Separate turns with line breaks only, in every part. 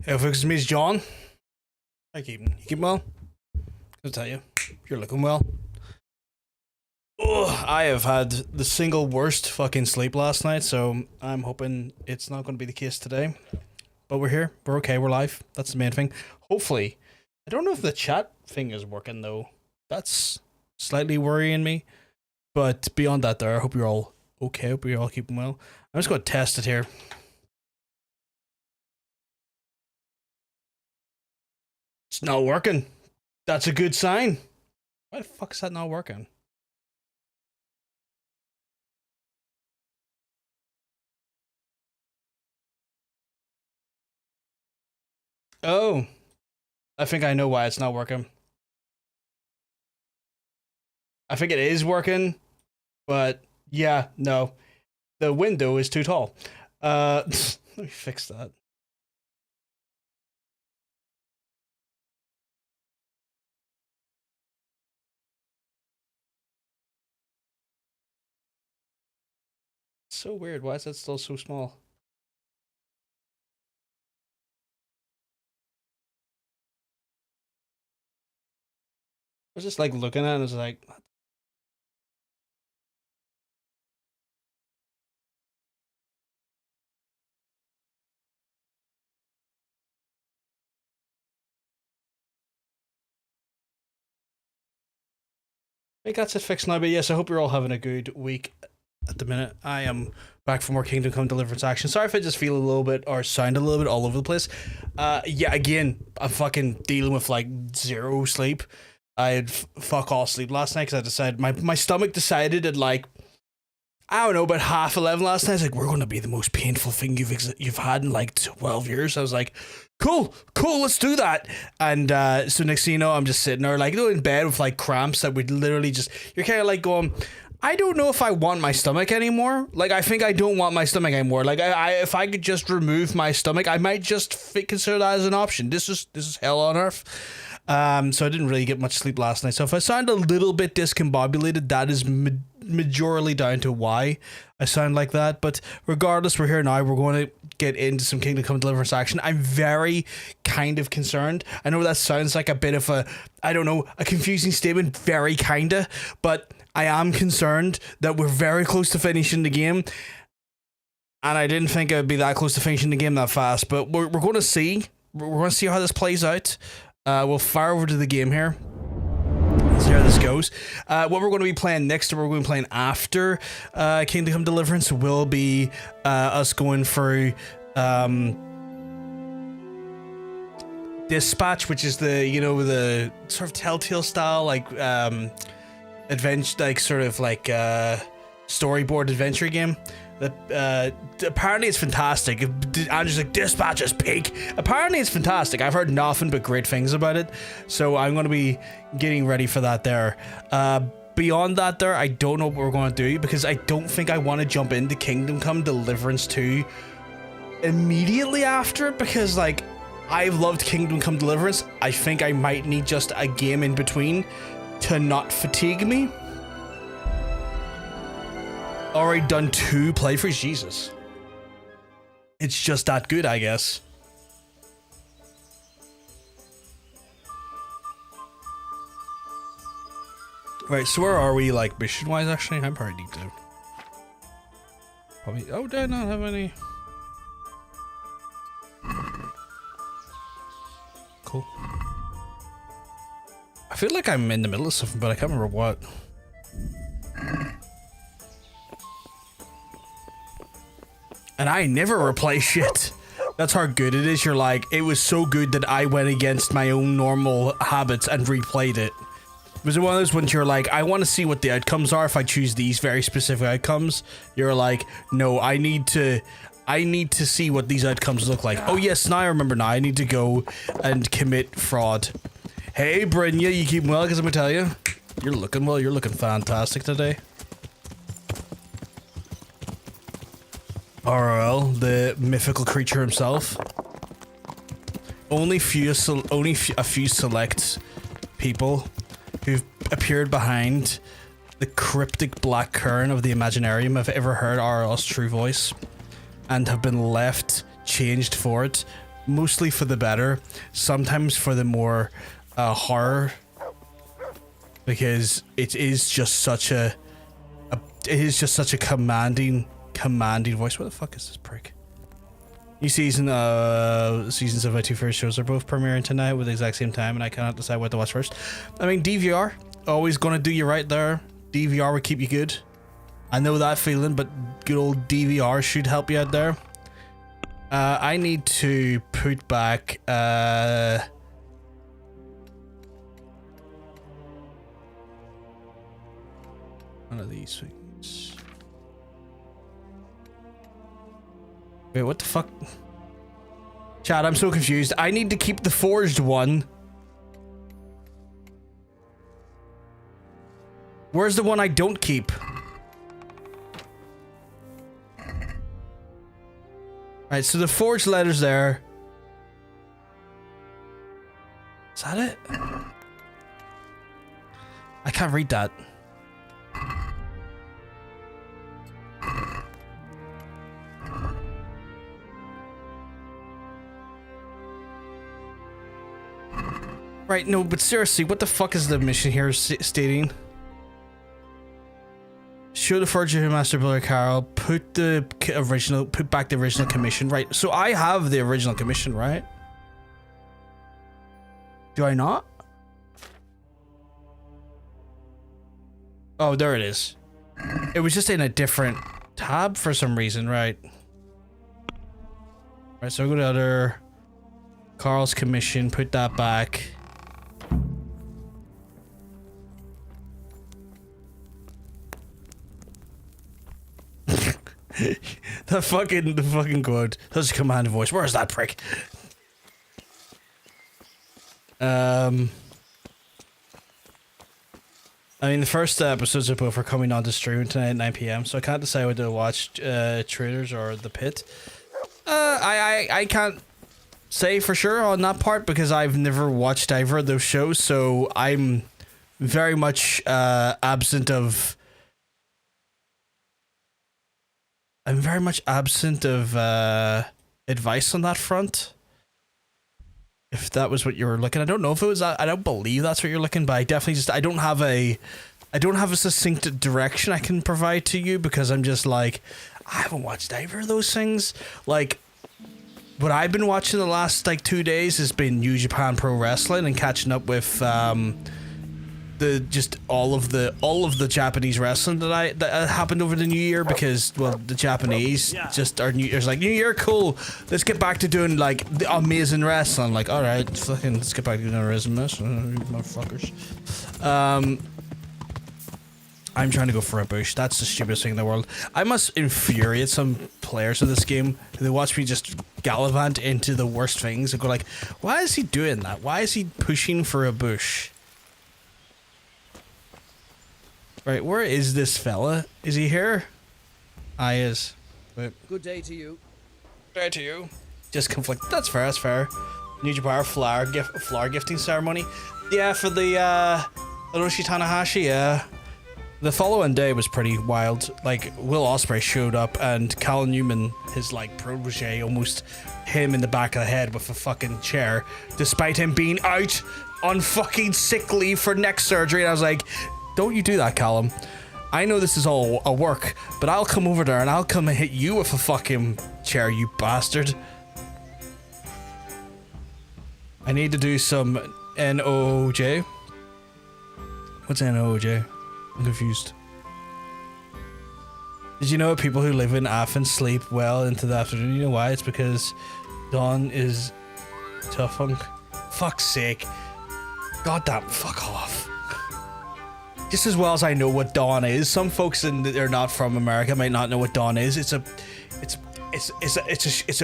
If it's me, it's John. How you keeping? You keeping well? I'll tell you, you're looking well. Oh, I have had the single worst fucking sleep last night, so I'm hoping it's not going to be the case today. But we're here. We're okay. We're live. That's the main thing. Hopefully. I don't know if the chat thing is working, though. That's slightly worrying me. But beyond that, there, I hope you're all okay. I hope you're all keeping well. I'm just going to test it here. It's not working. That's a good sign. Why the fuck is that not working? Oh, I think I know why it's not working. I think it is working, but yeah, no. The window is too tall. Let me fix that. So weird. Why is that still so small? I was just like looking at it and it's like, I think that's it fixed now. But yes, I hope you're all having a good week at the minute. I am back for more Kingdom Come Deliverance action. Sorry if I just feel a little bit or sound a little bit all over the place. Yeah, again, I'm fucking dealing with like zero sleep. I had fuck all sleep last night because I decided my stomach decided at like, I don't know, about 11:30 last night. It's like, we're going to be the most painful thing you've had in like 12 years. I was like, cool, let's do that. And so next thing you know, I'm just sitting there like, in bed with like cramps that would literally just, you're kind of like going, I don't know if I want my stomach anymore. Like, I think I don't want my stomach anymore. Like, if I could just remove my stomach, I might just consider that as an option. This is hell on earth. So I didn't really get much sleep last night. So if I sound a little bit discombobulated, that is majorly down to why I sound like that. But regardless, we're here now. We're going to get into some Kingdom Come Deliverance action. I'm very kind of concerned. I know that sounds like a bit of a, I don't know, a confusing statement, very kinda, but I am concerned that we're very close to finishing the game. And I didn't think I'd be that close to finishing the game that fast, but we're going to see. We're going to see how this plays out. We'll fire over to the game here. See how this goes. What we're going to be playing next, or we're going to be playing after Kingdom Come Deliverance, will be us going through Dispatch, which is the, you know, the sort of Telltale style, like adventure, like sort of like storyboard adventure game. That apparently it's fantastic. Andrew's like, Dispatch is peak. Apparently it's fantastic. I've heard nothing but great things about it, so I'm going to be getting ready for that there. Beyond that there, I don't know what we're going to do, because I don't think I want to jump into Kingdom Come Deliverance 2 immediately after, because like, I've loved Kingdom Come Deliverance. I think I might need just a game in between to not fatigue me. Already done 2 playthroughs, Jesus. It's just that good, I guess. Right, so where are we, like, mission-wise, actually? I'm probably need to... Probably... Oh, do I not have any? Cool. I feel like I'm in the middle of something, but I can't remember what. And I never replay shit. That's how good it is. You're like, it was so good that I went against my own normal habits and replayed it. Was it one of those ones you're like, I want to see what the outcomes are if I choose these very specific outcomes? You're like, no, I need to see what these outcomes look like. Oh yes, now I remember now. I need to go and commit fraud. Hey Brynja, you keeping well? Because I'm gonna tell you, you're looking well. You're looking fantastic today. RL, the mythical creature himself. Only a few select people who've appeared behind the cryptic black current of the Imaginarium have ever heard RL's true voice and have been left changed for it mostly for the better, sometimes for the more horror, because it is just such a commanding voice. What the fuck is this prick? New seasons of my two first shows are both premiering tonight with the exact same time, and I cannot decide what to watch first. I mean, DVR, always gonna do you right there. DVR will keep you good. I know that feeling, but good old DVR should help you out there. I need to put back one of these things. Wait, what the fuck? Chad, I'm so confused. I need to keep the forged one. Where's the one I don't keep? Alright, so the forged letter's there. Is that it? I can't read that. Right, no, but seriously, what the fuck is the mission here stating? Show the forger who Master Builder Carol, put back the original commission, right? So I have the original commission, right? Do I not? Oh, there it is. It was just in a different tab for some reason, right? Right, so I go to other Carl's commission, put that back. the fucking quote. That's a command voice. Where's that prick? I mean, the first episodes of both are coming on to stream tonight at 9 p.m, so I can't decide whether to watch Traders or The Pit. I can't say for sure on that part because I've never watched either of those shows, so I'm very much absent of advice on that front. If that was what you were looking, I don't know if it was. I don't believe that's what you're looking, but I definitely I don't have a succinct direction I can provide to you because I'm just like, I haven't watched either of those things. Like, what I've been watching the last like 2 days has been New Japan Pro Wrestling and catching up with all of the Japanese wrestling that happened over the New Year because, well, the Japanese just are New Year's like, New Year, cool, let's get back to doing like the amazing wrestling. Like, all right, fucking let's get back to doing amazing wrestling, motherfuckers. I'm trying to go for a bush. That's the stupidest thing in the world. I must infuriate some players of this game. They watch me just gallivant into the worst things and go like, why is he doing that? Why is he pushing for a bush? Right, where is this fella? Is he here? Ah, he is. Wait. Good day to you. Good day to you. Just conflict. That's fair, that's fair. New Japan flower gifting ceremony. Yeah, for the Hiroshi Tanahashi, yeah. The following day was pretty wild. Like, Will Ospreay showed up and Cal Newman, his like protege, almost him in the back of the head with a fucking chair, despite him being out on fucking sick leave for neck surgery. And I was like, don't you do that, Callum. I know this is all a work, but I'll come over there and I'll come and hit you with a fucking chair, you bastard. I need to do some NOJ. What's NOJ? I'm confused. Did you know people who live in Athens sleep well into the afternoon? You know why? It's because dawn is tough funk. Fuck's sake. Goddamn, fuck off. Just as well as I know what dawn is, some folks they're not from America might not know what dawn is. It's a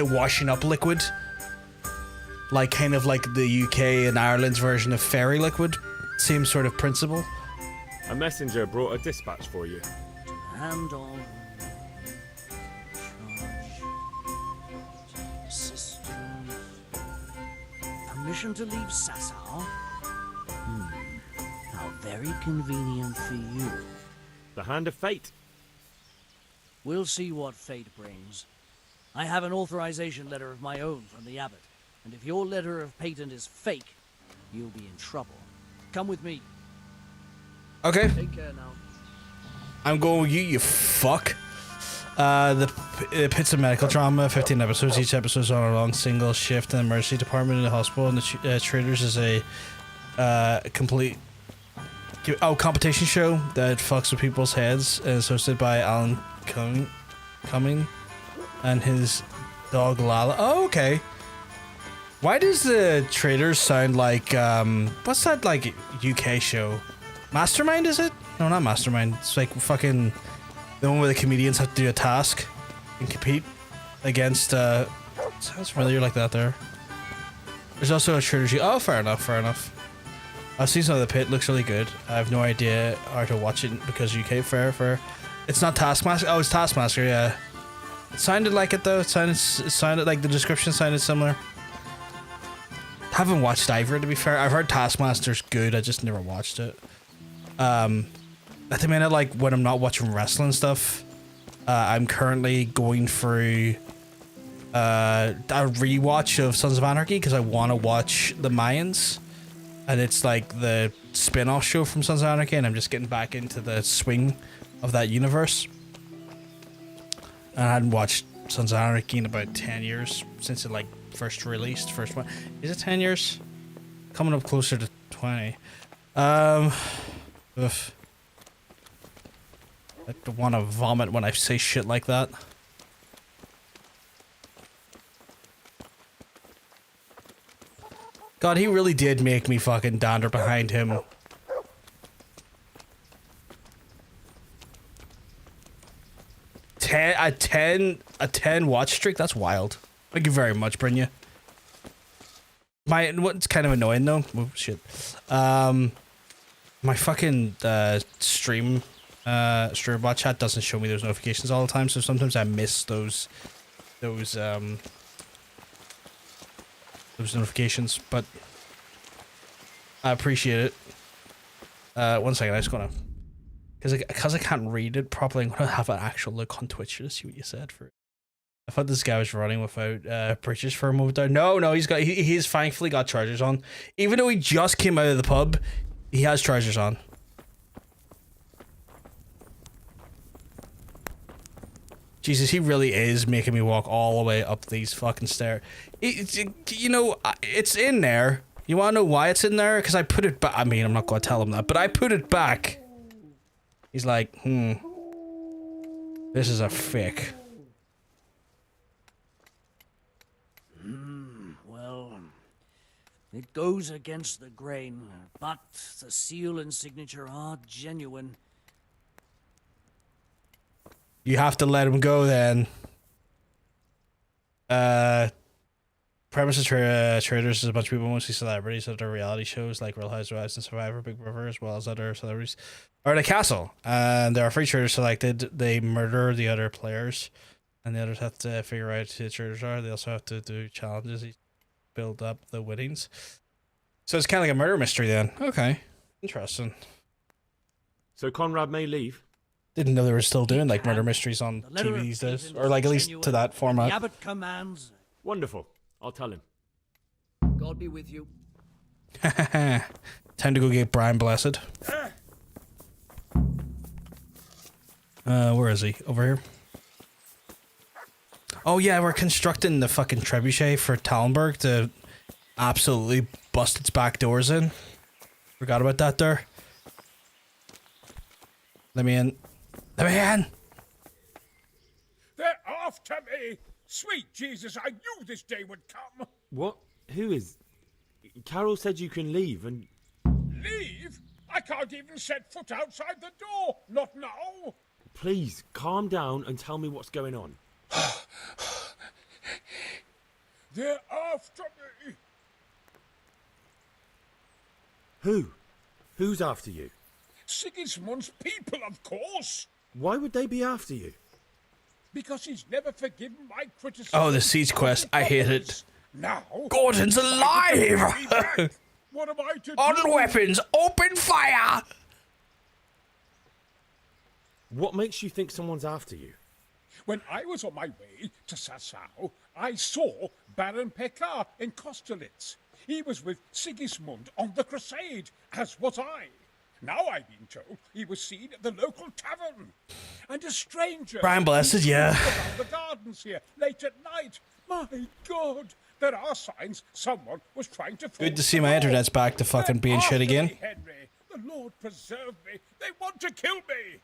washing up liquid, like kind of like the UK and Ireland's version of fairy liquid. Same sort of principle.
A messenger brought a dispatch for you.
And on systems. Permission to leave Sasau? How very convenient for you.
The hand of fate.
We'll see what fate brings. I have an authorization letter of my own from the abbot. And if your letter of patent is fake, you'll be in trouble. Come with me.
Okay.
Take care now.
I'm going with you, you fuck. The Pits of Medical Drama, 15 episodes. Each episode is on a long single shift in the emergency department in the hospital, and the Traders is a complete competition show that fucks with people's heads, and it's hosted by Alan Cumming and his dog Lala. Oh, okay. Why does the Traders sound like what's that like UK show? Mastermind, is it? No, not Mastermind. It's like fucking the one where the comedians have to do a task and compete against sounds familiar like that there. There's also a Traders. Oh, fair enough, fair enough. I've seen some of the Pit, looks really good. I have no idea how to watch it because UK fair. It's not Taskmaster. Oh, it's Taskmaster, yeah. It sounded like it though. It sounded like the description sounded similar. Haven't watched either, to be fair. I've heard Taskmaster's good, I just never watched it. At the minute, like when I'm not watching wrestling stuff, I'm currently going through a rewatch of Sons of Anarchy because I want to watch the Mayans. And it's like the spin-off show from Sons of Anarchy, and I'm just getting back into the swing of that universe. And I hadn't watched Sons of Anarchy in about 10 years since it like first released. First one. Is it 10 years? Coming up closer to 20. Ugh. I don't want to vomit when I say shit like that. God, he really did make me fucking dander behind him. A 10 watch streak? That's wild. Thank you very much, Brynja. What's kind of annoying though, oh shit. My fucking stream bot chat doesn't show me those notifications all the time, so sometimes I miss those notifications, but I appreciate it. 1 second, I just gonna because I can't read it properly, I'm gonna have an actual look on Twitch to see what you said for it. I thought this guy was running without bridges for a moment there. No, he's thankfully got chargers on. Even though he just came out of the pub, he has chargers on. Jesus, he really is making me walk all the way up these fucking stairs. You know, it's in there. You want to know why it's in there? Because I put it back. I mean, I'm not going to tell him that, but I put it back. He's like, this is a fake.
Well, it goes against the grain, but the seal and signature are genuine.
You have to let him go then. Premises Traders is a bunch of people, mostly celebrities, that are reality shows like Real Housewives and Survivor, Big Brother, as well as other celebrities. Or at a castle. And there are 3 traders selected. They murder the other players, and the others have to figure out who the traders are. They also have to do challenges to build up the winnings. So it's kind of like a murder mystery then. Okay. Interesting.
So Conrad may leave.
Didn't know they were still doing like murder mysteries on TV these days, or like at least to that
The
format.
abbot commands.
Wonderful. I'll tell him.
God be with you.
Time to go get Brian Blessed. Where is he? Over here. Oh yeah, we're constructing the fucking trebuchet for Tallenberg to absolutely bust its back doors in. Forgot about that there. Let me in. Let me in!
They're after me! Sweet Jesus, I knew this day would come!
What? Who is? Carol said you can leave and...
Leave? I can't even set foot outside the door! Not now!
Please, calm down and tell me what's going on.
They're after me!
Who? Who's after you?
Sigismund's people, of course!
Why would they be after you?
Because he's never forgiven my criticism.
Oh, the siege quest. I hate it.
Now...
Gordon's alive!
What am I to
On
do?
weapons, open fire!
What makes you think someone's after you?
When I was on my way to Sassau, I saw Baron Pekar in Kosterlitz. He was with Sigismund on the crusade, as was I. Now I've been told he was seen at the local tavern. And a stranger...
Brian Blessed, yeah.
...around the gardens here, late at night. My God, there are signs someone was trying to...
Good to see my internet's back to fucking being shit again.
Henry, the Lord preserve me. They want to kill me.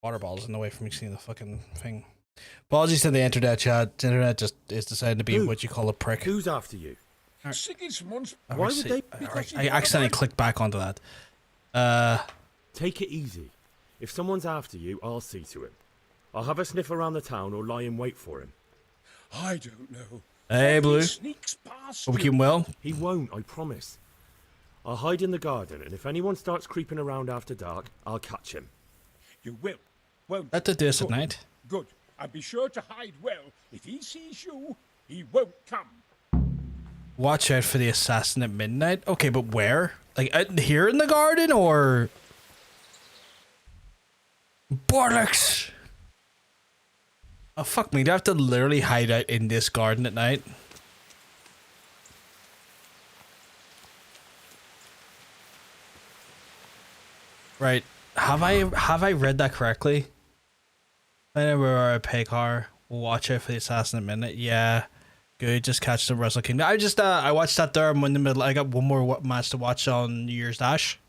Water bottles in the way from me seeing the fucking thing. Apologies to the internet chat. The internet just is deciding to be what you call a prick.
Who's after you?
Sigismund's...
Why would they?
I accidentally clicked back onto that.
Take it easy. If someone's after you, I'll see to him. I'll have a sniff around the town or lie in wait for him.
I don't know.
Hey, Blue.
He sneaks past
Hope we
you.
keep him well.
He won't, I promise. I'll hide in the garden, and if anyone starts creeping around after dark, I'll catch him.
You will, won't you?
Let to do this at
Good.
night.
Good. And be sure to hide well. If he sees you, he won't come.
Watch out for the assassin at midnight. Okay, but where? Like out here in the garden or? Bollocks! Oh fuck me! Do I have to literally hide out in this garden at night? Right. Have I read that correctly? Whenever I pay car, watch out for the assassin at midnight. Yeah. Good, just catch the Wrestle Kingdom. I watched that there. I'm in the middle. I got one more match to watch on New Year's Dash.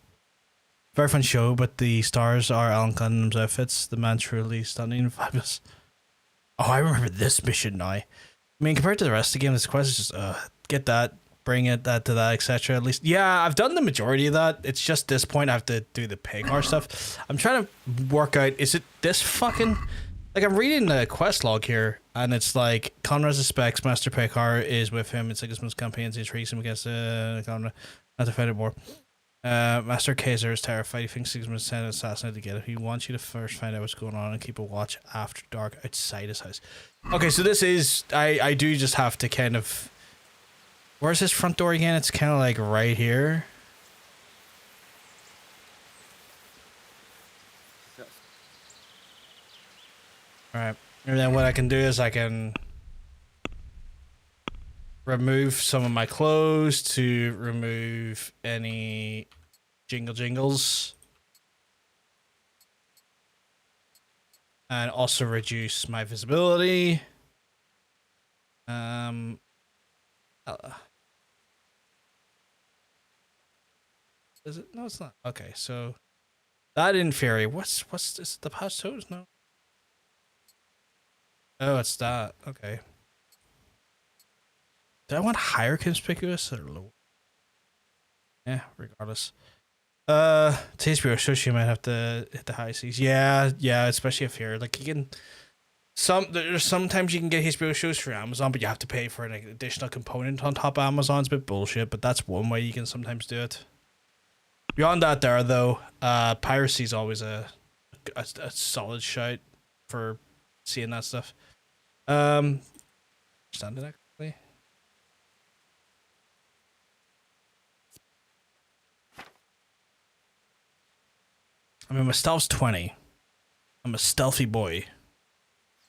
Very fun show, but the stars are Alan Cunningham's outfits. The man truly stunning and fabulous. Oh, I remember this mission now. I mean, compared to the rest of the game, this quest is just get that, bring it, that to that, etc. At least, yeah, I've done the majority of that. It's just this point I have to do the pay car stuff. I'm trying to work out, is it this fucking... Like, I'm reading the quest log here, and it's like, Conrad suspects Master Pekar is with him in Sigismund's campaigns. He's racing against Conrad, not to fight it more. Master Kaiser is terrified. He thinks Sigismund sent an assassin to get him. He wants you to first find out what's going on and keep a watch after dark outside his house. Okay, so this is, I do just have to kind of, where's his front door again? It's kind of like right here. Alright, and then what I can do is I can remove some of my clothes to remove any jingles. And also reduce my visibility. Is it? No, it's not. Okay, so that in theory, what's this? The past toes? No. Oh, it's that. Okay. Do I want higher conspicuous or low? Yeah, regardless. Taste Bureau shows you might have to hit the high seas. Yeah, especially if you're like you can. There's sometimes you can get HBO shows for Amazon, but you have to pay for an additional component on top of Amazon. It's a bit bullshit, but that's one way you can sometimes do it. Beyond that, there though, piracy is always a solid shout for seeing that stuff. Understanding that correctly. I mean, my stealth's 20. I'm a stealthy boy.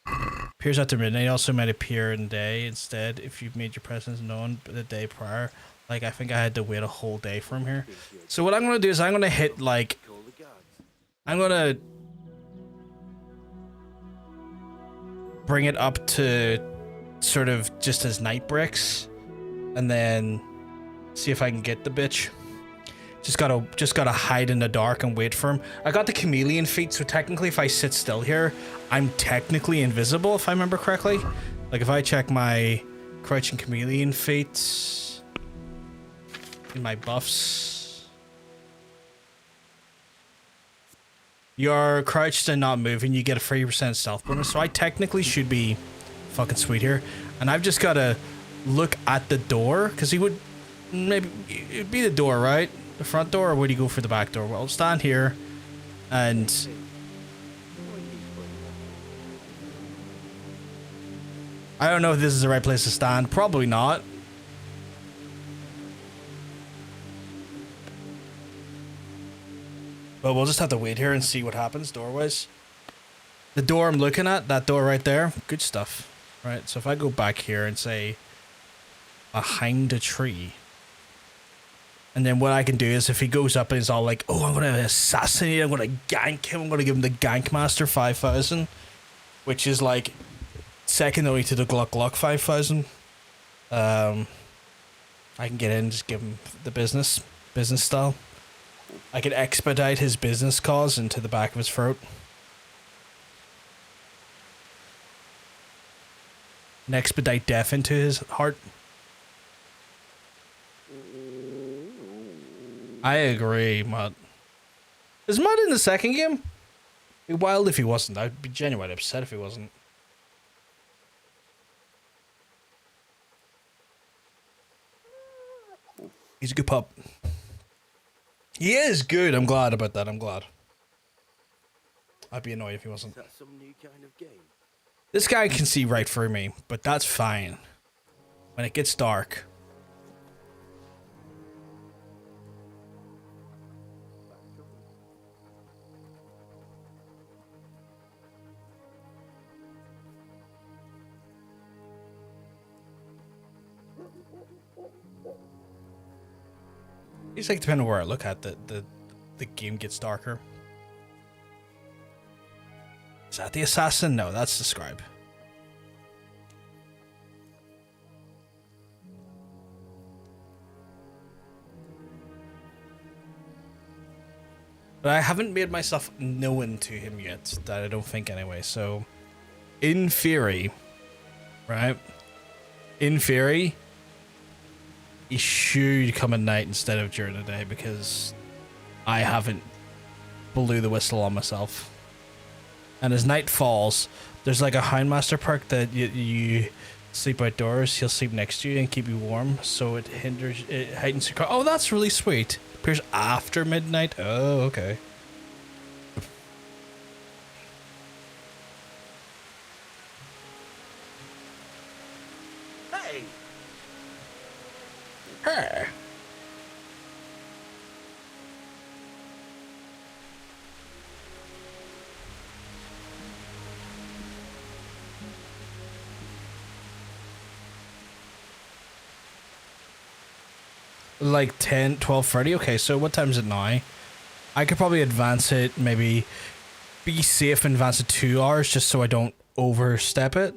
Appears after midnight. Also might appear in the day instead if you've made your presence known the day prior. Like, I think I had to wait a whole day from here. So what I'm going to do is I'm going to hit, like... I'm going to... bring it up to sort of just as night bricks. And then see if I can get the bitch. Just gotta hide in the dark and wait for him. I got the chameleon feat, so technically if I sit still here, I'm technically invisible, if I remember correctly. Like if I check my crouching chameleon feat in my buffs, you're crouched and not moving, you get a 30% stealth bonus, so I technically should be fucking sweet here. And I've just gotta look at the door, because he would maybe it'd be the door, right? The front door, or would he go for the back door? Well, I'll stand here and I don't know if this is the right place to stand. Probably not. But we'll just have to wait here and see what happens doorways. The door I'm looking at, that door right there, good stuff. Right, so if I go back here and say behind a tree, and then what I can do is if he goes up and he's all like, oh, I'm going to assassinate him, I'm going to gank him, I'm going to give him the Gank Master 5000, which is like second only to the Gluck Gluck 5000. I can get in and just give him the business style. I can expedite his business cause into the back of his throat. And expedite death into his heart. I agree, Matt. Is Matt in the second game? It'd be wild if he wasn't. I'd be genuinely upset if he wasn't. He's a good pup. He is good. I'm glad about that. I'm glad. I'd be annoyed if he wasn't.
Is that some new kind of game?
This guy can see right through me, but that's fine. When it gets dark. It's like depending on where I look at, the game gets darker. Is that the assassin? No, that's the scribe. But I haven't made myself known to him yet, that I don't think anyway, so in theory, right? In theory, he should come at night instead of during the day because I haven't blew the whistle on myself. And as night falls, there's like a Houndmaster perk that you sleep outdoors, he'll sleep next to you and keep you warm, so it heightens your... Oh, that's really sweet. Appears after midnight. Oh, okay.
Hey!
Hey. Like 10, 12, 30. Okay, so what time is it now? I could probably advance it, maybe be safe and advance it 2 hours just so I don't overstep it.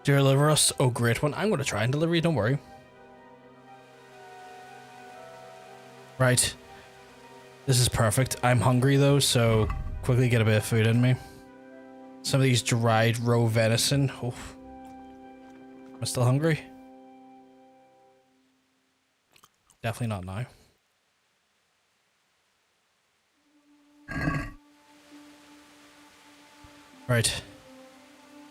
Deliver us. Oh, great one. I'm going to try and deliver you, don't worry. Right. This is perfect. I'm hungry though, so quickly get a bit of food in me. Some of these dried raw venison. Oh. Am I still hungry? Definitely not now. Right.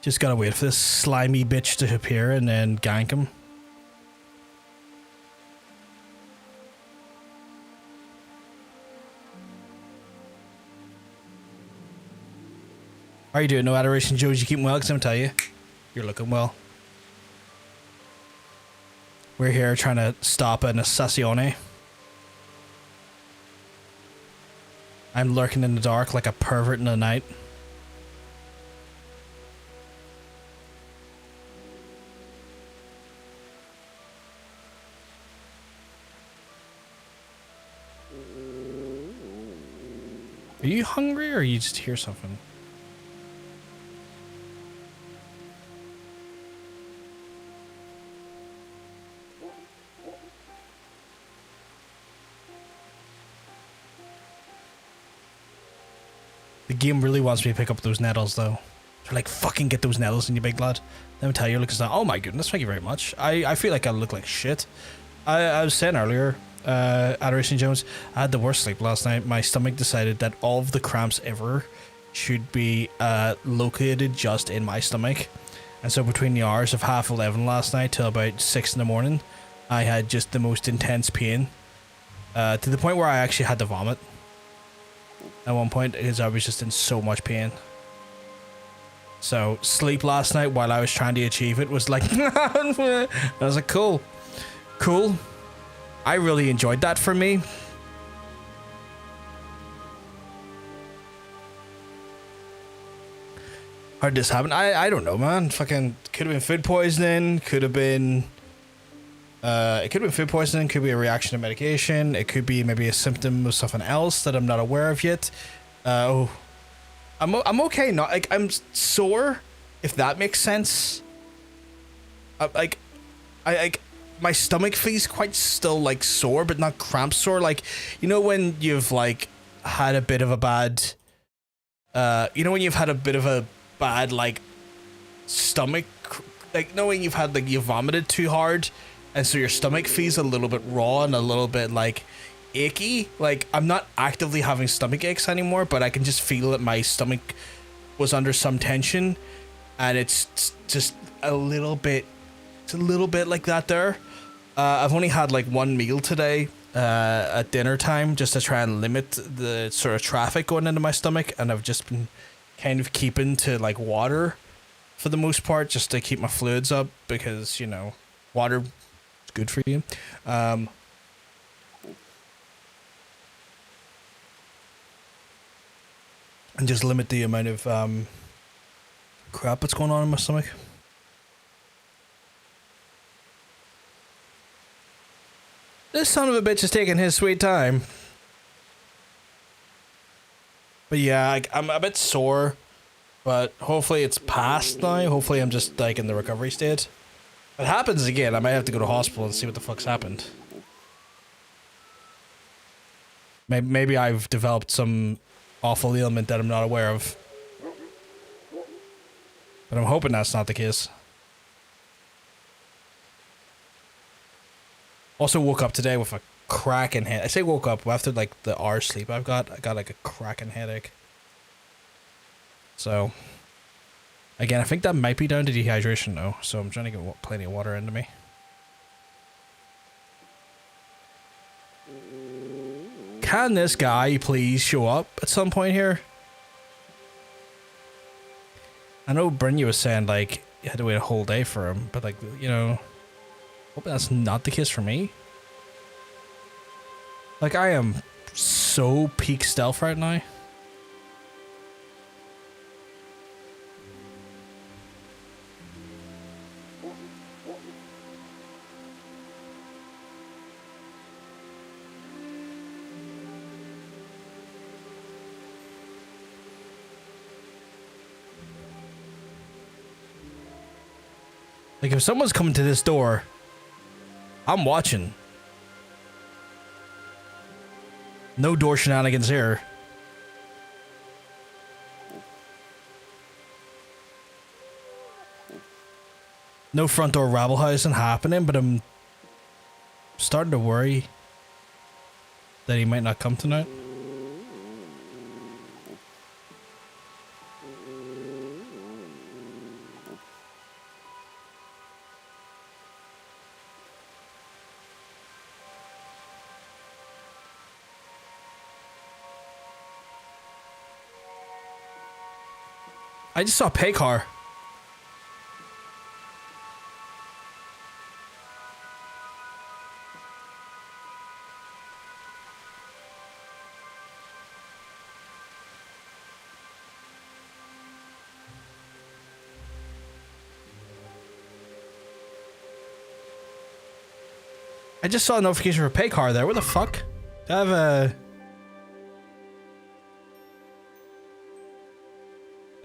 Just gotta wait for this slimy bitch to appear and then gank him. How are you doing? No adoration, Joes. You keeping well? Because I'm gonna tell you, you're looking well. We're here trying to stop an assassine. I'm lurking in the dark like a pervert in the night. Are you hungry or you just hear something? The game really wants me to pick up those nettles though. They're like, fucking get those nettles in you big lad. Let me tell you, you're looking like, oh my goodness, thank you very much. I feel like I look like shit. I was saying earlier, Adoration Jones, I had the worst sleep last night. My stomach decided that all of the cramps ever should be located just in my stomach. And so between the hours of 11:30 last night till about 6 in the morning, I had just the most intense pain. To the point where I actually had to vomit. At one point, because I was just in so much pain. So, sleep last night while I was trying to achieve it was like... I was like, cool. Cool. I really enjoyed that for me. How did this happen? I don't know, man. Fucking could have been food poisoning. Could have been. It could have been food poisoning. Could be a reaction to medication. It could be maybe a symptom of something else that I'm not aware of yet. I'm okay. Not like I'm sore, if that makes sense. I my stomach feels quite still like sore, but not cramp sore. Like, you know when you've like had a bit of a bad. You know when you've had a bit of a bad like stomach, like knowing you've had like you vomited too hard, and so your stomach feels a little bit raw and a little bit like achy. Like, I'm not actively having stomach aches anymore, but I can just feel that my stomach was under some tension, and it's just a little bit. It's a little bit like that there. I've only had like one meal today at dinner time, just to try and limit the sort of traffic going into my stomach, and I've just been kind of keeping to like water for the most part, just to keep my fluids up, because, you know, water is good for you. And just limit the amount of crap that's going on in my stomach. This son of a bitch is taking his sweet time. But yeah, I'm a bit sore, but hopefully it's past now. Hopefully I'm just like in the recovery state. If it happens again, I might have to go to hospital and see what the fuck's happened. Maybe I've developed some awful ailment that I'm not aware of. But I'm hoping that's not the case. Also woke up today with a cracking head. I say woke up after like the hour sleep I got like a cracking headache. So again, I think that might be down to dehydration though. So I'm trying to get plenty of water into me. Can this guy please show up at some point here? I know Brynja was saying like you had to wait a whole day for him, but like, you know, hope that's not the case for me. Like, I am so peak stealth right now. Like, if someone's coming to this door, I'm watching. No door shenanigans here. No front door rabble housing happening, but I'm starting to worry that he might not come tonight. I just saw a pay car. I just saw a notification for a pay car there. What the fuck? Do I have a...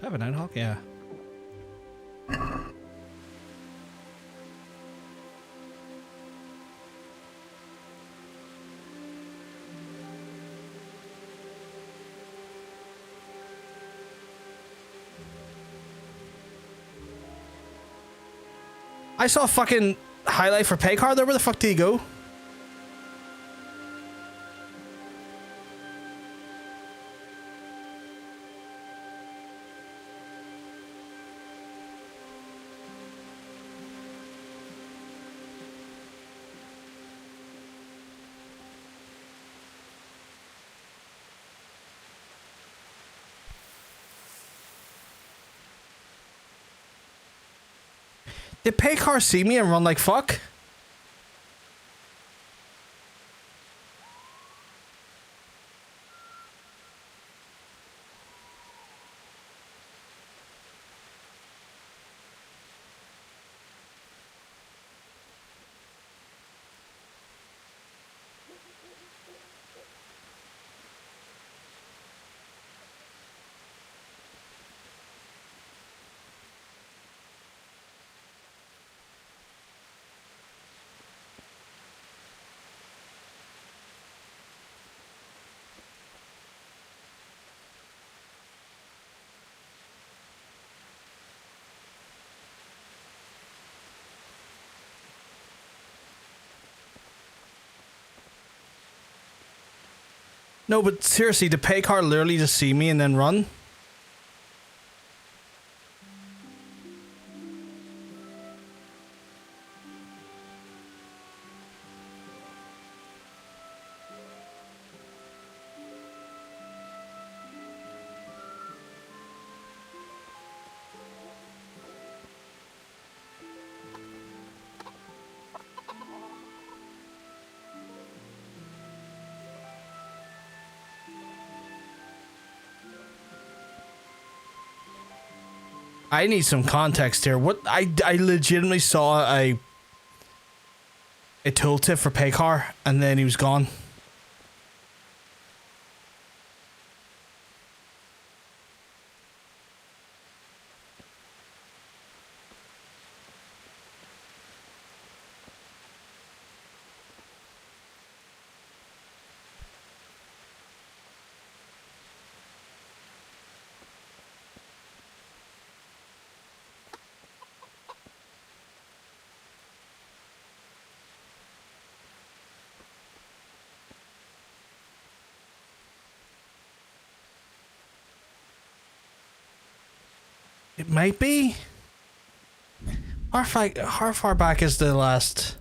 Do I have a Nighthawk? Yeah. I saw a fucking highlight for pay car there. Where the fuck did he go? Did pay car see me and run like fuck? No, but seriously, did Paycar literally just see me and then run? I need some context here. What I legitimately saw a tooltip for Paycar and then he was gone. It might be. How far back is the last?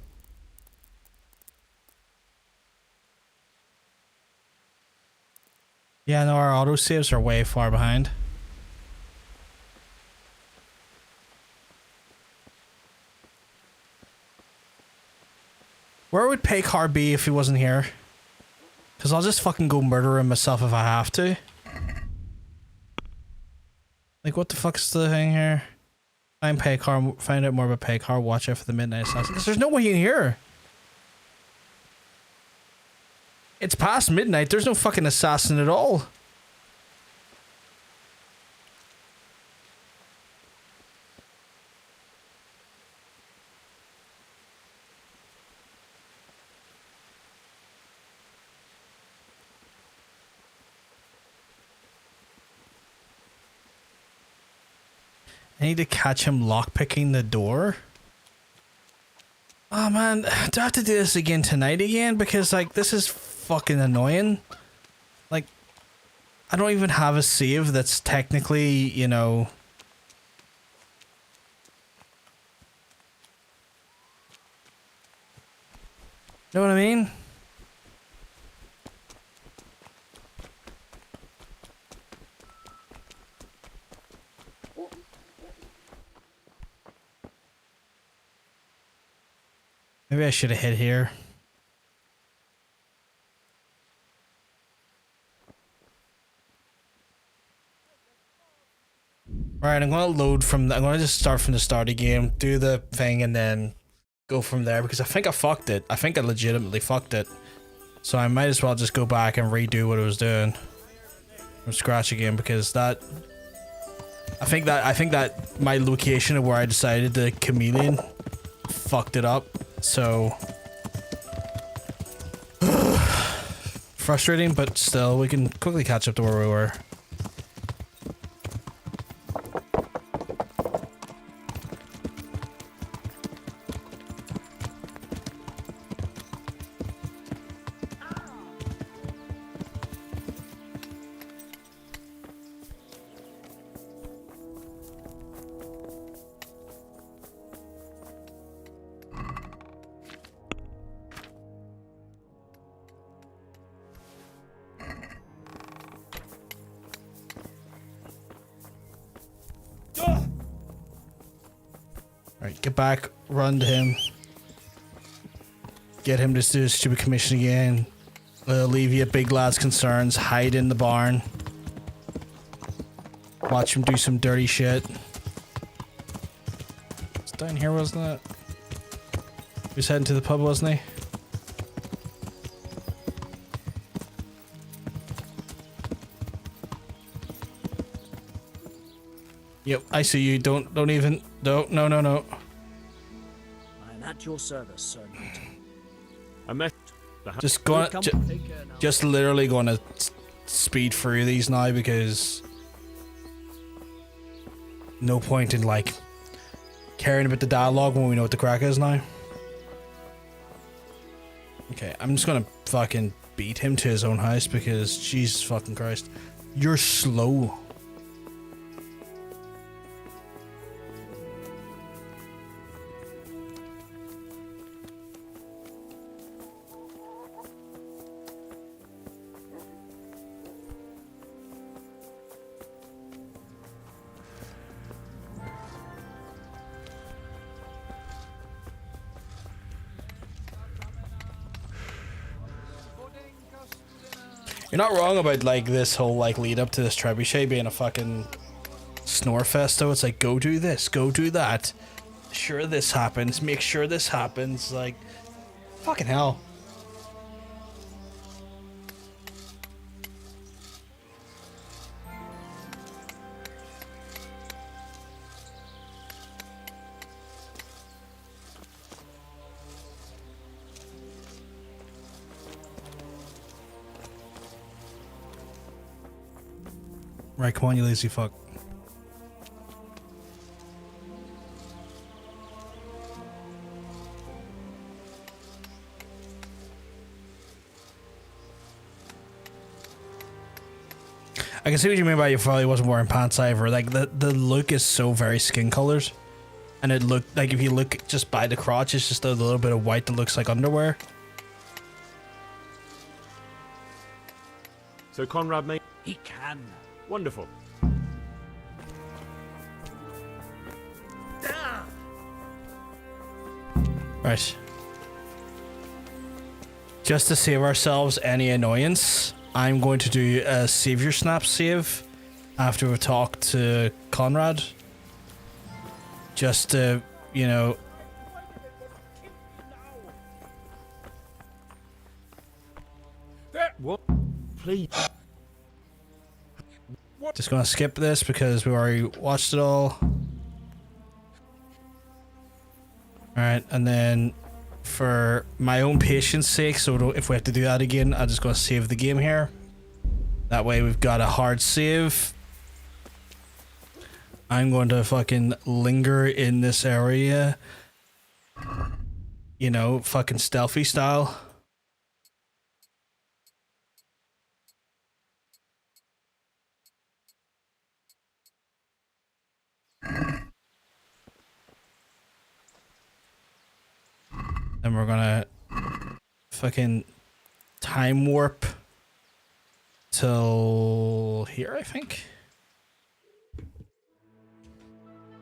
Yeah, no, our autosaves are way far behind. Where would Paycar be if he wasn't here? Because I'll just fucking go murder him myself if I have to. Like, what the fuck's the thing here? Find Paycar, find out more about Paycar, watch out for the midnight assassin. Because there's no way in here. It's past midnight, there's no fucking assassin at all. I need to catch him lockpicking the door. Oh man, do I have to do this again tonight again? Because like, this is fucking annoying. Like, I don't even have a save that's technically, you know... Know what I mean? Maybe I should have hit here. Alright, I'm gonna load from I'm gonna just start from the start of the game, do the thing, and then go from there because I think I fucked it. I think I legitimately fucked it. So I might as well just go back and redo what I was doing from scratch again because that I think that my location of where I decided the chameleon fucked it up. So frustrating, but still we can quickly catch up to where we were. Alright, get back, run to him. Get him to do his stupid commission again. Alleviate Big Lad's concerns, hide in the barn. Watch him do some dirty shit. It's down here, wasn't it? He was heading to the pub, wasn't he? Yep, I see you. Don't even. No.
I'm at your service, Sir Knight.
I met
Just going.
Take care now.
Just literally going to speed through these now because no point in like caring about the dialogue when we know what the crack is now. Okay, I'm just gonna fucking beat him to his own house because Jesus fucking Christ. You're slow. You're not wrong about like this whole like lead up to this trebuchet being a fucking snore fest though. It's like go do this, go do that. Sure this happens, make sure this happens, like fucking hell. Right, come on, you lazy fuck. I can see what you mean by you probably wasn't wearing pants either. Like the look is so very skin colored, and it looked like if you look just by the crotch, it's just a little bit of white that looks like underwear.
So Conrad made...
He can.
Wonderful.
Right. Just to save ourselves any annoyance, I'm going to do a save your snap save after we've talked to Conrad. Just to, you know...
What? Please.
Just gonna skip this because we already watched it all. Alright, and then for my own patience sake, so if we have to do that again, I'm just gonna save the game here. That way we've got a hard save. I'm going to fucking linger in this area. You know, fucking stealthy style. Then we're gonna fucking time warp till here, I think. I'm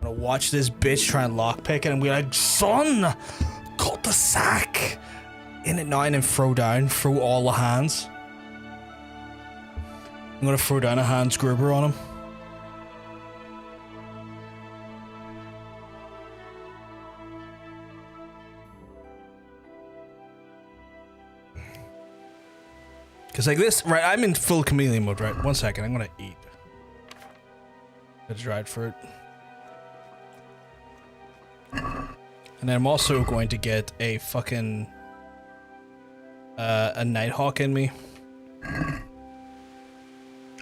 gonna watch this bitch try and lockpick it and be like, son, cut the sack in at 9 and throw all the hands. I'm gonna throw down a Hans Gruber on him. Cause like this, right, I'm in full chameleon mode, right? 1 second, I'm gonna eat the dried fruit. And then I'm also going to get a fucking, a Nighthawk in me.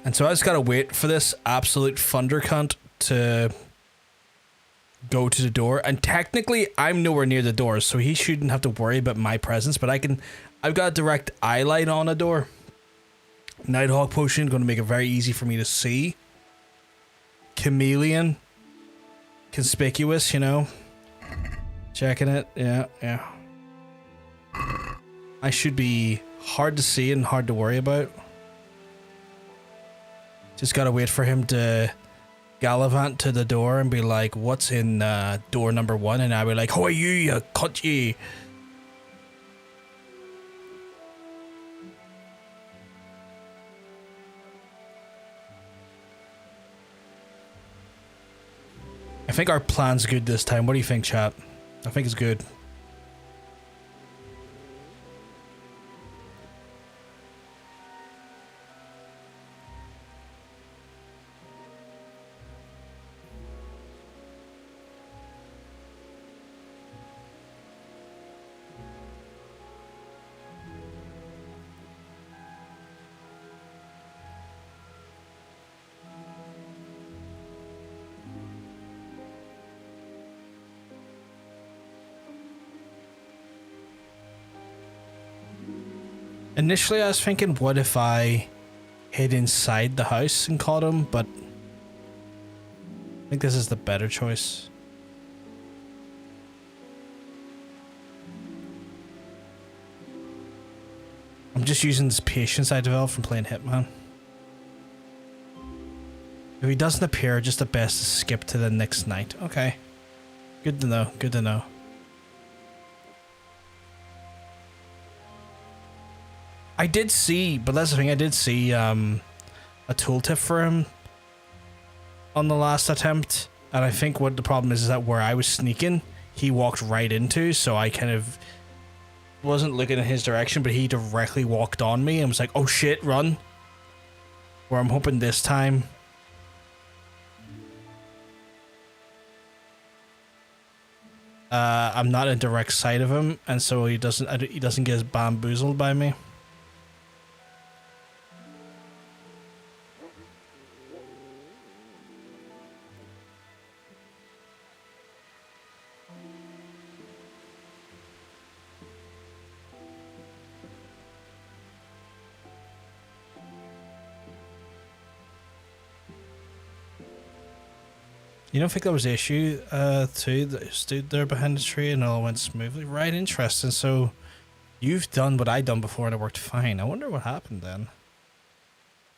And so I just gotta wait for this absolute thunder cunt to go to the door. And technically, I'm nowhere near the door, so he shouldn't have to worry about my presence, but I've got a direct eye light on a door. Nighthawk potion, going to make it very easy for me to see. Chameleon. Conspicuous, you know. Checking it. Yeah, yeah. I should be hard to see and hard to worry about. Just gotta wait for him to gallivant to the door and be like, what's in door number 1? And I'll be like, who are you cunt ye? I think our plan's good this time. What do you think, chat? I think it's good. Initially, I was thinking, what if I hid inside the house and caught him? But I think this is the better choice. I'm just using this patience I developed from playing Hitman. If he doesn't appear, just the best to skip to the next night. Okay. Good to know. Good to know. I did see, but that's the thing, I did see a tooltip for him on the last attempt. And I think what the problem is that where I was sneaking, he walked right into, so I kind of wasn't looking in his direction, but he directly walked on me and was like, oh shit, run. Where I'm hoping this time I'm not in direct sight of him, and so he doesn't get bamboozled by me. You don't think that was the issue, too, that stood there behind the tree and all went smoothly? Right, interesting. So, you've done what I done before and it worked fine. I wonder what happened then.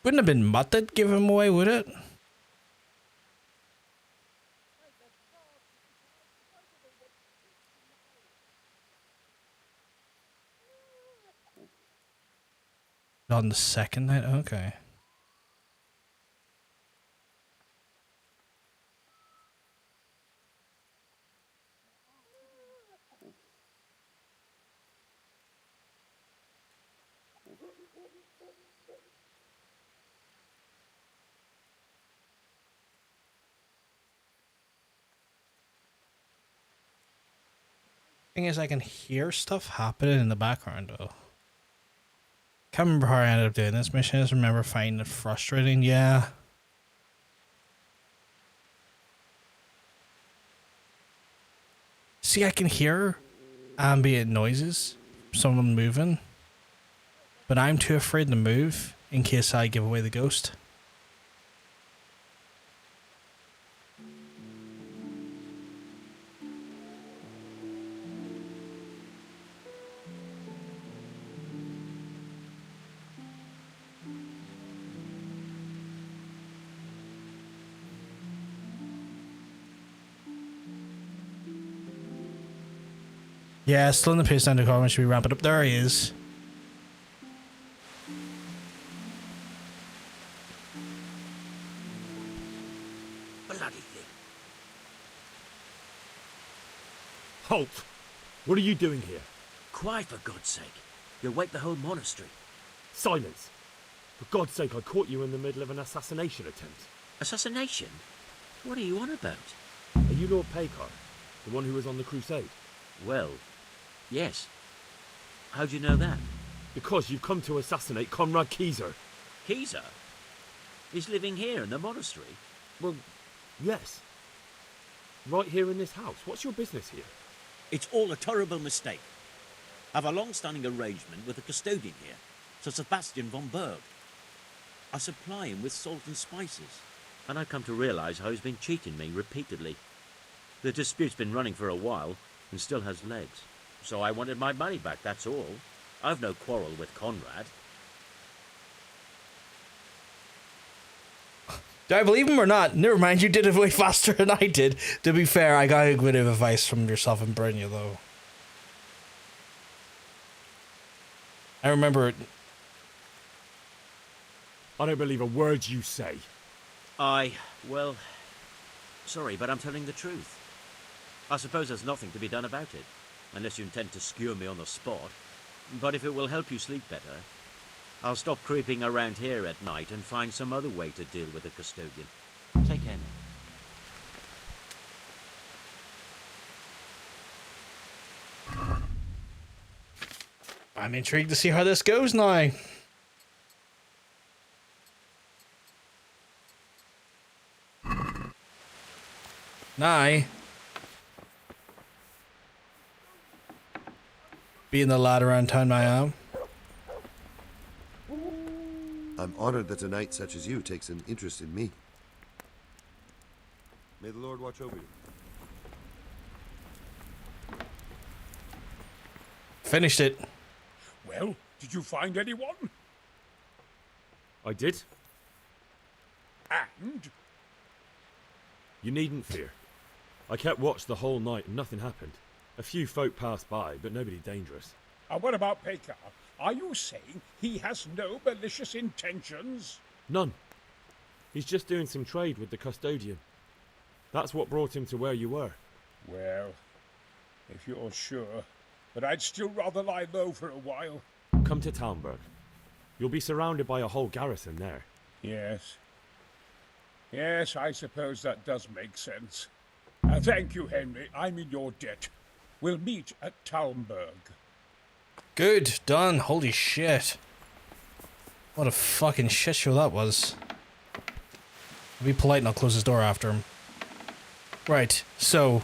Wouldn't have been Mutt that gave him away, would it? On the second night? Okay. Thing is, I can hear stuff happening in the background, though. Can't remember how I ended up doing this mission. I just remember finding it frustrating. Yeah. See, I can hear ambient noises, someone moving, but I'm too afraid to move in case I give away the ghost. Yeah, still in the pace down the car. Should we ramp it up? There he is.
Bloody thing.
Halt! What are you doing here?
Quiet, for God's sake. You'll wake the whole monastery.
Silence! For God's sake, I caught you in the middle of an assassination attempt.
Assassination? What are you on about?
Are you Lord Paycar? The one who was on the crusade?
Well, yes. How'd you know that?
Because you've come to assassinate Conrad Keyser.
Keyser? He's living here in the monastery.
Well, yes. Right here in this house. What's your business here?
It's all a terrible mistake. I've a long-standing arrangement with the custodian here, Sir Sebastian von Berg. I supply him with salt and spices, and I've come to realise how he's been cheating me repeatedly. The dispute's been running for a while and still has legs. So I wanted my money back, that's all. I've no quarrel with Conrad.
Do I believe him or not? Never mind, you did it way faster than I did. To be fair, I got a bit of advice from yourself and Brynja, though. I remember...
I don't believe a word you say.
Well, sorry, but I'm telling the truth. I suppose there's nothing to be done about it, unless you intend to skewer me on the spot. But if it will help you sleep better, I'll stop creeping around here at night and find some other way to deal with the custodian. Take care now.
I'm intrigued to see how this goes now. Now, being the lad around town I am,
I'm honored that a knight such as you takes an interest in me. May the Lord watch over you.
Finished it.
Well, did you find anyone?
I did.
And?
You needn't fear. I kept watch the whole night and nothing happened. A few folk passed by, but nobody dangerous.
And what about Pekar? Are you saying he has no malicious intentions?
None. He's just doing some trade with the custodian. That's what brought him to where you were.
Well, if you're sure, but I'd still rather lie low for a while.
Come to Talmberg. You'll be surrounded by a whole garrison there.
Yes. Yes, I suppose that does make sense. Thank you, Henry. I'm in your debt. We'll meet at Talmberg.
Good. Done. Holy shit. What a fucking shit show that was. I'll be polite and I'll close his door after him. Right. So,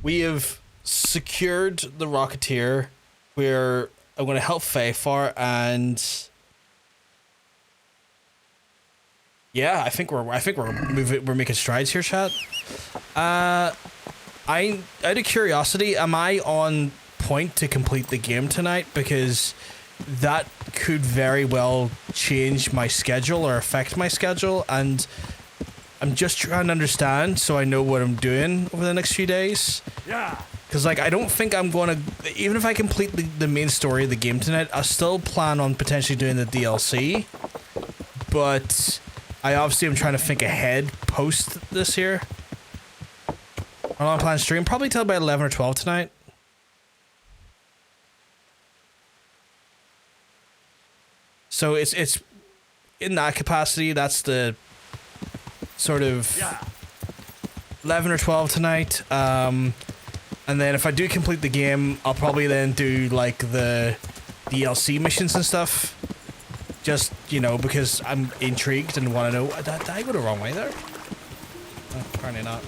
we have secured the Rocketeer. I'm going to help Fayfar, and yeah, I think we're making strides here, chat. Out of curiosity, am I on point to complete the game tonight? Because that could very well change my schedule or affect my schedule, and I'm just trying to understand so I know what I'm doing over the next few days.
Yeah.
Because, like, I don't think I'm going to... Even if I complete the main story of the game tonight, I still plan on potentially doing the DLC. But I obviously am trying to think ahead post this here. How long I plan to stream? Probably till about 11 or 12 tonight. So it's in that capacity. That's the sort of 11 or 12 tonight. And then if I do complete the game, I'll probably then do like the DLC missions and stuff. Just, you know, because I'm intrigued and want to know. Did I go the wrong way there? Oh, apparently not.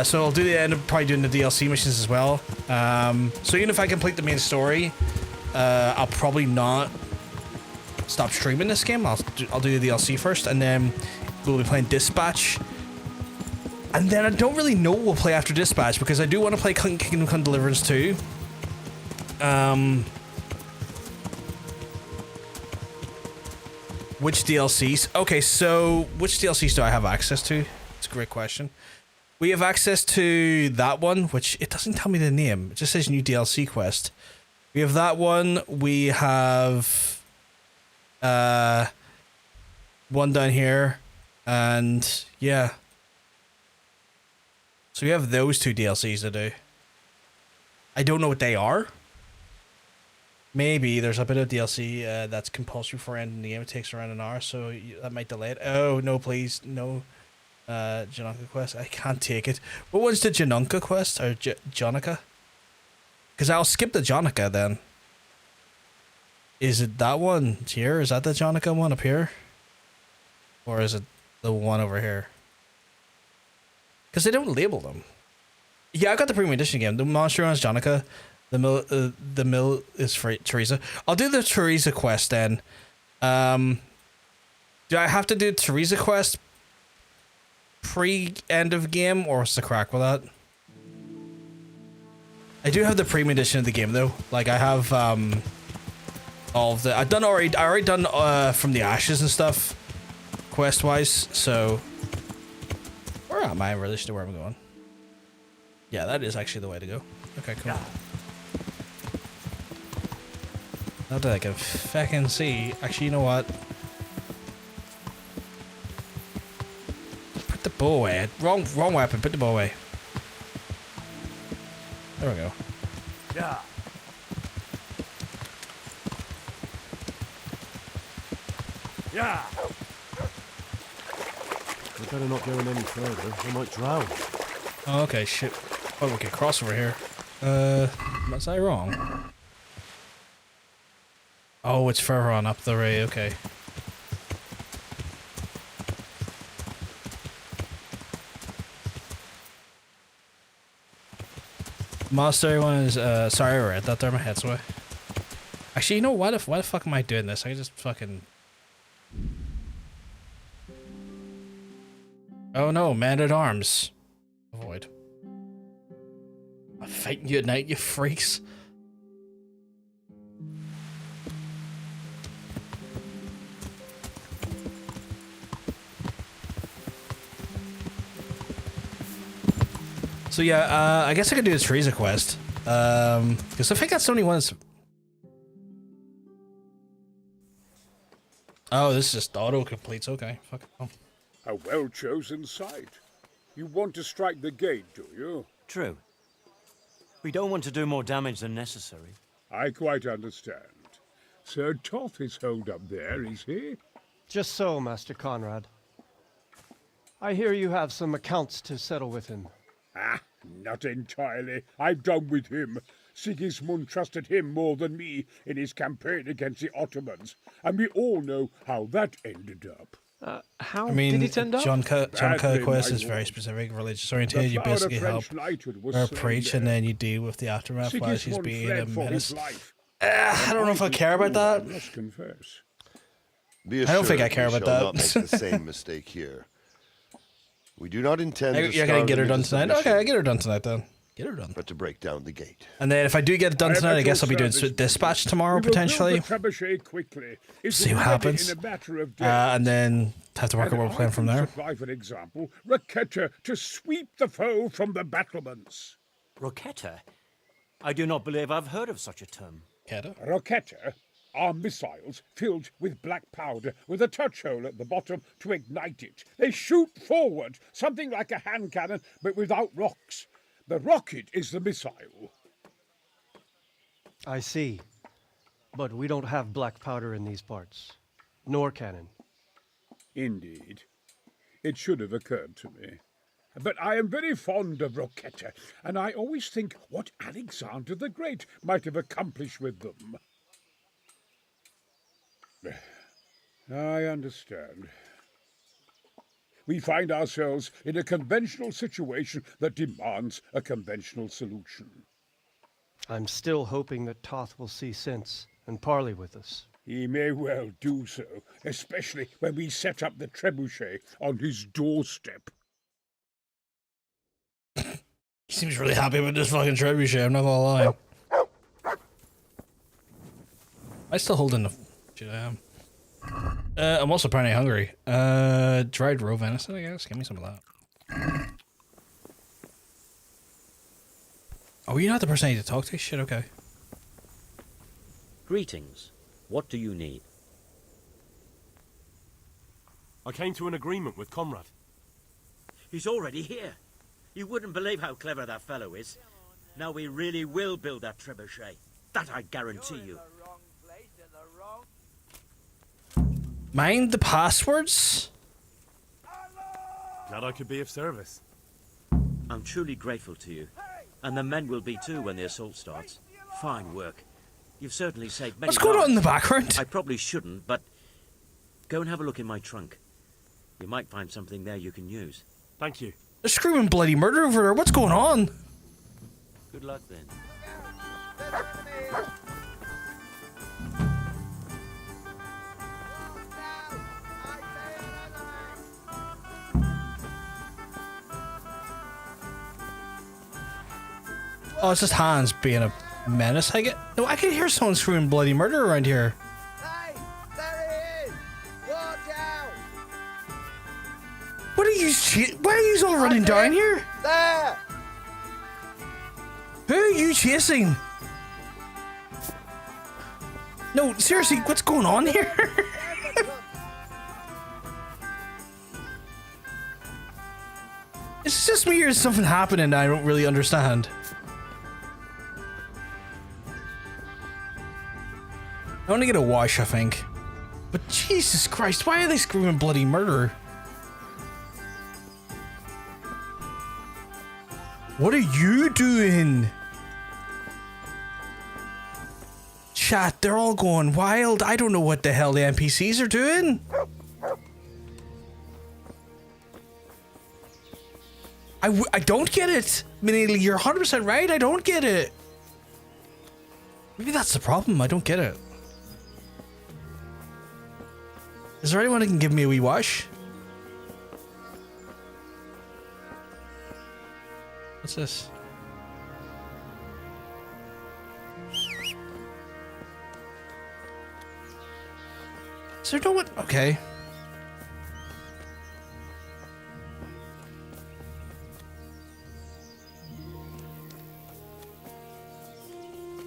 So I'll do the end of probably doing the DLC missions as well. So even if I complete the main story, I'll probably not stop streaming this game. I'll do the DLC first, and then we'll be playing Dispatch. And then I don't really know what we'll play after Dispatch, because I do want to play Kingdom Come Deliverance 2. Which DLCs? Okay, so which DLCs do I have access to? It's a great question. We have access to that one, which it doesn't tell me the name. It just says new DLC quest. We have that one. We have one down here. And yeah. So we have those two DLCs to do. I don't know what they are. Maybe there's a bit of DLC that's compulsory for ending the game. It takes around an hour, so that might delay it. Oh, no, please. No. Janaka quest. I can't take it. What one's the Janunka quest? Or Jonica? Because I'll skip the Jonica then. Is it that one here? Is that the Jonica one up here? Or is it the one over here? Because they don't label them. Yeah, I got the premium edition game. The monster one is Jonica. The mill is for Teresa. I'll do the Teresa quest then. Do I have to do Teresa quest pre-end of game, or what's the crack with that? I do have the premium edition of the game though. Like I have all of the I already done from the ashes and stuff quest wise. So where am I in relation to where I'm going? Yeah, that is actually the way to go. Okay, cool. Not that I can fucking see. Actually, you know what? Put the bow away. Wrong weapon. Put the bow away. There we go.
Yeah. Yeah.
I better not go in any further. I might drown.
Oh, okay, shit. Oh, we can cross over here. Was I wrong? Oh, it's further on up the way. Okay. Monastery one is sorry, I read that there. My head's away. Actually, you know what? Why the fuck am I doing this? I can just fucking Oh no, man at arms. Avoid. I'm fighting you at night, you freaks. So yeah, I guess I could do a Teresa quest. Because I think that's the only one that's... Oh, this just auto-completes, okay. Fuck it. Oh.
A well-chosen site. You want to strike the gate, do you?
True. We don't want to do more damage than necessary.
I quite understand. Sir Toth is holed up there, is he?
Just so, Master Conrad. I hear you have some accounts to settle with him.
Ah, not entirely. I've done with him. Sigismund trusted him more than me in his campaign against the Ottomans, and we all know how that ended up.
How
I mean,
did it end up?
John
Badly,
quest
my
is very
lord.
specific, religious
The
oriented. You
flower of
basically help
French knighthood was
her
slain
preach, and
there.
then you deal with the aftermath while she's
Sigismund
being
fled
a
for
menace.
his life.
I don't know if I care about
I
that.
must confess.
Be
I don't think I
assured
care
we
about
shall not
that.
make the same mistake here. We do not intend to
You're gonna
starve
get her
them
done
into
tonight?
submission,
Okay, I get her done tonight then. Get her done.
but to break down the gate.
And then if I do get it done
I am
tonight,
at
I guess
your
I'll be doing
service,
dispatch tomorrow
We will build
potentially.
the trebuchet quickly. It
See
will
what
be ready
happens.
In a matter of days.
And then have to work out
And
what we're playing from
I can
there.
supply, for example, Raketa to sweep the foe from the battlements.
Roketa? I do not believe I've heard of such a term.
Keta?
Raketa are missiles filled with black powder with a touch hole at the bottom to ignite it. They shoot forward, something like a hand cannon, but without rocks. The rocket is the missile.
I see. But we don't have black powder in these parts. Nor cannon.
Indeed. It should have occurred to me. But I am very fond of Roketa, and I always think what Alexander the Great might have accomplished with them. I understand. We find ourselves in a conventional situation that demands a conventional solution.
I'm still hoping that Toth will see sense and parley with us.
He may well do so, especially when we set up the trebuchet on his doorstep.
He seems really happy with this fucking trebuchet, I'm not gonna lie. I still hold in the shit I am. I'm also apparently hungry. Dried raw venison, I guess. Give me some of that. Oh, you're not the person I need to talk to? Shit, okay.
Greetings. What do you need?
I came to an agreement with Conrad.
He's already here. You wouldn't believe how clever that fellow is. Now we really will build that trebuchet. That I guarantee you.
Mind the passwords?
Glad I could be of service.
I'm truly grateful to you. And the men will be too when the assault starts. Fine work. You've certainly saved many
What's going on in the
lives.
background?
I probably shouldn't, but go and have a look in my trunk. You might find something there you can use.
Thank you.
They're screaming bloody murder over there. What's going on?
Good luck then.
Oh, it's just Hans being a menace, I get. No, I can hear someone screaming bloody murder around here.
Hey, there he is! Watch out!
What are you why are you all running down here?
There!
Who are you chasing? No, seriously, what's going on here? It's just me or is something happening I don't really understand. I want to get a wash, I think. But Jesus Christ, why are they screaming bloody murder? What are you doing? Chat, they're all going wild. I don't know what the hell the NPCs are doing. I don't get it. Minnie, you're 100% right. I don't get it. Maybe that's the problem. I don't get it. Is there anyone who can give me a wee wash? What's this? Is there no one? Okay.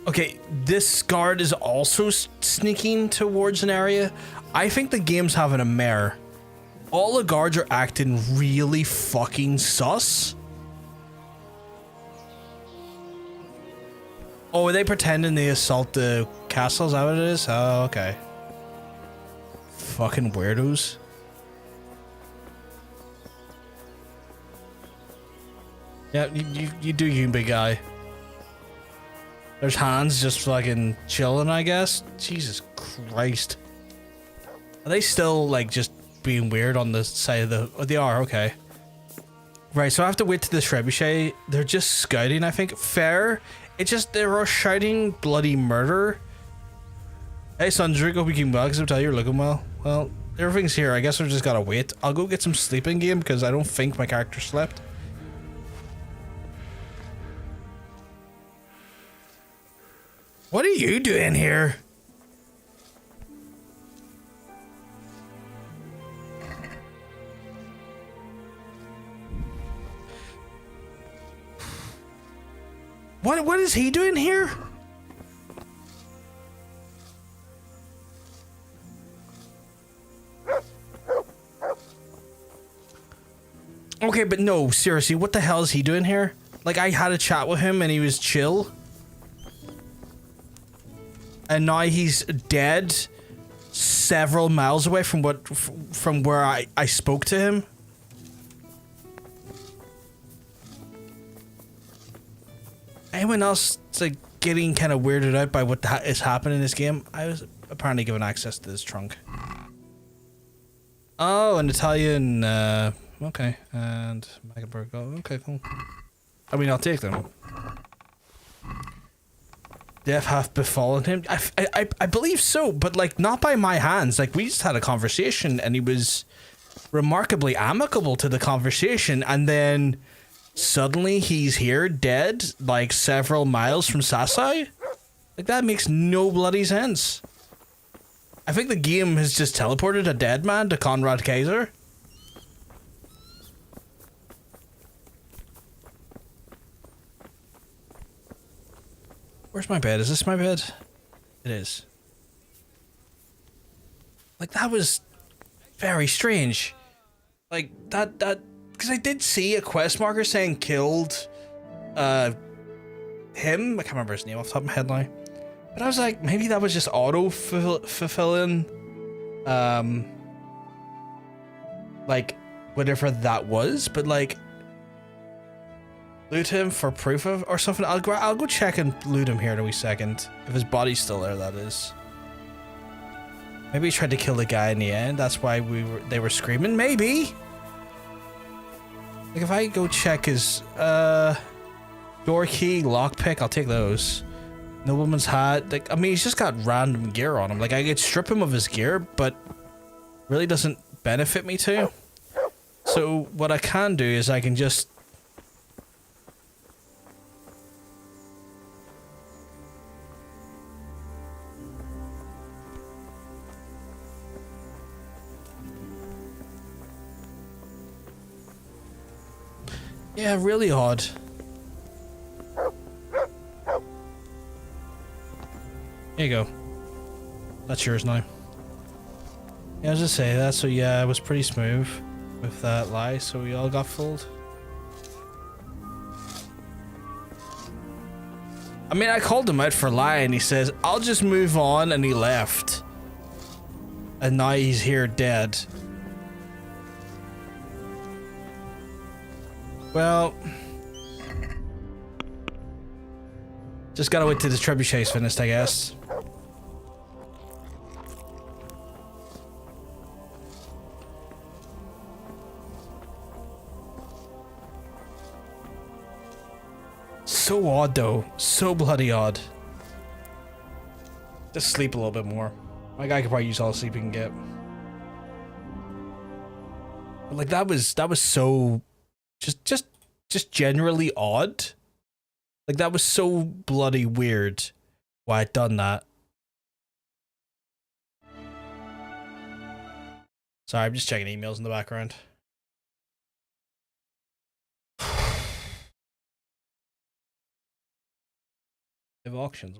Okay, this guard is also sneaking towards an area. I think the game's having a mare. All the guards are acting really fucking sus. Oh, are they pretending they assault the castle? Is that what it is? Oh, okay. Fucking weirdos. Yeah, you do you, big guy. There's Hans just fucking chilling, I guess. Jesus Christ. Are they still, like, just being weird on the side of the... Oh, they are, okay. Right, so I have to wait to the trebuchet. They're just scouting, I think. Fair. It's just, they're all shouting bloody murder. Hey, Sandra, hope you keep well, because I'll tell you you're looking well. Well, everything's here. I guess I just gotta wait. I'll go get some sleeping game, because I don't think my character slept. What are you doing here? What is he doing here? Okay, but no, seriously, what the hell is he doing here? Like, I had a chat with him and he was chill. And now he's dead several miles away from where I spoke to him. Anyone else like getting kind of weirded out by what is happening in this game? I was apparently given access to this trunk. Oh, an Italian, okay, and Megaberg. Oh, okay, cool. I mean, I'll take them. Death hath befallen him. I believe so, but like not by my hands. Like we just had a conversation, and he was remarkably amicable to the conversation, and then suddenly he's here dead, like several miles from Sasai. Like that makes no bloody sense. I think the game has just teleported a dead man to Conrad Kaiser. Where's my bed? Is this my bed? It is. Like, that was very strange. Like, that, because I did see a quest marker saying killed, him. I can't remember his name off the top of my head now. But I was like, maybe that was just auto-fulfilling, like, whatever that was. But, like, loot him for proof of or something. I'll go check and loot him here in a wee second. If his body's still there, that is. Maybe he tried to kill the guy in the end. That's why they were screaming. Maybe. Like if I go check his door key, lockpick, I'll take those. Nobleman's hat. Like I mean, he's just got random gear on him. Like I could strip him of his gear, but really doesn't benefit me to. So what I can do is I can just yeah, really odd. Here you go. That's yours now. Yeah, I was just saying that, so yeah, it was pretty smooth with that lie, so we all got fooled. I mean, I called him out for lying. He says, I'll just move on, and he left. And now he's here dead. Well, just gotta wait till the trebuchet's finished, I guess. So odd, though. So bloody odd. Just sleep a little bit more. My guy could probably use all the sleep he can get. But like that was so. Just just generally odd. Like, that was so bloody weird why I'd done that. Sorry, I'm just checking emails in the background. They have auctions.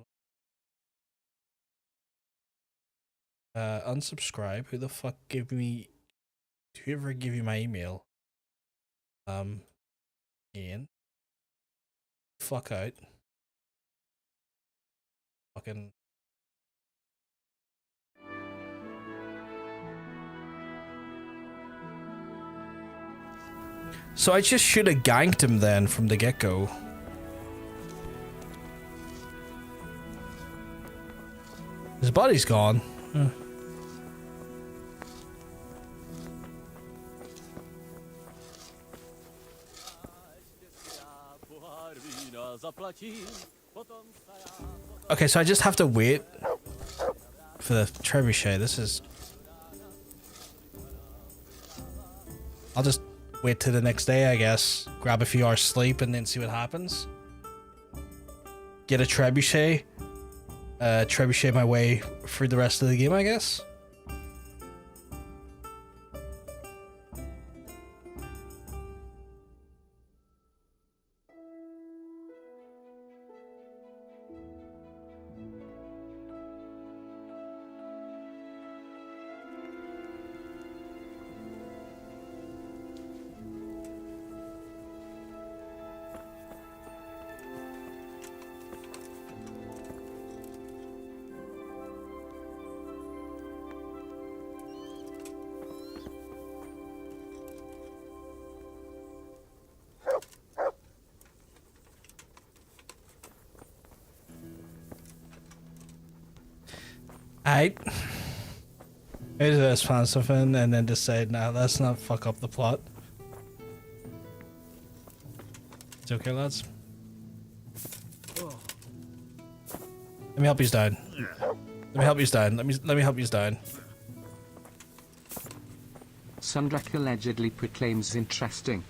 Unsubscribe. Who the fuck gave me... Whoever gave you my email? Ian. Fuck out. Fucking... So I just should have ganked him then from the get-go. His body's gone. Huh. Okay, so I just have to wait for the trebuchet. This is... I'll just wait till the next day, I guess. Grab a few hours sleep and then see what happens. Get a trebuchet. Trebuchet my way through the rest of the game, I guess. I just found something and then decide, nah, let's not fuck up the plot. It's okay, lads. Let me help you down. Let me help you down. Let me help you down.
Sundrak allegedly proclaims interesting.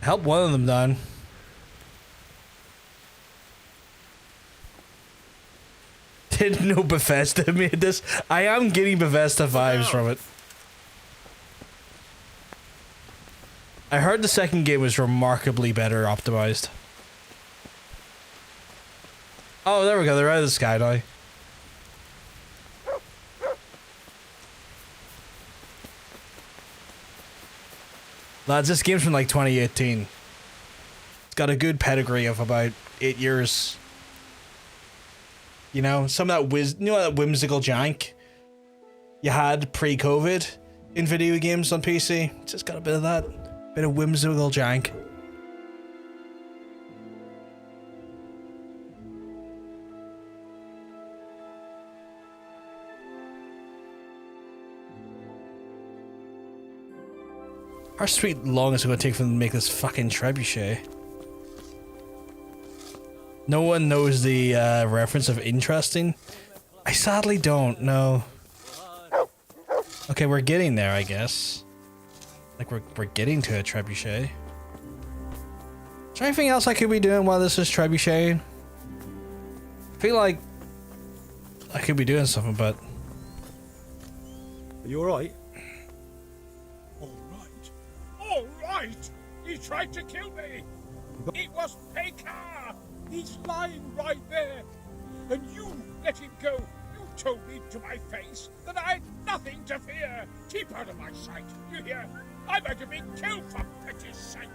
Help one of them down. Didn't know Bethesda made this. I am getting Bethesda vibes from it. I heard the second game was remarkably better optimized. Oh, there we go. They're out of the sky now. Lads, this game's from like 2018. It's got a good pedigree of about 8 years. You know, some of that that whimsical jank you had pre-COVID in video games on PC. It's just got a bit of that. Bit of whimsical jank. How sweet long is it going to take for them to make this fucking trebuchet? No one knows the reference of interesting? I sadly don't, no. Okay, we're getting there, I guess. Like, we're getting to a trebuchet. Is there anything else I could be doing while this is trebucheting? I feel like I could be doing something, but...
Are you alright?
All right! He tried to kill me! It was Pekar! He's lying right there! And you let him go! You told me to my face that I had nothing to fear! Keep out of my sight, you hear? I might have been killed for pity's sake!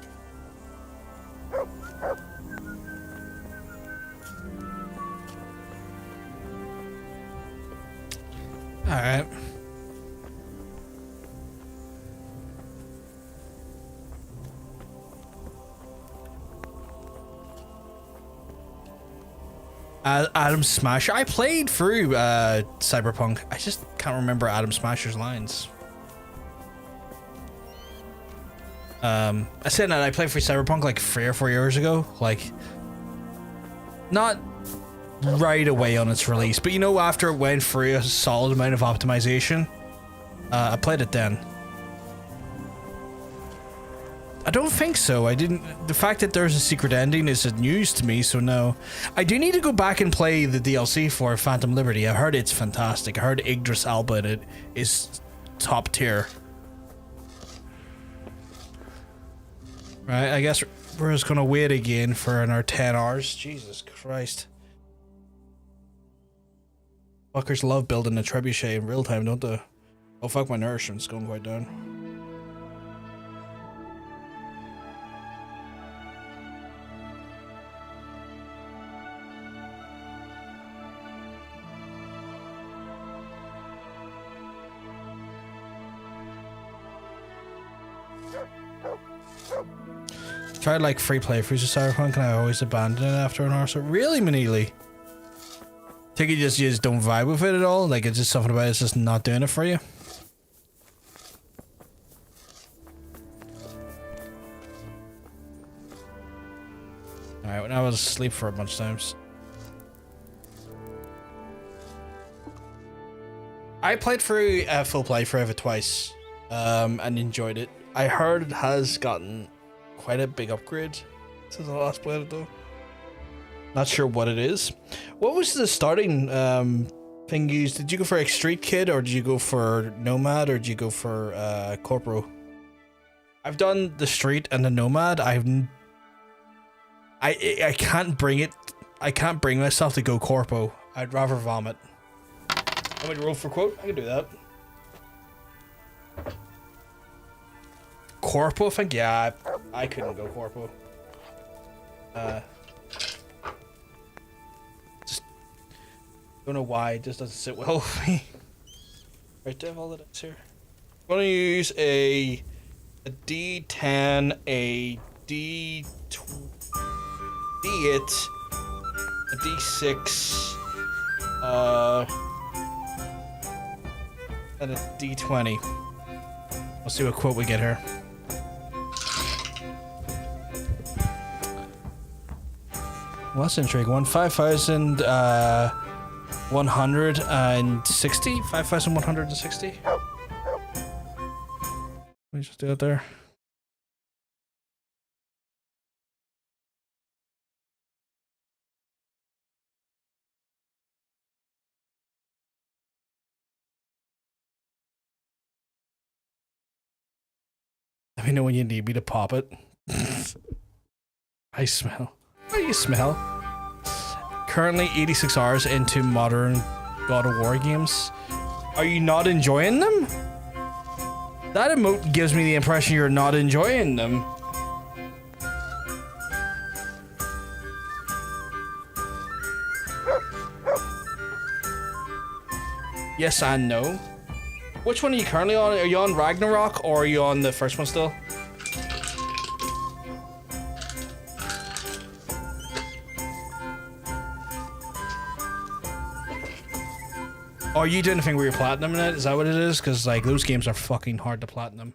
Alright. Adam Smasher. I played through Cyberpunk. I just can't remember Adam Smasher's lines. I said that I played through Cyberpunk like 3 or 4 years ago. Like, not right away on its release. But you know, after it went through a solid amount of optimization, I played it then. I don't think so. I didn't. The fact that there's a secret ending is news to me, so no. I do need to go back and play the DLC for Phantom Liberty. I heard it's fantastic. I heard Idris Elba in it is top tier. Right, I guess we're just gonna wait again for another 10 hours. Jesus Christ. Fuckers love building a trebuchet in real time, don't they? Oh fuck, my nourishment's going quite down. Tried like free playthroughs of Cyberpunk and I always abandon it after an hour. So really, Manili? Think you just don't vibe with it at all? Like it's just something about it's just not doing it for you? Alright, well, now I was asleep for a bunch of times. I played through full playthrough of it twice and enjoyed it. I heard it has gotten quite a big upgrade since I last played it though. Not sure what it is. What was the starting thing used? Did you go for Street Kid or did you go for Nomad or did you go for Corporal? I've done the Street and the Nomad. I can't bring it. I can't bring myself to go Corpo. I'd rather vomit. I'm gonna roll for quote. I can do that. Corpo, I think? Yeah, I couldn't go Corpo. Just don't know why it just doesn't sit well with me. Right, do I have all of this here? I'm gonna use a D10, a D8, a D6, and a D20. We'll see what quote we get here. Well, that's intriguing. 5,160? 5,160? Let me just do it there. Let me know when you need me to pop it. I smell. What do you smell? Currently 86 hours into modern God of War games. Are you not enjoying them? That emote gives me the impression you're not enjoying them. Yes and no. Which one are you currently on? Are you on Ragnarok or are you on the first one still? Are you doing anything where you're platinum in it? Is that what it is? Because like those games are fucking hard to platinum.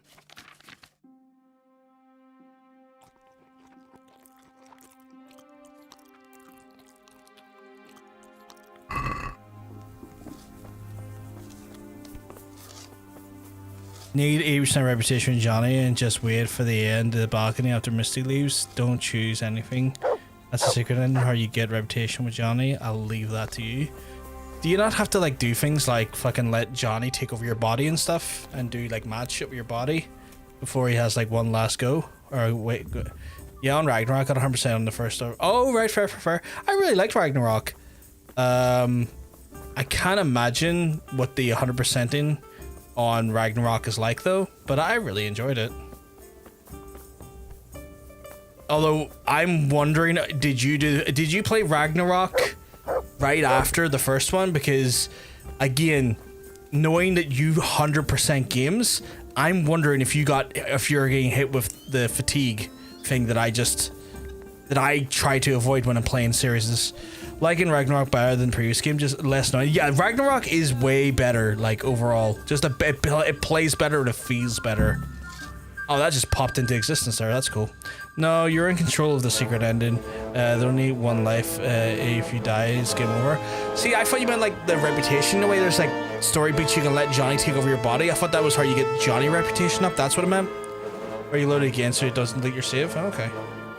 Need 80% reputation, Johnny, and just wait for the end of the balcony after Misty leaves. Don't choose anything. That's a secret ending. How you get reputation with Johnny. I'll leave that to you. Do you not have to like do things like fucking let Johnny take over your body and stuff and do like mad shit with your body before he has like one last go? Or wait, go. Yeah, on Ragnarok, got 100% on the first. Oh, right, fair. I really liked Ragnarok. I can't imagine what the 100%ing on Ragnarok is like though, but I really enjoyed it. Although I'm wondering, did you play Ragnarok right after the first one? Because again, knowing that you 100% games, I'm wondering if you're getting hit with the fatigue thing that I try to avoid when I'm playing series. Like in Ragnarok better than previous game, just less annoying. Yeah, Ragnarok is way better, like overall. Just it plays better and it feels better. Oh, that just popped into existence there. That's cool. No, you're in control of the secret ending. There's only one life. If you die, it's game over. See, I thought you meant like the reputation. The way there's like story beats, you can let Johnny take over your body. I thought that was how you get Johnny reputation up. That's what it meant. Or you load it again so it doesn't delete your save. Oh, okay.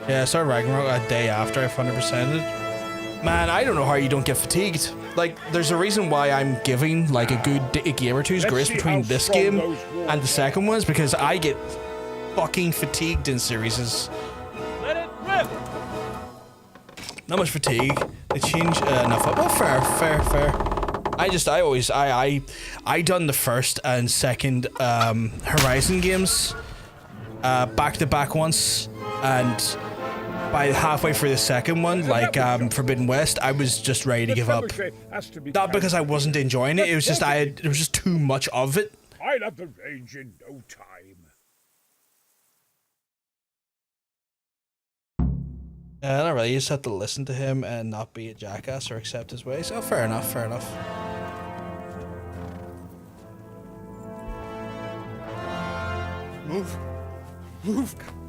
Yeah, I started Ragnarok a day after I 100%ed. Man, I don't know how you don't get fatigued. Like, there's a reason why I'm giving like a good game or two's grace between this game and the second ones, because I get fucking fatigued in series.
Let it rip!
Not much fatigue. They change enough. Oh, fair. I done the first and second Horizon games back to back once, and by halfway through the second one, like Forbidden West, I was just ready to give up. Not because I wasn't enjoying it. It was just there was just too much of it.
I'll have the range in no time.
Not really. You just have to listen to him and not be a jackass or accept his ways. Oh, fair enough.
Move!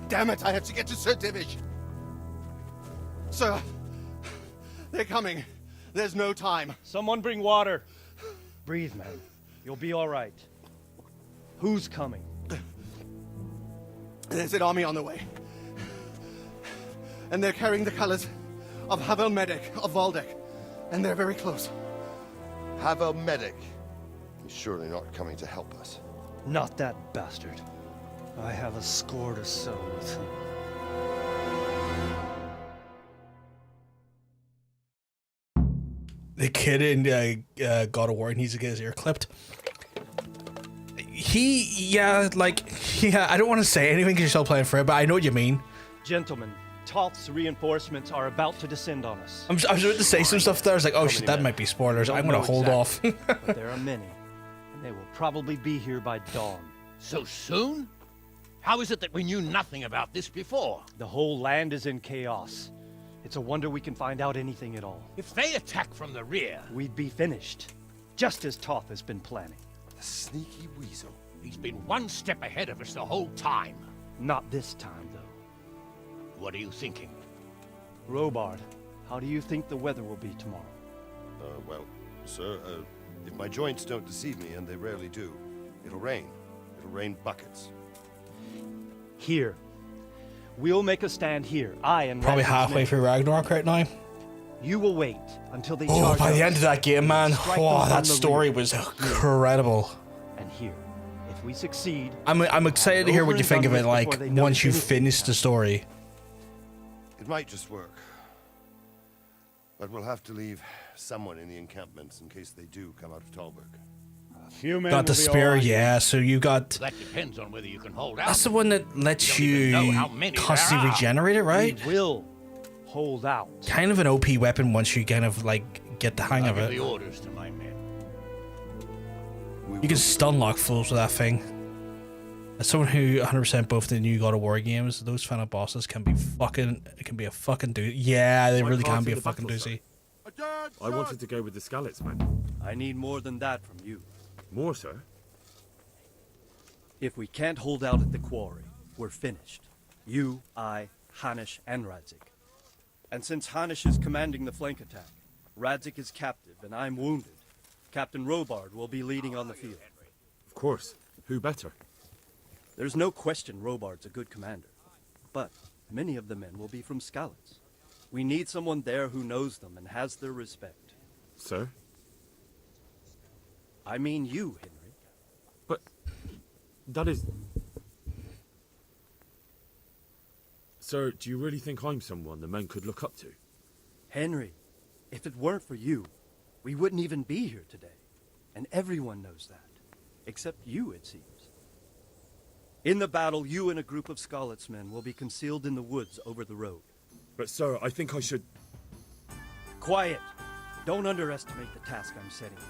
Damn it, I have to get to Sir Divish. Sir, they're coming. There's no time.
Someone bring water. Breathe, man. You'll be all right. Who's coming?
There's an army on the way. And they're carrying the colors of Havel Medic of Valdek. And they're very close. Havel Medic? He's surely not coming to help us.
Not that bastard. I have a score to settle with him.
The kid in God of War needs to get his ear clipped. I don't want to say anything because you're still playing for it, but I know what you mean.
Gentlemen, Toth's reinforcements are about to descend on us.
I was about to say some stuff there. I was like, oh shit, that might be spoilers. I'm going to hold off.
But there are many, and they will probably be here by dawn.
So soon? How is it that we knew nothing about this before?
The whole land is in chaos. It's a wonder we can find out anything at all.
If they attack from the rear...
We'd be finished, just as Toth has been planning.
The sneaky weasel.
He's been one step ahead of us the whole time.
Not this time, though.
What are you thinking?
Robard, how do you think the weather will be tomorrow?
Well, sir, if my joints don't deceive me, and they rarely do, it'll rain. It'll rain buckets.
Here. We'll make a stand here. I and
Probably
Radzig's
halfway
men.
through Ragnarok right now.
You will wait until they
Oh,
charge
by the
us
end of that game, man.
strike
Oh,
them
that
from the
story
rear.
was incredible.
And here, if we succeed,
I'm excited to hear what
over
you
and
think
done
of it,
with
like,
before they know
once you
anything
finish the story.
It might just work. But we'll have to leave someone in the encampments in case they do come out of Talberg.
Few men
Got the
will be
spear,
all right.
yeah, so you got...
That depends on whether you can hold out.
That's the one that lets
You don't even know
you
how many there
constantly
are.
regenerate it, right?
we will hold out.
Kind of an OP weapon once you kind of, like, get the hang
I'll
of
give
it.
the orders to my men.
You can stun lock fools with that thing. As someone who 100% both the new God of War games, those final bosses can be fucking... It can be a fucking doozy. Yeah, they
My
really
part
can be
in
a
the
fucking
battle,
doozy.
I wanted to go with the Skalitz men.
I need more than that from you.
More, sir?
If we can't hold out at the quarry, we're finished. You, I, Hanish, and Radzik. And since Hanish is commanding the flank attack, Radzik is captive and I'm wounded, Captain Robard will be leading on the field.
Of course. Who better?
There's no question Robard's a good commander, but many of the men will be from Skalitz. We need someone there who knows them and has their respect.
Sir?
I mean you, Henry.
But... that is... Sir, do you really think I'm someone the men could look up to?
Henry, if it weren't for you, we wouldn't even be here today. And everyone knows that. Except you, it seems. In the battle, you and a group of Skalitz men will be concealed in the woods over the road.
But sir, I think I should...
Quiet! Don't underestimate the task I'm setting you.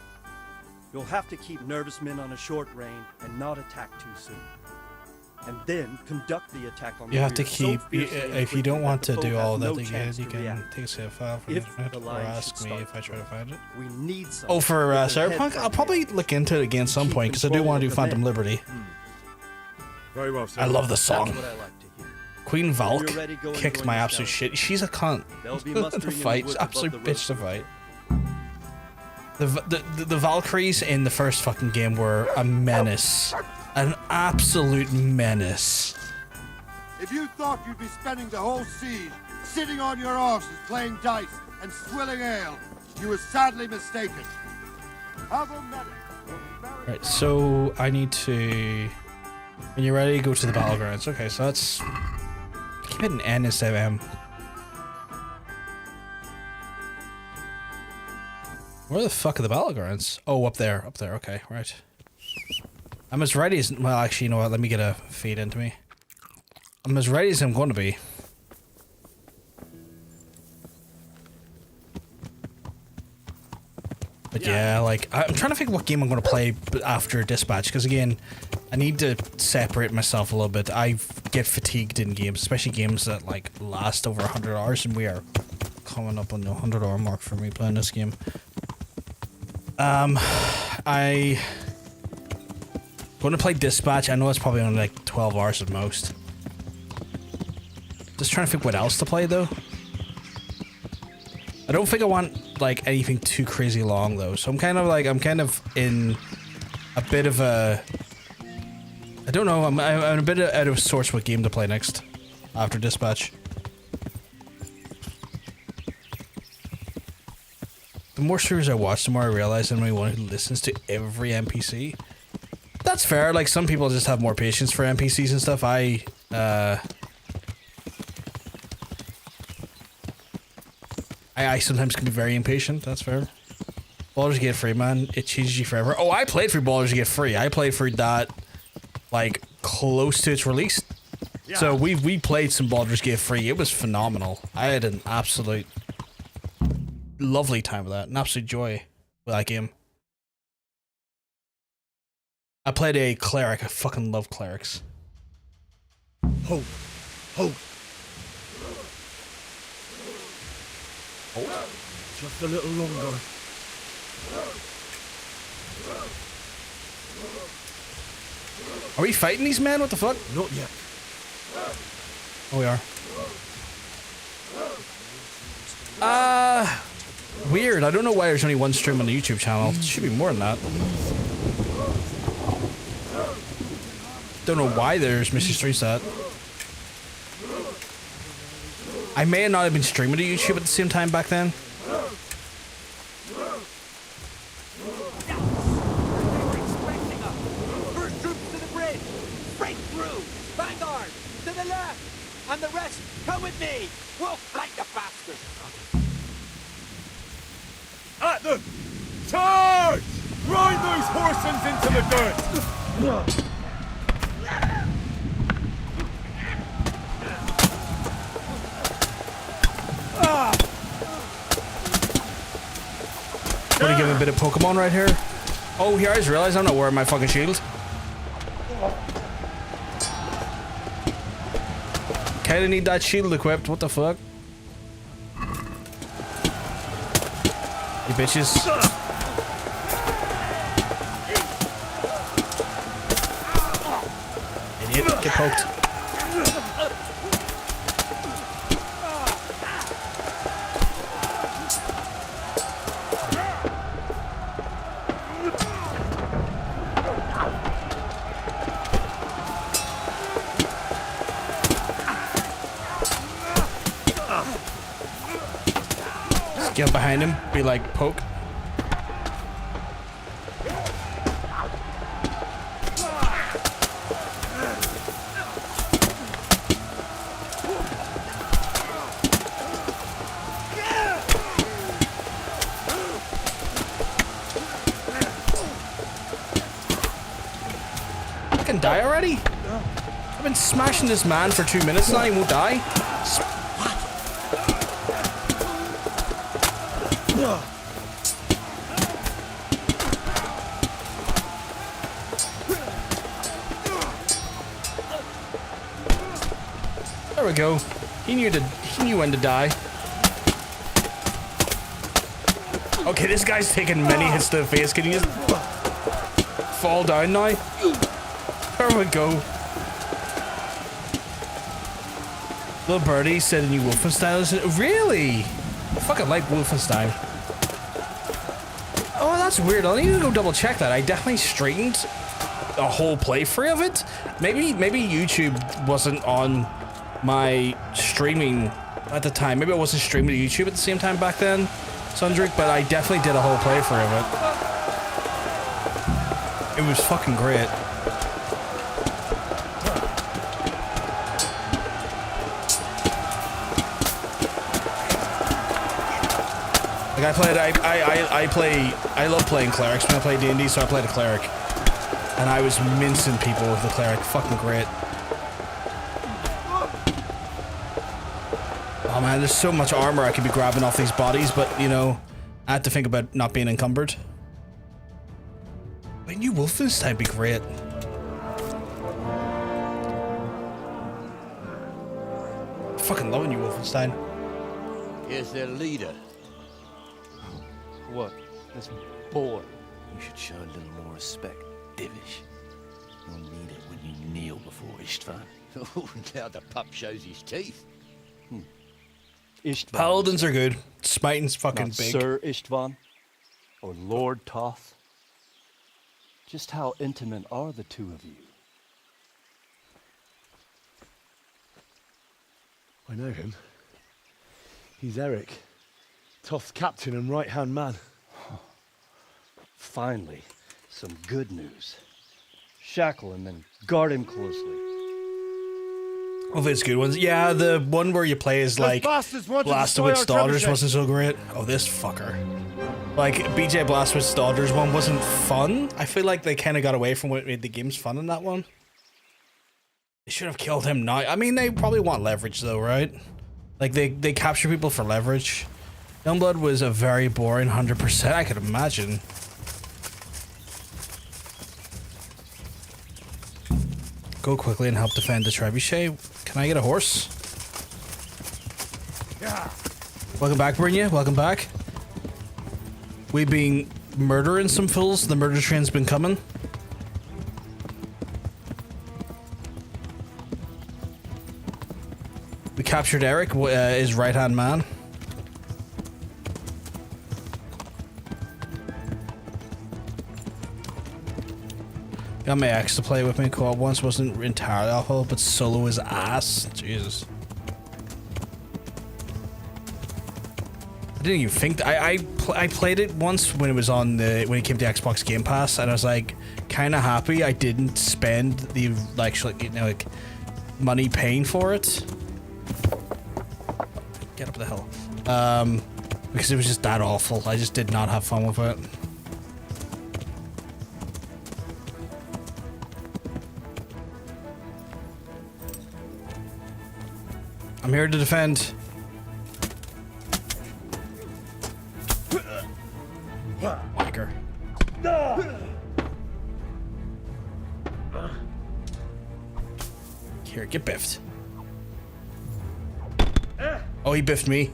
You'll have to keep nervous men on a short rein and not attack too soon. And then conduct the attack on the
You have to
rear so
keep...
fiercely and
if you
quickly
don't want
that
to
the
do
foe
all
has
that
no
again,
chance
you
to
can
react.
take a save file from
If
the internet
the
or
line
ask
should
me
start
if I try to find it.
We need some.
Oh, for Cyberpunk? I'll probably look into it again at some point, because I do want to do Phantom Liberty.
Very well, sir.
I love the song.
That's what I like to hear.
Queen Valk
you're ready, go and
kicked
join
my
the
absolute
skeleton.
shit. She's a cunt.
They'll be
to
mustering in the
fight.
woods
Absolute
above the
bitch to
road.
fight. The Valkyries in the first fucking game were a menace. An absolute menace.
If you thought you'd be spending the whole siege sitting on your arses playing dice and swilling ale, you were sadly mistaken. Have a medic.
Right, so I need to... When you're ready, go to the battlegrounds. Okay, so that's... Keep hitting N instead of M. Where the fuck are the battlegrounds? Oh, up there, okay, right. I'm as ready as... Well, actually, you know what, let me get a feed into me. I'm as ready as I'm going to be. But yeah, like, I'm trying to figure what game I'm going to play after Dispatch, because again, I need to separate myself a little bit. I get fatigued in games, especially games that, like, last over 100 hours, and we are coming up on the 100-hour mark for me playing this game. I... going to play Dispatch. I know it's probably only, like, 12 hours at most. Just trying to figure what else to play, though. I don't think I want, like, anything too crazy long, though. So I'm kind of in a bit of a... I don't know, I'm a bit out of sorts what game to play next. After Dispatch. The more series I watch, the more I realize I'm one who listens to every NPC. That's fair, like, some people just have more patience for NPCs and stuff. I sometimes can be very impatient, that's fair. Baldur's Gate 3, man, it changes you forever. Oh, I played through Baldur's Gate 3. I played through that, like, close to its release. Yeah. So we played some Baldur's Gate 3. It was phenomenal. I had an absolute lovely time with that. An absolute joy with that game. I played a cleric. I fucking love clerics.
Hold.
Just a little longer.
Are we fighting these men? What the fuck?
Not yet.
Oh, we are. Weird. I don't know why there's only one stream on the YouTube channel. It should be more than that. Don't know why there's Mr. Streetsat. I may not have been streaming to YouTube at the same time back then.
First troops to the bridge! Break through! Vanguard! To the left! And the rest, come with me! We'll flank the bastards!
At them! Charge! Ride those horsens into the dirt!
Want to give him a bit of Pokemon right here? Oh, here I just realized I'm not wearing my fucking shield. Kinda need that shield equipped. What the fuck? You bitches. Idiot. Get poked. Get behind him, be like, poke. I can die already? I've been smashing this man for 2 minutes now, he won't die. There we go. He knew when to die. Okay, this guy's taking many hits to the face. Can he just fall down now? There we go. Little Birdie said a new Wolfenstein. Really? I fucking like Wolfenstein. Oh, that's weird. I'll need to go double check that. I definitely streamed a whole playthrough of it. Maybe YouTube wasn't on my streaming at the time. Maybe I wasn't streaming to YouTube at the same time back then, Sundrick, but I definitely did a whole playthrough of it. It was fucking great. Like I love playing clerics when I play D&D, so I played a cleric. And I was mincing people with the cleric. Fucking great. Oh man, there's so much armor I could be grabbing off these bodies, but you know, I had to think about not being encumbered. A new Wolfenstein would be great. I fucking love a new Wolfenstein.
Here's their leader.
What? This boy?
You should show a little more respect, Divish. You'll need it when you kneel before Istvan.
Oh, now the pup shows his teeth.
Istvan.
Paladins are good. Smiting's fucking
Not
big.
Sir Istvan or Lord Toth. Just how intimate are the two of you?
I know him. He's Eric, Toth's captain and right-hand man.
Finally, some good news. Shackle him and guard him closely.
Oh, it's good ones. Yeah, the one where you play as like Blastowicz Daughters wasn't so great. Oh, this fucker. Like BJ Blastowicz Daughters one wasn't fun. I feel like they kind of got away from what made the games fun in that one. They should have killed him now. I mean, they probably want leverage though, right? Like they capture people for leverage. Youngblood was a very boring 100%. I could imagine. Go quickly and help defend the trebuchet. Can I get a horse?
Yeah.
Welcome back, Brynja. Welcome back. We've been murdering some fools. The murder train's been coming. We captured Eric, his right-hand man. Got my ex to play with me. Co-op once wasn't entirely awful, but solo is ass. Jesus. I didn't even think I played it once when it was on when it came to Xbox Game Pass, and I was like kind of happy I didn't spend the like money paying for it. Get up the hill. Because it was just that awful. I just did not have fun with it. I'm here to defend. Wanker. Here, get biffed. Oh, he biffed me.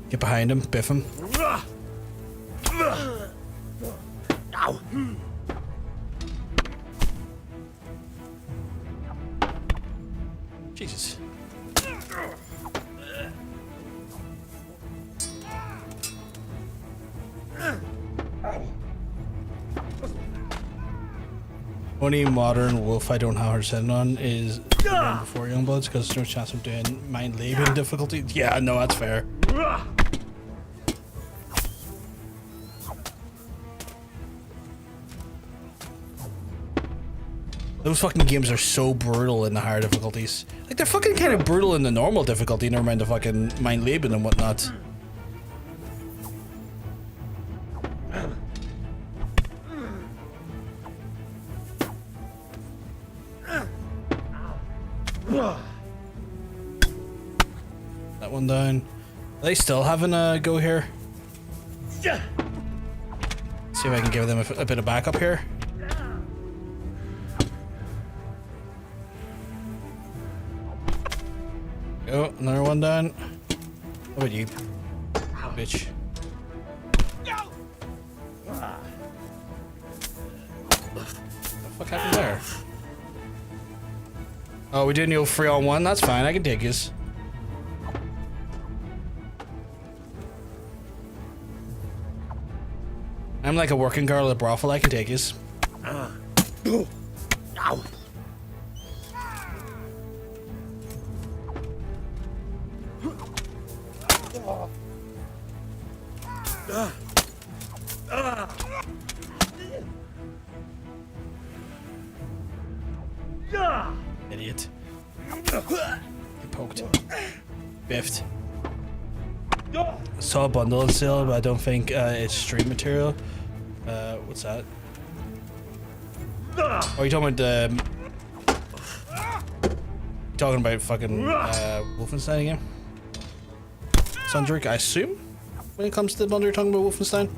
Get behind him, biff him.
Ow.
Jesus. Only modern wolf I don't have her setting on is the one before Youngbloods because there's no chance of doing mind labeling difficulty. Yeah, no, that's fair. Those fucking games are so brutal in the higher difficulties. Like, they're fucking kind of brutal in the normal difficulty, never mind the fucking mind labeling and whatnot. That one down. Are they still having a go here? See if I can give them a bit of backup here. Oh, another one down. What about you, bitch? What the fuck happened there? Oh, we didn't know 3-on-1. That's fine. I can take this. I'm like a working girl at a brothel. I can take this.
Ow.
Idiot. Get poked. Biffed. Saw a bundle on sale, but I don't think it's stream material. What's that? Oh, you talking about talking about fucking Wolfenstein again? Sundrick, I assume, when it comes to the bundle you're talking about Wolfenstein.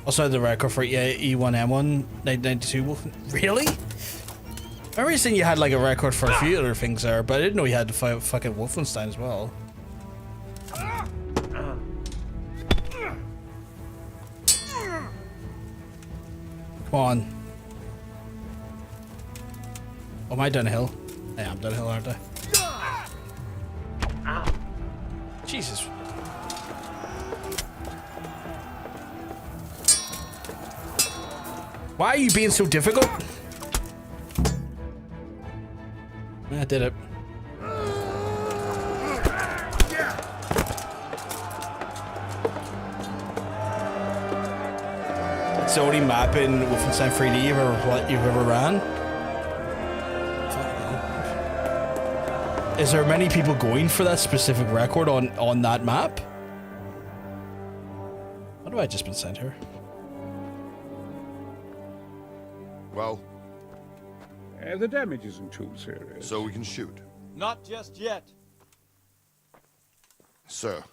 Also the record for E1M1 1992 Wolfen. Really? I remember saying you had like a record for a few other things there, but I didn't know you had to fight fucking Wolfenstein as well. Come on. Oh, am I downhill? Yeah, I'm downhill, aren't I? Jesus. Why are you being so difficult? I did it. It's the only map in Wolfenstein 3D you've ever ran. Is there many people going for that specific record on that map? What have I just been sent here?
Well?
The damage isn't too serious.
So we can shoot.
Not just yet.
Sir,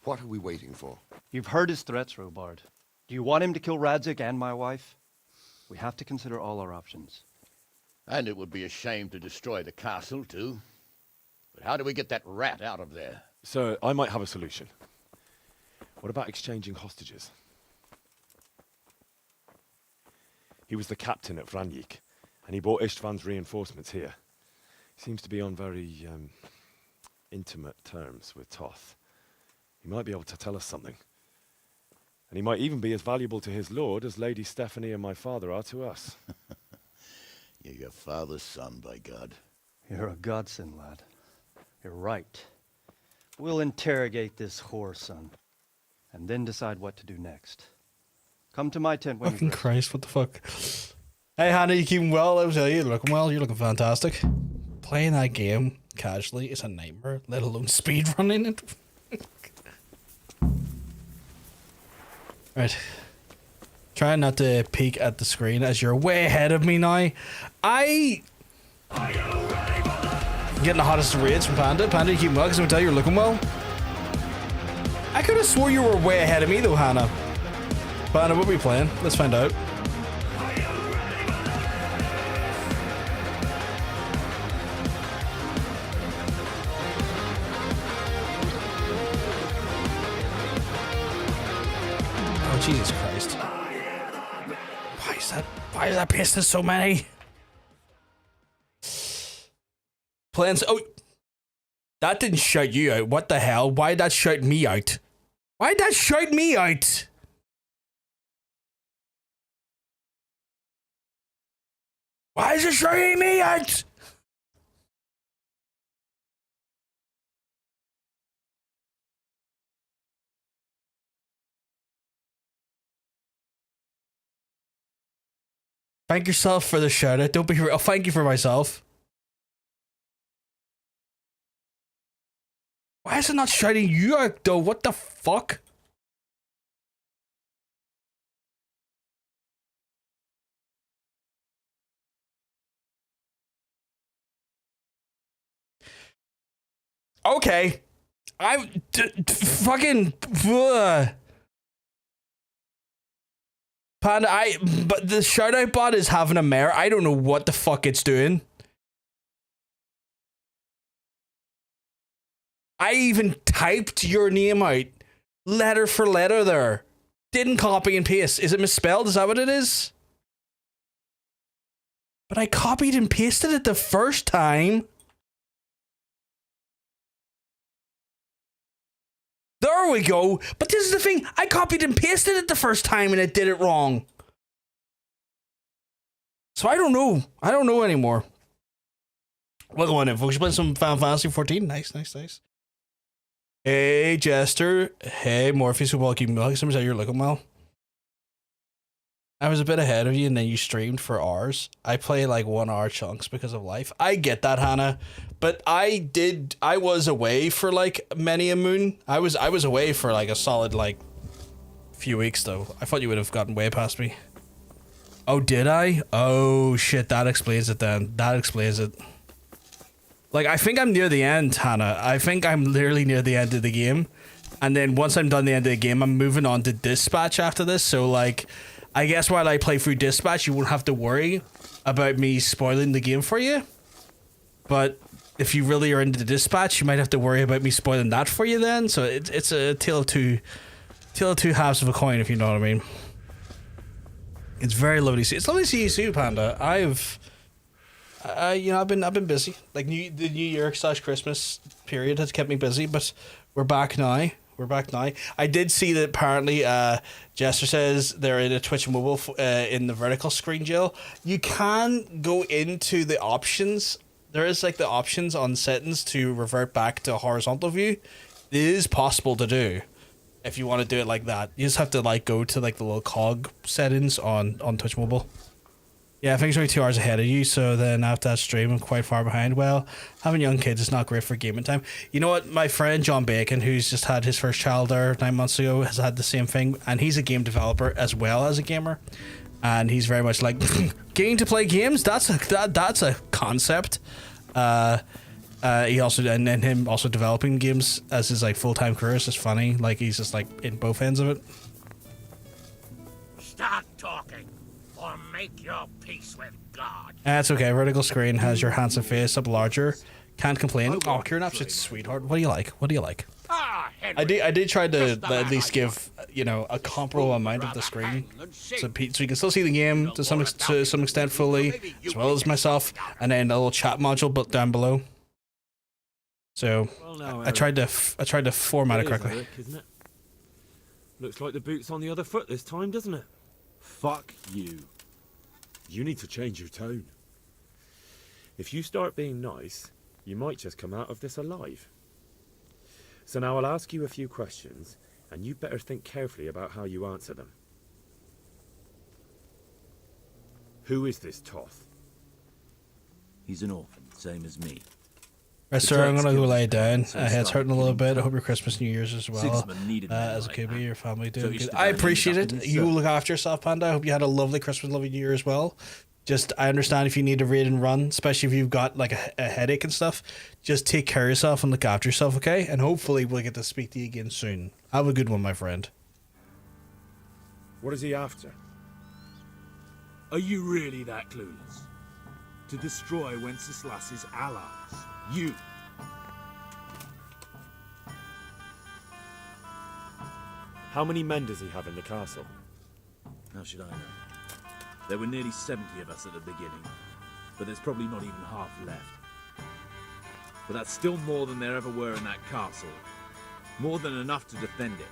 what are we waiting for?
You've heard his threats, Robard. Do you want him to kill Radzik and my wife? We have to consider all our options.
And it would be a shame to destroy the castle, too. But how do we get that rat out of there?
So, I might have a solution. What about exchanging hostages? He was the captain at Vranjik, and he brought Istvan's reinforcements here. He seems to be on very, intimate terms with Toth. He might be able to tell us something. And he might even be as valuable to his lord as Lady Stephanie and my father are to us.
You're your father's son, by God.
You're a godsend, lad. You're right. We'll interrogate this whore, son, and then decide what to do next. Come to my tent when
Fucking Christ, what the fuck? Hey Hannah, you keeping well? I was you're looking well, you're looking fantastic. Playing that game casually is a nightmare, let alone speed running it. Right. Trying not to peek at the screen as you're way ahead of me now. I'm getting the hottest raids from Panda. Panda, you keep well because I can tell you're looking well. I could have swore you were way ahead of me though, Hannah. Panda, what are we playing? Let's find out. Oh, Jesus Christ. Why is that pissing so many? Plans. Oh, that didn't shout you out. What the hell? Why did that shout me out? Why did that shout me out? Why is it shouting me out? Thank yourself for the shout out. Don't be. I'll thank you for myself. Why is it not shouting you out though? What the fuck? Okay. I'm fucking. Panda, but the shout out bot is having a mare. I don't know what the fuck it's doing. I even typed your name out letter for letter there. Didn't copy and paste. Is it misspelled? Is that what it is? But I copied and pasted it the first time. There we go. But this is the thing. I copied and pasted it the first time and it did it wrong. So I don't know. I don't know anymore. Welcome on in, folks. You're playing some Final Fantasy 14. Nice, nice, nice. Hey, Jester. Hey, Morpheus. Who welcome you? Somebody said you're looking well. I was a bit ahead of you, and then you streamed for hours. I play like 1 hour chunks because of life. I get that, Hannah, but I was away for like many a moon. I was away for like a solid like few weeks though. I thought you would have gotten way past me. Oh, did I? Oh shit, that explains it then. That explains it. Like, I think I'm near the end, Hannah. I think I'm literally near the end of the game. And then once I'm done the end of the game, I'm moving on to Dispatch after this. So, like, I guess while I play through Dispatch, you won't have to worry about me spoiling the game for you. But if you really are into the Dispatch, you might have to worry about me spoiling that for you then. So it's a tale of two halves of a coin, if you know what I mean. It's very lovely to see. It's lovely to see you too, Panda. I've been busy. Like the New Year / Christmas period has kept me busy, but we're back now. I did see that apparently Jester says they're in a Twitch mobile in the vertical screen, Jill. You can go into the options. There is like the options on settings to revert back to a horizontal view. It is possible to do if you want to do it like that. You just have to like go to like the little cog settings on Twitch mobile. Yeah, I think it's only 2 hours ahead of you, so then after that stream, I'm quite far behind. Well, having young kids is not great for gaming time. You know what? My friend John Bacon, who's just had his first child there 9 months ago, has had the same thing, and he's a game developer as well as a gamer. And he's very much like, getting to play games? That's a concept. He also, and then him also developing games as his like full-time career is just funny. Like, he's just like in both ends of it.
Start talking, or make your peace with God.
That's okay. Vertical screen has your handsome face up larger. Can't complain. Oh, you're an absolute sweetheart. What do you like?
Ah,
I did try to at least give a comparable amount of the screen, so you can still see the game to some extent fully, as well as myself, and then a little chat module built down below. So I tried to format it correctly.
Eric, isn't it? Looks like the boot's on the other foot this time, doesn't it? Fuck you. You need to change your tone. If you start being nice, you might just come out of this alive. So now I'll ask you a few questions, and you better think carefully about how you answer them. Who is this Toth?
He's an orphan, same as me.
Right, sir, I'm gonna go lay down. My head's hurting a little bit. I hope your Christmas, New Year's as well. As it could be, your family doing good. I appreciate it. You look after yourself, Panda. I hope you had a lovely Christmas, lovely New Year as well. Just, I understand if you need to read and run, especially if you've got like a headache and stuff. Just take care of yourself and look after yourself, okay? And hopefully we'll get to speak to you again soon. Have a good one, my friend.
What is he after?
Are you really that clueless? To destroy Wenceslas's allies. You.
How many men does he have in the castle?
How should I know? There were nearly 70 of us at the beginning, but there's probably not even half left. But that's still more than there ever were in that castle. More than enough to defend it.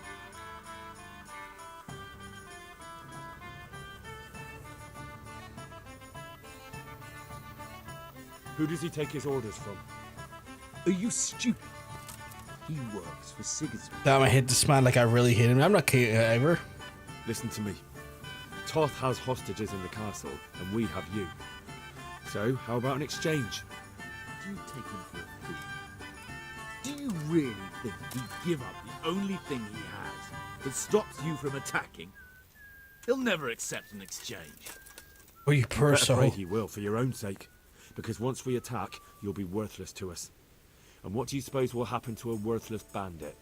Who does he take his orders from?
Are you stupid? He works for Sigismund.
Damn, I hate this man like I really hate him. I'm not kidding ever.
Listen to me. Toth has hostages in the castle, and we have you. So, how about an exchange?
Do you take him for a fool? Do you really think he'd give up the only thing he has that stops you from attacking? He'll never accept an exchange.
Oh, you poor soul.
Afraid he will, for your own sake. Because once we attack, you'll be worthless to us. And what do you suppose will happen to a worthless bandit?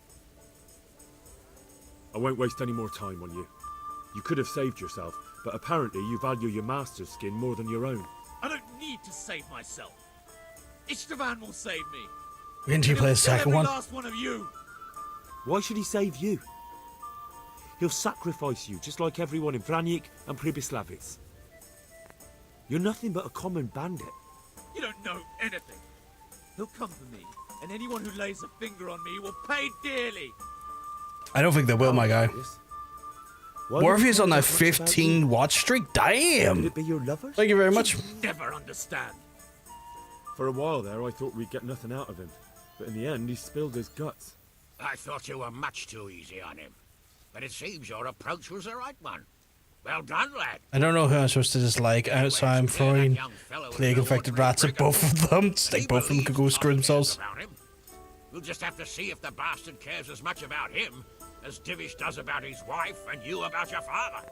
I won't waste any more time on you. You could have saved yourself, but apparently you value your master's skin more than your own.
I don't need to save myself. Istvan will save me.
When do you play the second one?
Last one of you.
Why should he save you?
He'll sacrifice you, just like everyone in Vranyik and Pribyslavitz. You're nothing but a common bandit. You don't know anything. He'll come for me, and anyone who lays a finger on me will pay dearly.
I don't think they will, my guy. Morpheus on that 15 watch streak? Damn!
Could it be your lovers?
Thank you very much.
You'll never understand. For a while there, I thought we'd get nothing out of him. But in the end, he spilled his guts.
I thought you were much too easy on him. But it seems your approach was the right one. Well done, lad.
I don't know who I'm supposed to dislike, so I'm throwing plague-infected rats at both of them. It's like both of them could go screw themselves.
We'll just have to see if the bastard cares as much about him as Divish does about his wife and you about your father.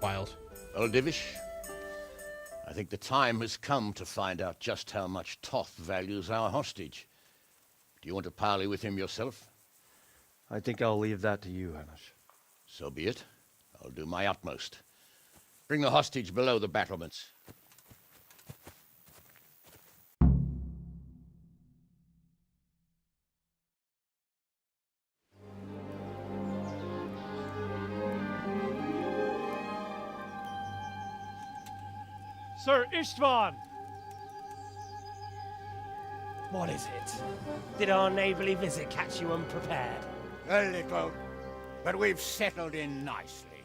Wild.
Well, Divish, I think the time has come to find out just how much Toth values our hostage. Do you want to parley with him yourself?
I think I'll leave that to you, Hamish.
So be it. I'll do my utmost. Bring the hostage below the battlements.
Sir Istvan!
What is it? Did our neighborly visit catch you unprepared?
A little, but we've settled in nicely.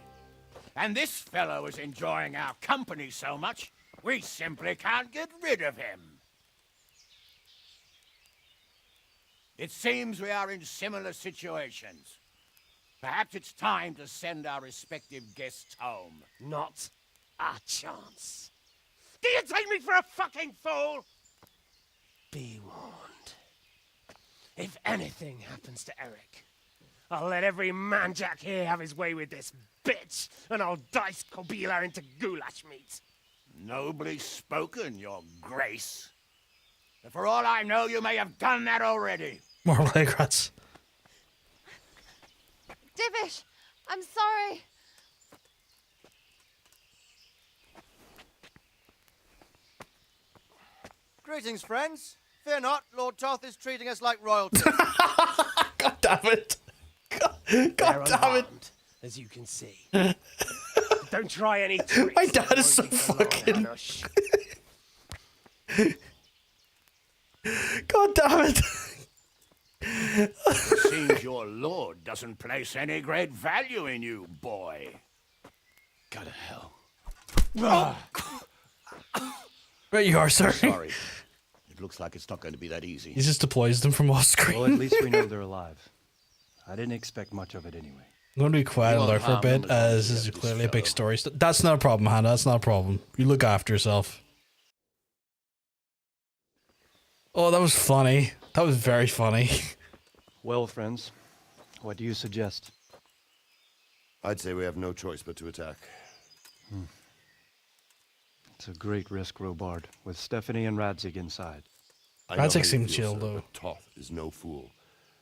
And this fellow is enjoying our company so much, we simply can't get rid of him. It seems we are in similar situations. Perhaps it's time to send our respective guests home.
Not a chance.
Do you take me for a fucking fool?
Be warned. If anything happens to Eric, I'll let every manjack here have his way with this bitch, and I'll dice Kobila into goulash meat.
Nobly spoken, your grace. But for all I know, you may have done that already.
More plague rats.
Divish, I'm sorry.
Greetings, friends. Fear not, Lord Toth is treating us like royalty.
God damn it. God damn it.
As you can see. Don't try any tricks.
My dad is so fucking... God damn it.
Seems your lord doesn't place any great value in you, boy.
Go to hell.
Right you are, sir.
Sorry. It looks like it's not going to be that easy.
He just deploys them from off screen.
Well, at least we know they're alive. I didn't expect much of it anyway.
I'm going to be quiet there for a bit, as this is clearly a big story. That's not a problem, Hannah. That's not a problem. You look after yourself. Oh, that was funny. That was very funny.
Well, friends, what do you suggest?
I'd say we have no choice but to attack.
It's a great risk, Robard, with Stephanie and Radzig inside.
Radzig seems chill, though.
But Toth is no fool.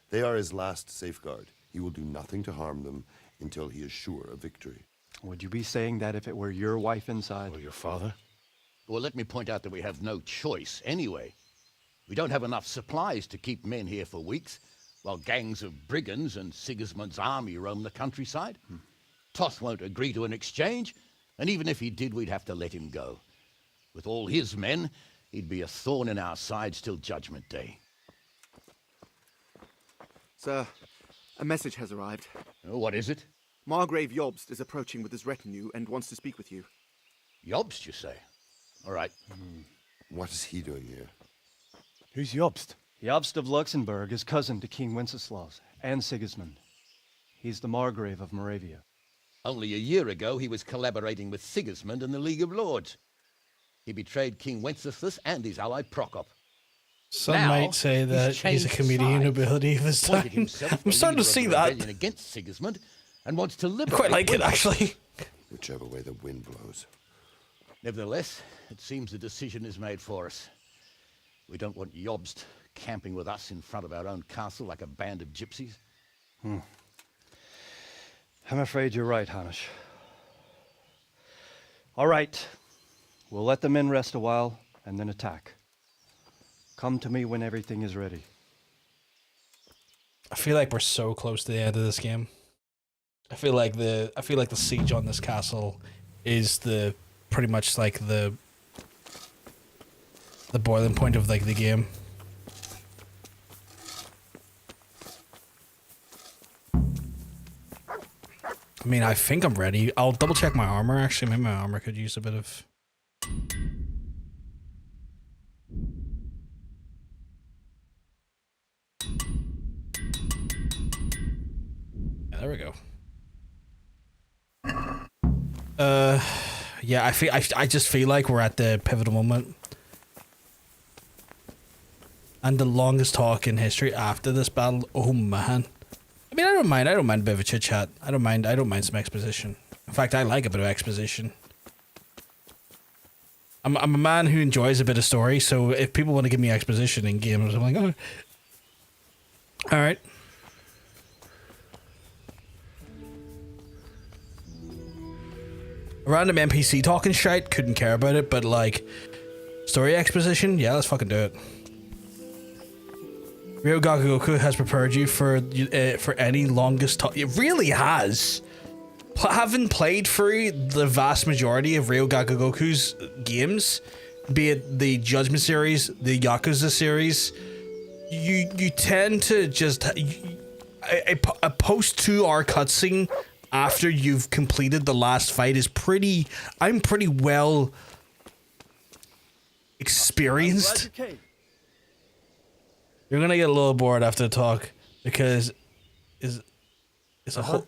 They are his last safeguard. He will do nothing to harm them until he is sure of victory.
Would you be saying that if it were your wife inside?
Or your father? Well, let me point out that we have no choice anyway. We don't have enough supplies to keep men here for weeks, while gangs of brigands and Sigismund's army roam the countryside. Toth won't agree to an exchange, and even if he did, we'd have to let him go. With all his men, he'd be a thorn in our sides till Judgment Day.
Sir, a message has arrived.
Oh, what is it?
Margrave Jobst is approaching with his retinue and wants to speak with you.
Jobst, you say? All right.
What is he doing here?
Who's Jobst? Jobst of Luxembourg is cousin to King Wenceslaus and Sigismund. He's the Margrave of Moravia.
Only a year ago, he was collaborating with Sigismund and the League of Lords. He betrayed King Wenceslas and his ally Prokop.
Some
Now,
might say that he's a
changed
comedian
sides,
ability of his
appointed
time.
himself
I'm
the
starting to
leader of
see
the
that.
rebellion against Sigismund and wants to
I
liberate
quite like it,
Wenceslas.
actually.
Whichever way the wind blows.
Nevertheless, it seems the decision is made for us. We don't want Jobst camping with us in front of our own castle like a band of gypsies.
I'm afraid you're right, Hamish. All right. We'll let the men rest a while and then attack. Come to me when everything is ready.
I feel like we're so close to the end of this game. I feel like the siege on this castle is the pretty much like the boiling point of like the game. I mean, I think I'm ready. I'll double check my armor. Actually, maybe my armor could use a bit of. Yeah, there we go. Yeah, I just feel like we're at the pivotal moment. And the longest talk in history after this battle. Oh man. I mean, I don't mind a bit of a chit chat. I don't mind some exposition. In fact, I like a bit of exposition. I'm a man who enjoys a bit of story, so if people want to give me exposition in games, I'm like, oh. Alright. A random NPC talking shite, couldn't care about it, but like, story exposition, yeah, let's fucking do it. Ryogakugoku has prepared you for any longest talk. It really has. Having played through the vast majority of Ryogakugoku's games, be it the Judgment series, the Yakuza series, you tend to just a post 2-hour cutscene after you've completed the last fight is pretty. I'm pretty well experienced. You're gonna get a little bored after the talk because it's a whole.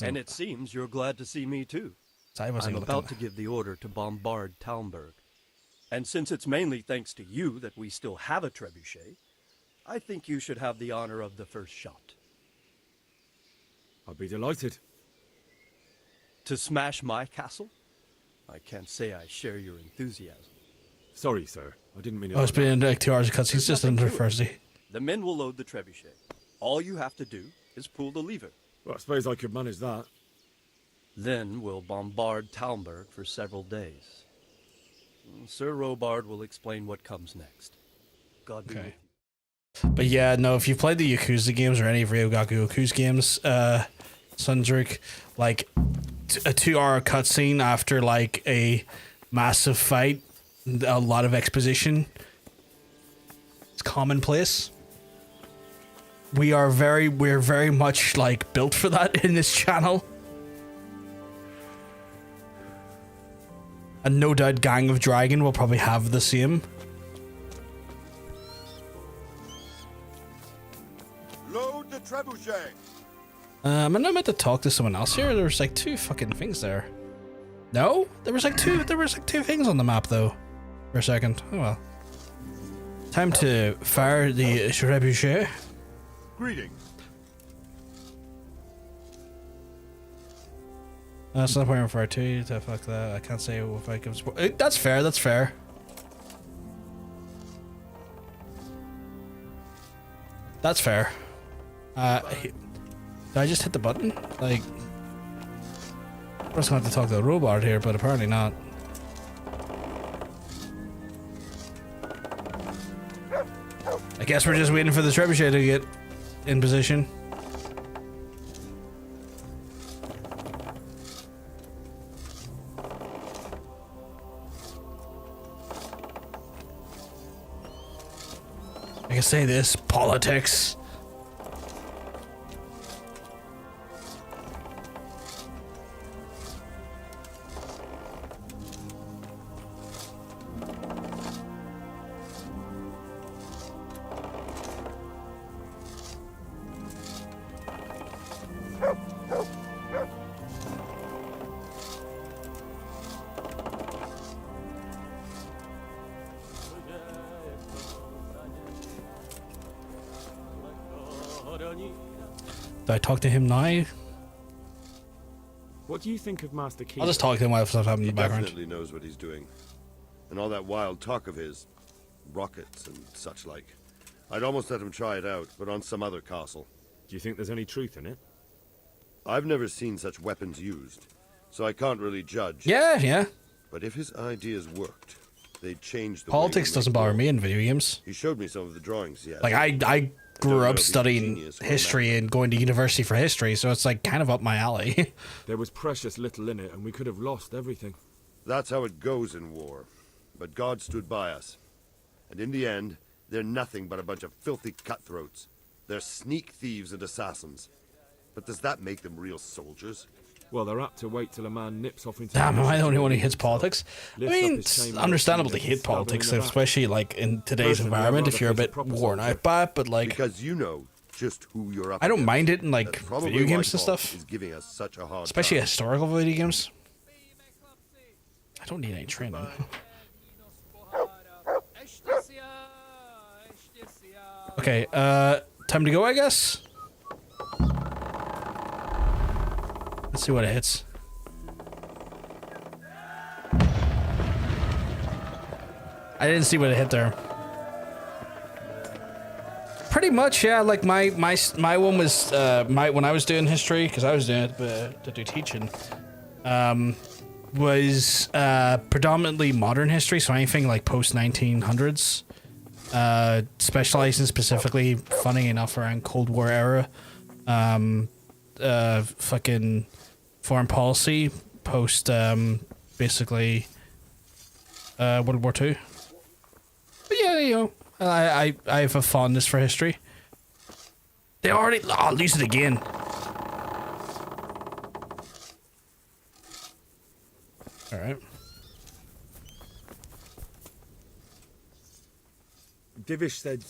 And it seems you're glad to see me too.
I'm
about to give the order to bombard Talmberg. And since it's mainly thanks to you that we still have a trebuchet, I think you should have the honor of the first shot.
I'd be delighted.
To smash my castle? I can't say I share your enthusiasm.
Sorry, sir. I didn't mean it.
Oh, it's been like 2 hours of cutscenes just under Thursday.
The men will load the trebuchet. All you have to do is pull the lever.
Well, I suppose I could manage that.
Then we'll bombard Talmberg for several days. Sir Robard will explain what comes next. God be with you.
But yeah, no, if you've played the Yakuza games or any of Ryogakugoku's games, Sundrick, like a 2-hour cutscene after like a massive fight, a lot of exposition, it's commonplace. We're very much like built for that in this channel. And no doubt Gang of Dragon will probably have the same.
Load the trebuchet.
I'm not meant to talk to someone else here. There's like 2 fucking things there. No? There was like two things on the map though. For a second. Oh well. Time to fire the trebuchet.
Greetings.
That's not point for R2 to fuck that. I can't say if I give support. That's fair, that's fair. That's fair. Did I just hit the button? Like, I was gonna have to talk to the robot here, but apparently not. I guess we're just waiting for the trebuchet to get in position. I can say this, politics. Do I talk to him now?
What do you think of Master Key?
I'll just talk to him while stuff happens in the background.
He definitely knows what he's doing. And all that wild talk of his, rockets and such like. I'd almost let him try it out, but on some other castle.
Do you think there's any truth in it?
I've never seen such weapons used, so I can't really judge.
Yeah.
But if his ideas worked, they'd change the
Politics doesn't bother me in video games.
He showed me some of the drawings he had.
Like I grew
know
up
if he's a
studying
genius or a
history and going to university for history, so it's like kind of up my alley.
There was precious little in it, and we could have lost everything.
That's how it goes in war. But God stood by us. And in the end, they're nothing but a bunch of filthy cutthroats. They're sneak thieves and assassins. But does that make them real soldiers?
Well, they're apt to wait till a man nips off into...
Damn, am I the only one who hits politics? I
Lifts
mean,
up his
it's
chain
understandable to
and
hate
stab him in
politics,
the back.
especially like in today's
Personally, I'd
environment, if
rather
you're a
face a
bit
proper
worn
soldier.
out by it, but like...
Because you know just who you're up
I don't
against.
mind it in like
That's probably
video
why
games and
God
stuff.
is giving us such a hard
Especially
time.
historical video games. I don't need any training. Okay, time to go, I guess? Let's see what it hits. I didn't see what it hit there. Pretty much, yeah. Like my one was when I was doing history, because I was doing it to do teaching. Was predominantly modern history, so anything like post 1900s. Specializing specifically, funny enough, around Cold War era. Fucking foreign policy post basically World War II. But yeah, you know, I have a fondness for history. They already... Oh, I'll use it again. Alright.
Divish said...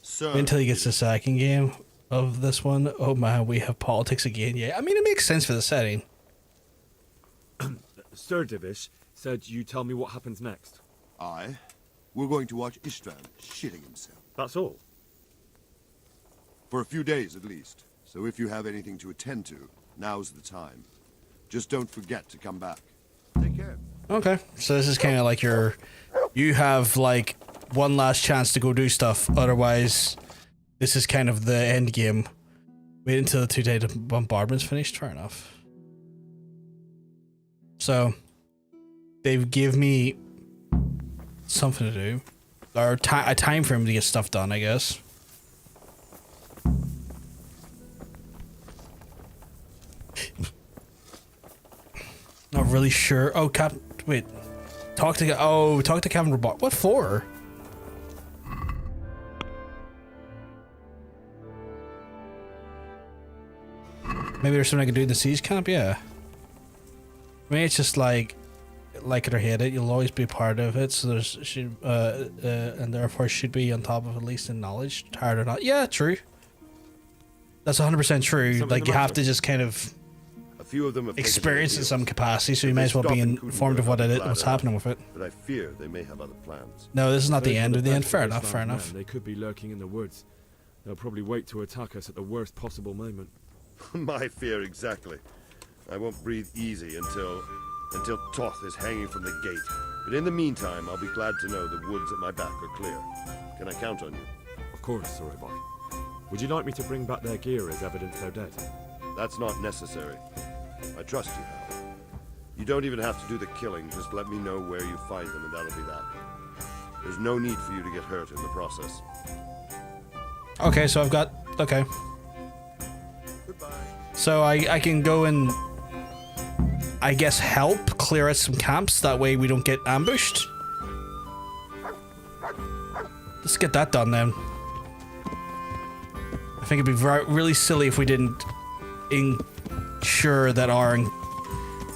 Sir,
Wait until he gets the second game of this one. Oh man, we have politics again. Yeah, I mean, it makes sense for the setting.
Sir Divish said you tell me what happens next.
Aye. We're going to watch Istvan shitting himself.
That's all?
For a few days at least. So if you have anything to attend to, now's the time. Just don't forget to come back. Take care.
Okay, so this is kind of like you have like one last chance to go do stuff. Otherwise, this is kind of the end game. Wait until the 2-day bombardment's finished. Fair enough. So they've give me something to do, or a time frame to get stuff done, I guess. Not really sure. Oh, wait. Talk to Captain Robot. What for? Maybe there's something I can do in the siege camp. Yeah. I mean, it's just like it or hate it, you'll always be part of it. So there's and therefore should be on top of at least in knowledge, tired or not. Yeah, true. That's 100% true.
Something
Like
the
you have
matter?
to just kind of
A few of them have
experience in
taken
some capacity, so you
If
may
they
as well
stop
be
in Kudenberg,
informed of what
I'll be glad
what's
to help.
happening with it.
But I fear they may have other plans.
No, this is not the
Those
end
were
of the end.
best
Fair
of
enough.
Islam's
Fair
men.
enough.
They could be lurking in the woods. They'll probably wait to attack us at the worst possible moment.
My fear exactly. I won't breathe easy until Toth is hanging from the gate. But in the meantime, I'll be glad to know the woods at my back are clear. Can I count on you?
Of course, Sorobok. Would you like me to bring back their gear as evidence they're dead?
That's not necessary. I trust you, Hal. You don't even have to do the killing. Just let me know where you find them, and that'll be that. There's no need for you to get hurt in the process.
Okay, so I've got... Okay. So I can go and, I guess, help clear out some camps. That way we don't get ambushed. Let's get that done then. I think it'd be really silly if we didn't ensure that our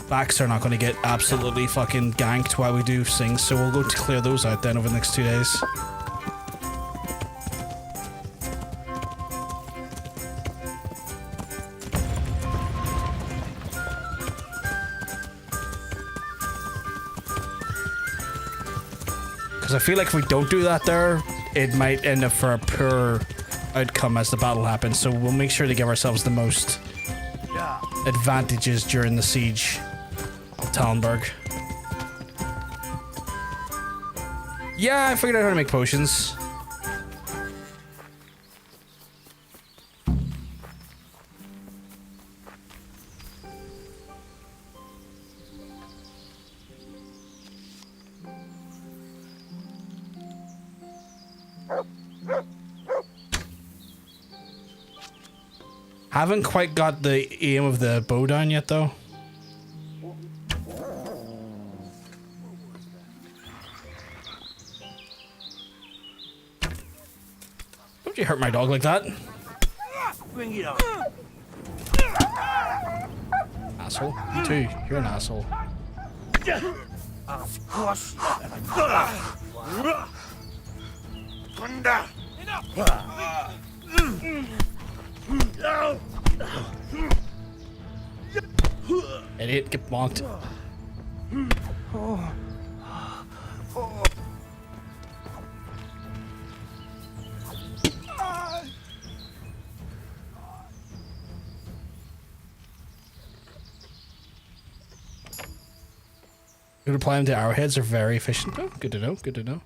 backs are not going to get absolutely fucking ganked while we do things. So we'll go to clear those out then over the next 2 days. Because I feel like if we don't do that there, it might end up for a poor outcome as the battle happens. So we'll make sure to give ourselves the most advantages during the siege of Tallenberg. Yeah, I figured out how to make potions. Haven't quite got the aim of the bow down yet, though. Don't you hurt my dog like that.
Bring it on.
Asshole. You too. You're an asshole.
I'll squash you. Thunder.
Idiot, get bonked. Good apply them to arrowheads are very efficient. Oh, good to know, good to know.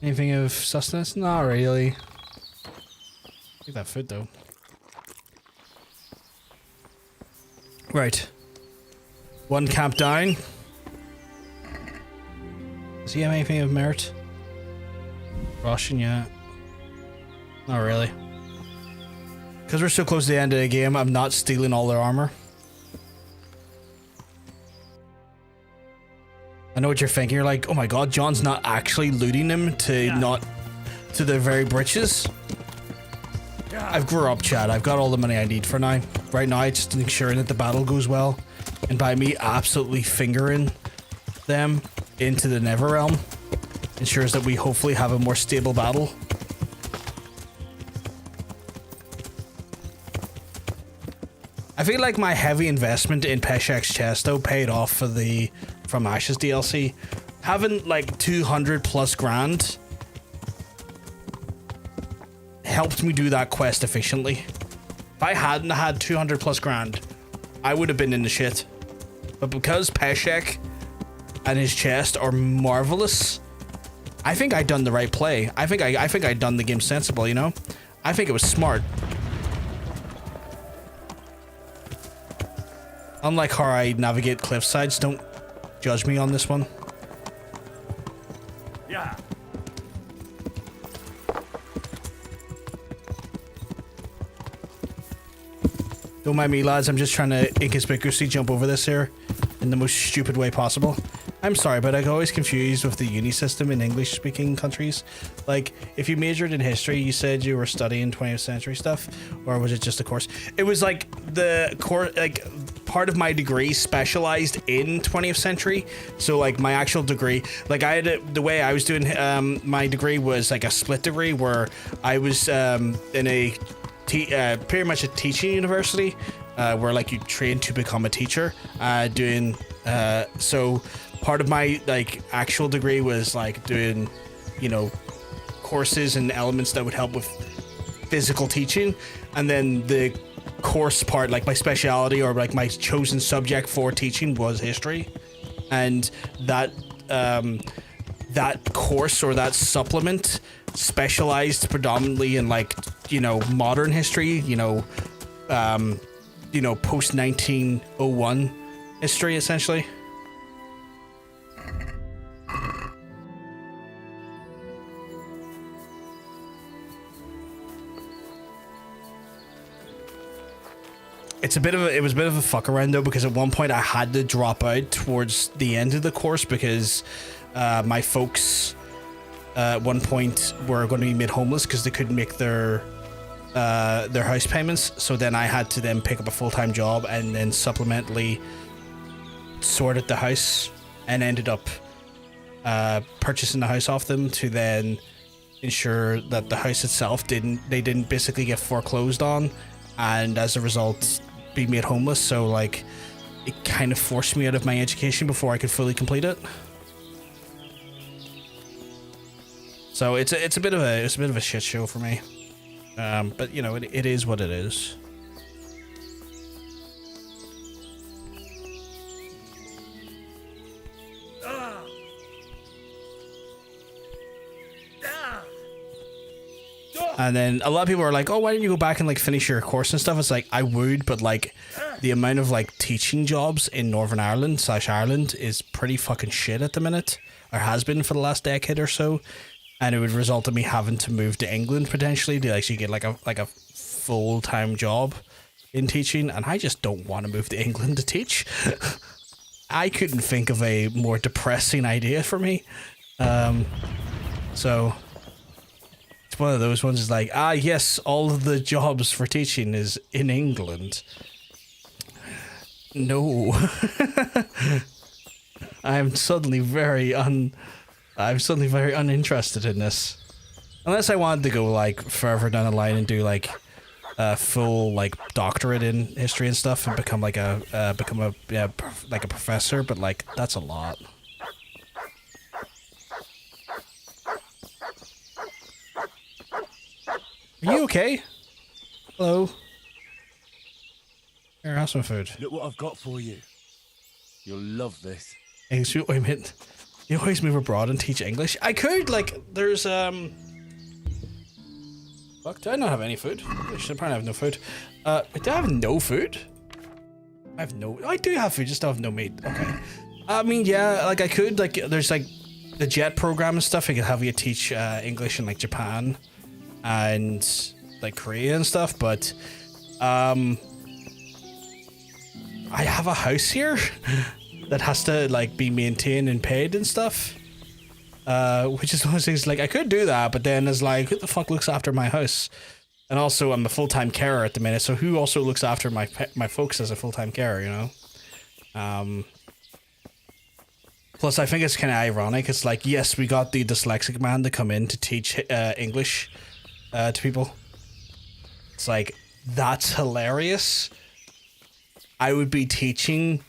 Anything of sustenance? Not really. Take that food though. Right. One camp down. Does he have anything of merit? Russian, yeah. Not really. Because we're so close to the end of the game, I'm not stealing all their armor. I know what you're thinking. You're like, oh my god, John's not actually looting them to not to their very britches. I've grew up, Chad. I've got all the money I need for now. Right now, it's just ensuring that the battle goes well. And by me absolutely fingering them into the Neverrealm, ensures that we hopefully have a more stable battle. I feel like my heavy investment in Peshek's chest though paid off for the From Ashes DLC. Having like 200 plus grand helped me do that quest efficiently. If I hadn't had 200 plus grand, I would have been in the shit. But because Peshek and his chest are marvelous, I think I done the right play. I think I done the game sensible, you know? I think it was smart. Unlike how I navigate cliffsides, don't judge me on this one.
Yeah.
Don't mind me, lads. I'm just trying to inconspicuously jump over this here in the most stupid way possible. I'm sorry, but I get always confused with the uni system in English-speaking countries. Like, if you majored in history, you said you were studying 20th century stuff, or was it just a course? It was like the course, like part of my degree specialized in 20th century. So like my actual degree, like I had the way I was doing my degree was like a split degree where I was in a pretty much a teaching university where like you train to become a teacher. So part of my like actual degree was like doing, you know, courses and elements that would help with physical teaching, and then the course part, like my speciality or like my chosen subject for teaching was history, and that that course or that supplement specialized predominantly in like, you know, modern history, you know, post 1901 history essentially. It was a bit of a fuck around though, because at one point I had to drop out towards the end of the course because my folks at one point were going to be made homeless because they couldn't make their house payments. So then I had to then pick up a full-time job and then supplementally sort out the house, and ended up purchasing the house off them to then ensure that the house itself didn't basically get foreclosed on, and as a result be made homeless. So like it kind of forced me out of my education before I could fully complete it. So it's a bit of a shit show for me, but you know it is what it is. And then a lot of people are like, oh, why didn't you go back and like finish your course and stuff? It's like, I would, but like the amount of like teaching jobs in Northern Ireland / Ireland is pretty fucking shit at the minute, or has been for the last decade or so. And it would result in me having to move to England potentially to actually get like a full-time job in teaching, and I just don't want to move to England to teach. I couldn't think of a more depressing idea for me. So it's one of those ones is like, yes, all of the jobs for teaching is in England. No. I'm suddenly very uninterested in this. Unless I wanted to go like further down the line and do like a full like doctorate in history and stuff and become like a professor, but like that's a lot. Are you okay? Hello. Here, have some food.
Look what I've got for you. You'll love this.
Wait a minute. You always move abroad and teach English? I could, like, there's, Fuck, do I not have any food? I should probably have no food. Do I have no food? I do have food, just don't have no meat. Okay. I mean, yeah, like, I could, like, there's, like, the JET program and stuff. I could have you teach, English in, like, Japan and, like, Korea and stuff, but, I have a house here that has to like be maintained and paid and stuff. Which is one of those things like I could do that, but then it's like who the fuck looks after my house? And also I'm a full-time carer at the minute, so who also looks after my folks as a full-time carer, you know? Plus I think it's kind of ironic. It's like, yes, we got the dyslexic man to come in to teach English to people. It's like, that's hilarious. I would be teaching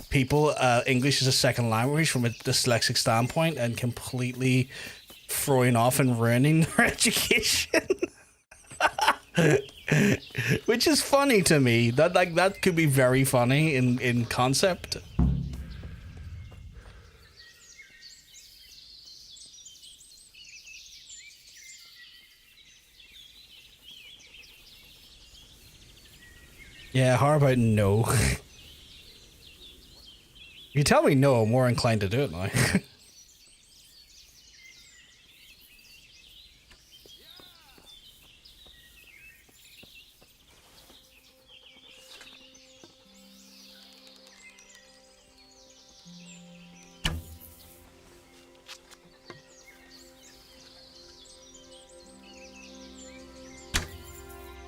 people English as a second language from a dyslexic standpoint and completely throwing off and ruining their education. Which is funny to me. That could be very funny in concept. Yeah, how about no? You tell me no, I'm more inclined to do it now.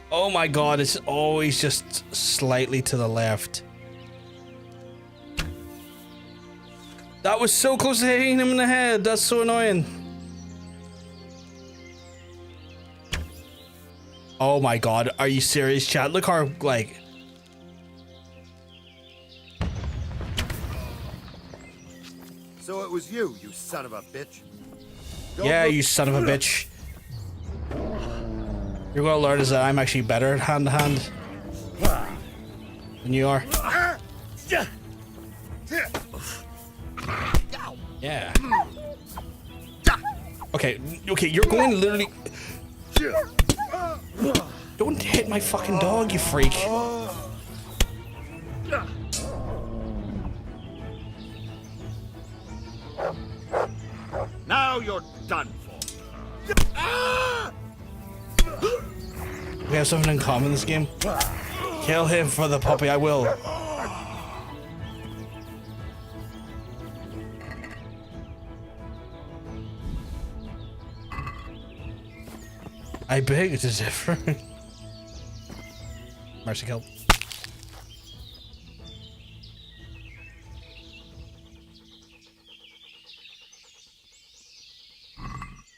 Oh my god, it's always just slightly to the left. That was so close to hitting him in the head. That's so annoying. Oh my god, are you serious, chat? Look how, like...
So it was you son of a bitch.
Yeah, you son of a bitch. You're gonna learn is that I'm actually better at hand-to-hand than you are. Yeah. Okay, you're going literally... Don't hit my fucking dog, you freak.
Now you're done for.
We have something in common in this game. Kill him for the puppy, I will. I beg to differ. Mercy kill.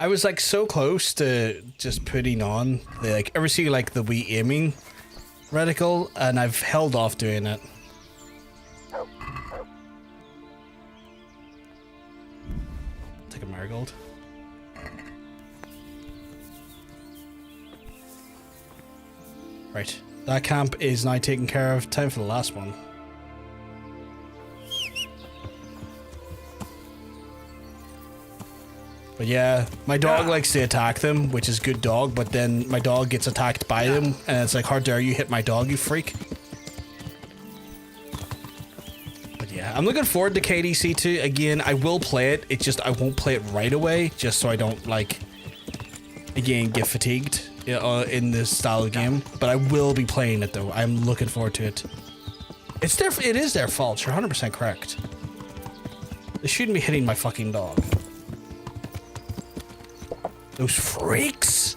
I was like so close to just putting on the like ever see like the Wii aiming reticle, and I've held off doing it. Take a marigold. Right, that camp is now taken care of. Time for the last one. But yeah, my dog likes to attack them, which is good dog, but then my dog gets attacked by them, and it's like, how dare you hit my dog, you freak. But yeah, I'm looking forward to KDC 2. Again, I will play it, it's just I won't play it right away, just so I don't, like, again, get fatigued in this style of game, but I will be playing it though. I'm looking forward to it. It is their fault. You're 100% correct. They shouldn't be hitting my fucking dog. Those freaks.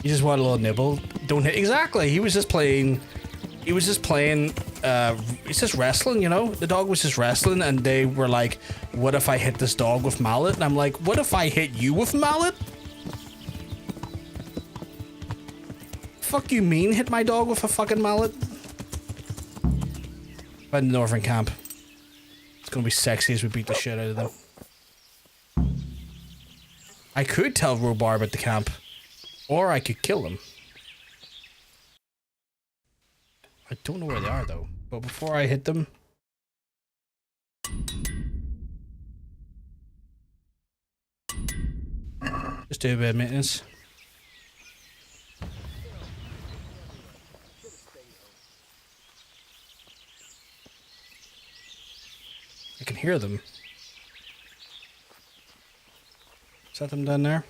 You just want a little nibble. Don't hit. Exactly. He was just playing. It's just wrestling, you know? The dog was just wrestling, and they were like, what if I hit this dog with mallet? And I'm like, what if I hit you with mallet? Fuck you mean hit my dog with a fucking mallet? By the northern camp. It's gonna be sexy as we beat the shit out of them. I could tell Robar about the camp. Or I could kill them. I don't know where they are though. But before I hit them... just do a bit of maintenance. I can hear them. Is that them down there?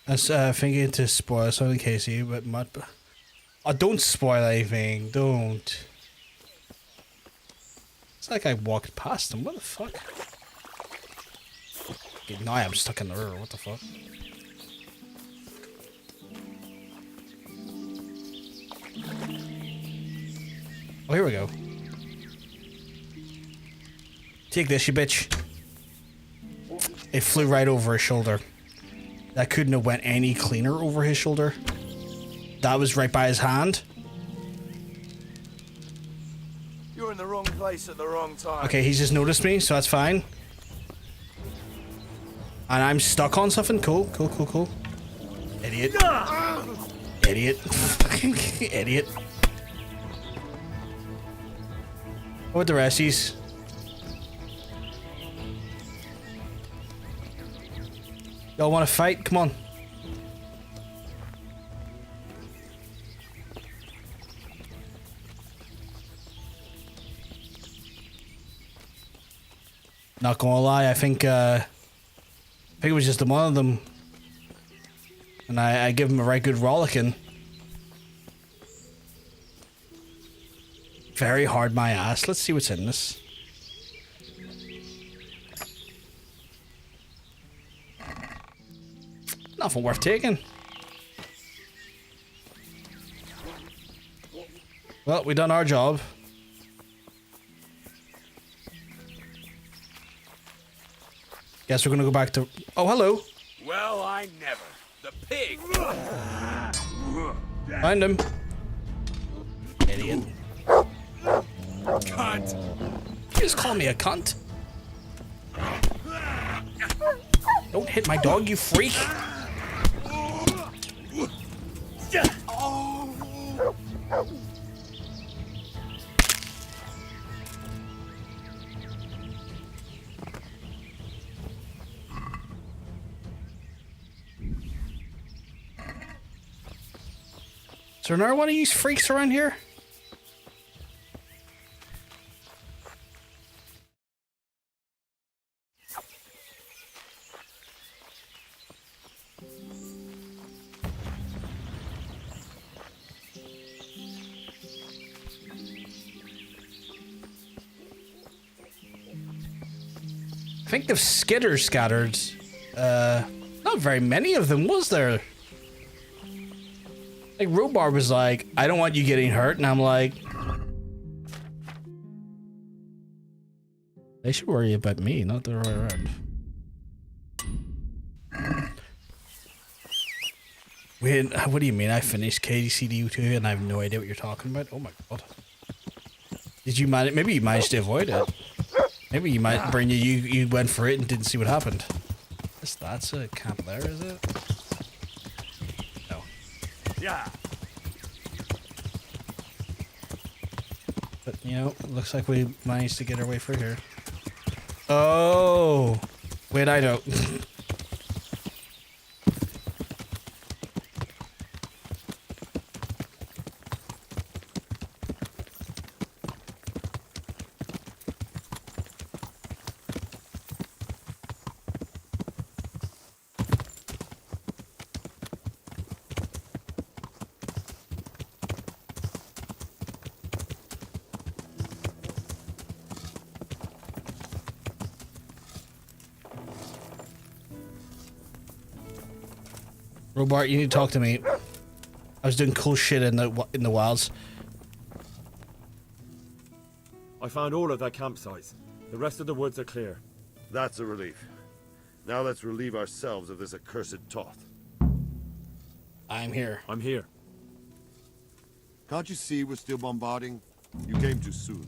I was thinking to spoil something, Casey, but oh, don't spoil anything. Don't. It's like I walked past them. What the fuck? Okay, now I'm stuck in the river. What the fuck? Oh, here we go. Take this, you bitch. It flew right over his shoulder. That couldn't have went any cleaner over his shoulder. That was right by his hand.
You're in the wrong place at the wrong time.
Okay, he's just noticed me, so that's fine. And I'm stuck on something. Cool, cool, cool, cool. Idiot. Idiot. Fucking idiot. What with the resties? Y'all want to fight? Come on. Not gonna lie, I think it was just the one of them, and I give him a right good rollicking. Very hard my ass. Let's see what's in this. Nothing worth taking. Well, we done our job. Guess we're gonna go back to... Oh, hello.
Well, I never. The pig.
Find him. Idiot.
Cunt.
You just call me a cunt. Don't hit my dog, you freak. Is there another one of these freaks around here? I think the skitter scattered. Not very many of them, was there? Like, Robar was like, I don't want you getting hurt, and I'm like... They should worry about me, not the other way around. Wait, what do you mean? I finished KDCD2 and I have no idea what you're talking about? Oh my god. Did you manage? Maybe you managed to avoid it. Maybe you might bring you went for it and didn't see what happened. That's a camp there, is it? No.
Yeah.
But you know, looks like we managed to get our way through here. Oh, wait, I know. Robart, you need to talk to me. I was doing cool shit in the wilds.
I found all of their campsites. The rest of the woods are clear.
That's a relief. Now let's relieve ourselves of this accursed Toth.
I'm here.
I'm here.
Can't you see we're still bombarding? You came too soon.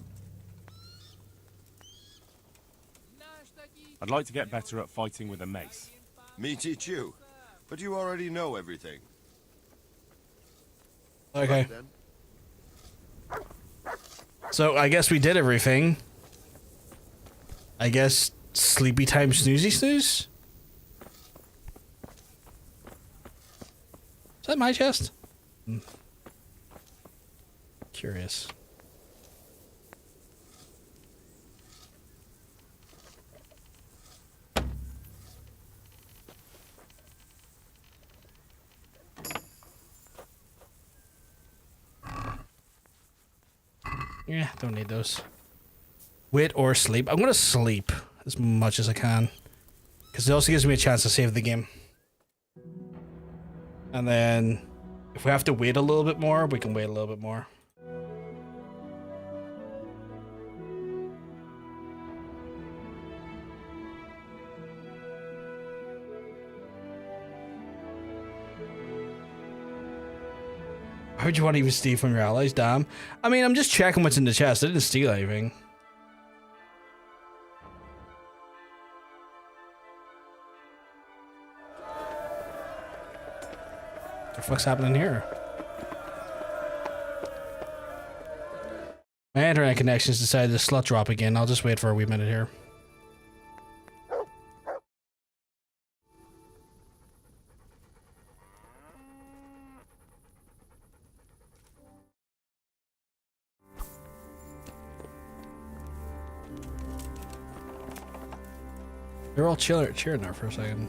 I'd like to get better at fighting with a mace.
Me teach you. But you already know everything.
Okay. So I guess we did everything. I guess sleepy time snoozy snooze? Is that my chest? Curious. Yeah, don't need those. Wait or sleep. I'm gonna sleep as much as I can. Because it also gives me a chance to save the game. And then, if we have to wait a little bit more, we can wait a little bit more. Why would you want to even steal from your allies? Damn. I mean, I'm just checking what's in the chest. I didn't steal anything. What the fuck's happening here? My internet connection's decided to slut drop again. I'll just wait for a wee minute here. They're all cheering there for a second.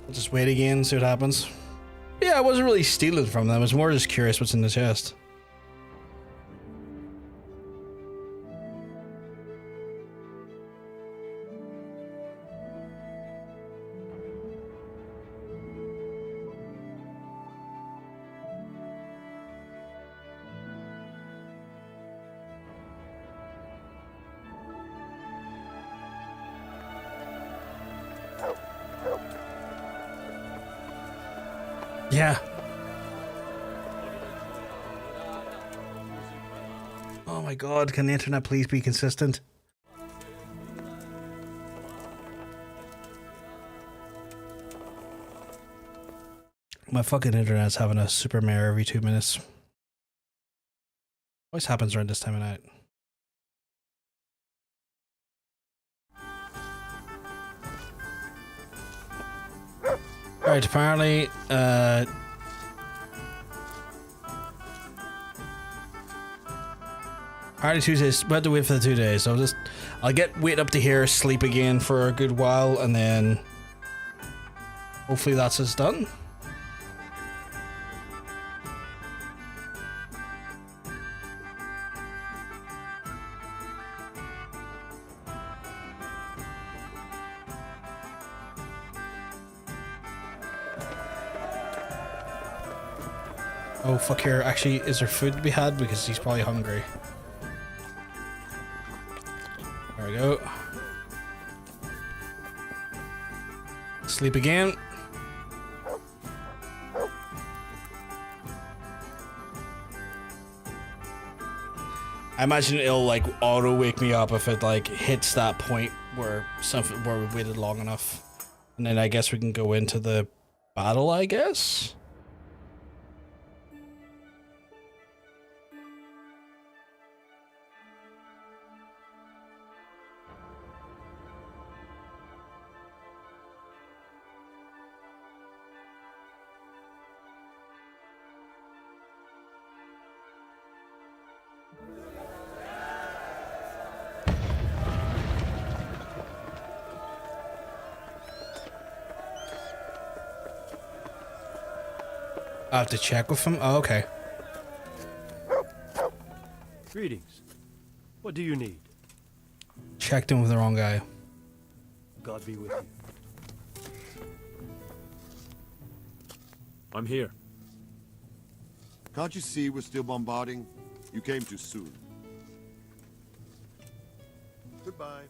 I'll just wait again, see what happens. Yeah, I wasn't really stealing from them. I was more just curious what's in the chest. Yeah. Oh my god, can the internet please be consistent? My fucking internet's having a super mare every 2 minutes. Always happens around this time of night. Alright, apparently, Tuesdays, we have to wait for the 2 days, so I'll wait up to here, sleep again for a good while, and then hopefully that's us done. Oh fuck here, actually, is there food to be had? Because he's probably hungry. There we go. Sleep again. I imagine it'll like auto wake me up if it like hits that point where we waited long enough. And then I guess we can go into the battle, I guess. I have to check with him? Oh, okay.
Greetings. What do you need?
Checked in with the wrong guy.
God be with you.
I'm here.
Can't you see we're still bombarding? You came too soon. Goodbye.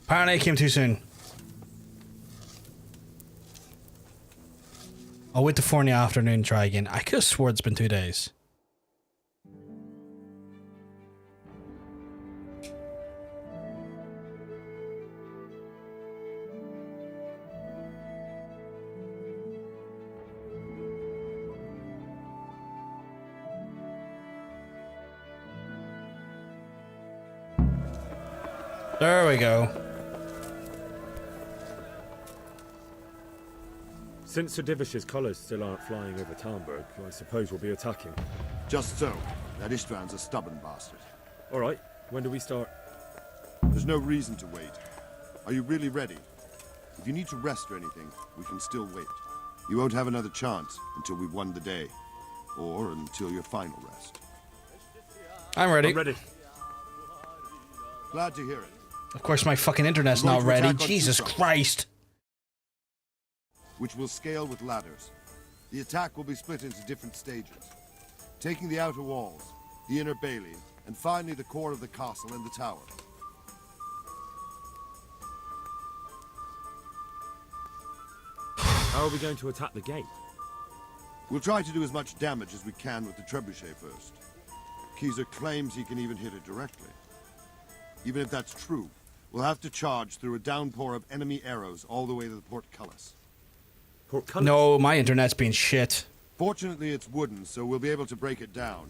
Apparently I came too soon. I'll wait till 4 in the afternoon and try again. I could have sworn it's been 2 days. There we go.
Since Sir Divish's colours still aren't flying over Talmberg, I suppose we'll be attacking.
Just so. That Ishtvan's a stubborn bastard.
All right. When do we start?
There's no reason to wait. Are you really ready? If you need to rest or anything, we can still wait. You won't have another chance until we've won the day. Or until your final rest.
I'm ready.
I'm ready.
Glad to hear it.
Of course my fucking internet's not ready. Jesus Christ.
Which will scale with ladders. The attack will be split into different stages. Taking the outer walls, the inner bailey, and finally the core of the castle and the tower.
How are we going to attack the gate?
We'll try to do as much damage as we can with the trebuchet first. Keezer claims he can even hit it directly. Even if that's true, we'll have to charge through a downpour of enemy arrows all the way to the portcullis.
No, my internet's being shit.
Fortunately, it's wooden, so we'll be able to break it down.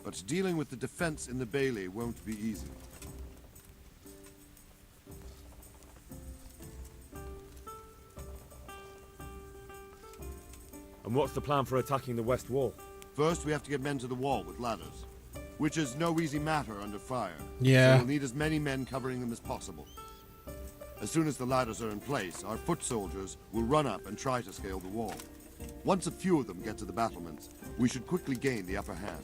But dealing with the defense in the bailey won't be easy.
And what's the plan for attacking the west wall?
First, we have to get men to the wall with ladders, which is no easy matter under fire.
Yeah.
So we'll need as many men covering them as possible. As soon as the ladders are in place, our foot soldiers will run up and try to scale the wall. Once a few of them get to the battlements, we should quickly gain the upper hand.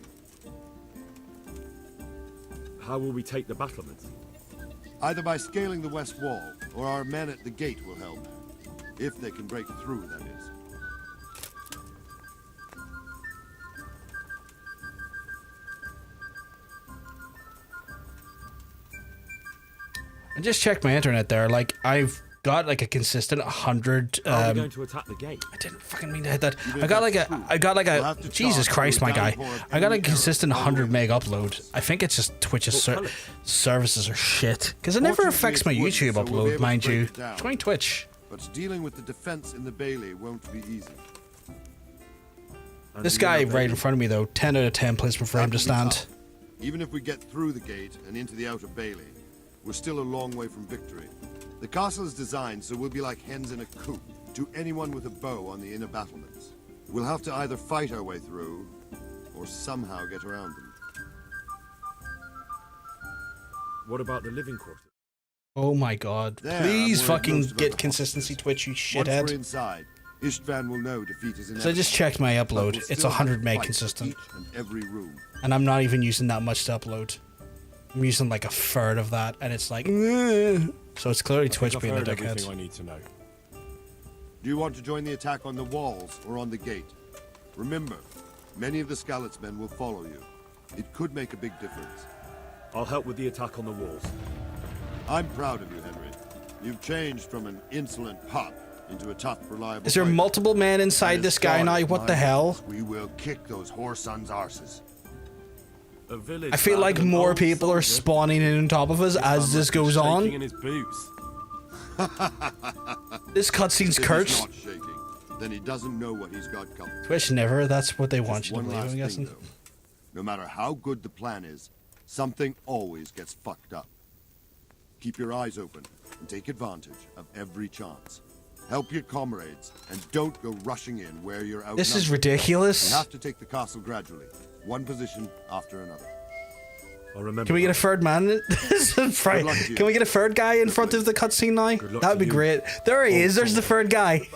How will we take the battlements?
Either by scaling the west wall, or our men at the gate will help. If they can break through, that is.
I just checked my internet there. Like, I've got like a consistent 100.
How are we going to attack the gate?
I didn't fucking mean to hit that. I got like a. Jesus Christ, my guy. I got a consistent 100 meg upload. I think it's just Twitch's services are shit because it never affects my YouTube upload, mind you. Join Twitch.
But dealing with the defense in the bailey won't be easy.
This guy right in front of me though, 10 out of 10 placement for him to stand.
Even if we get through the gate and into the outer bailey, we're still a long way from victory. The castle is designed so we'll be like hens in a coop to anyone with a bow on the inner battlements. We'll have to either fight our way through or somehow get around them.
What about the living quarters?
Oh my god. Please fucking get consistency, Twitch, you
Once we're
shithead.
inside, Istvan will know defeat is inevitable.
So I just checked my upload.
But we'll
It's
still
100
have to
meg
fight
consistent.
each and every room.
And I'm not even using that much to upload. I'm using like a third of that, and it's like, so it's clearly Twitch being a
I've heard
dickhead.
everything I need to know.
Do you want to join the attack on the walls or on the gate? Remember, many of the Skalitz men will follow you. It could make a big difference.
I'll help with the attack on the walls.
I'm proud of you, Henry. You've changed from an insolent pup into a tough, reliable
Is there
fighter.
multiple men inside
And
this guy
as
now?
God
What
is
the
my
hell?
witness, we will kick those whore sons' arses.
A village
I feel
lad
like
and an
more
old
people are
soldier.
spawning in on top of us as this goes
Shaking
on.
in his boots.
This cutscene's
If
cursed.
he's not shaking, then he doesn't know what he's got coming.
Twitch never. That's what they want
Just
you to
one
believe,
last
I'm
thing,
guessing.
though. No matter how good the plan is, something always gets fucked up. Keep your eyes open and take advantage of every chance. Help your comrades and don't go rushing in where you're outnumbered.
This is ridiculous.
You have to take the castle gradually, one position after another.
I'll remember.
Can we get a third man? Can we get a third guy in front of the cutscene now? That would be great. There he is. There's the third guy.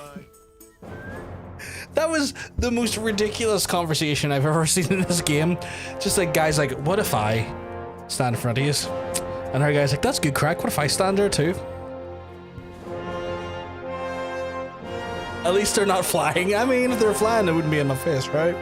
That was the most ridiculous conversation I've ever seen in this game. Just like guys like, what if I stand in front of you? And our guy's like, that's good crack. What if I stand there too? At least they're not flying. I mean, if they're flying, it wouldn't be in my face, right?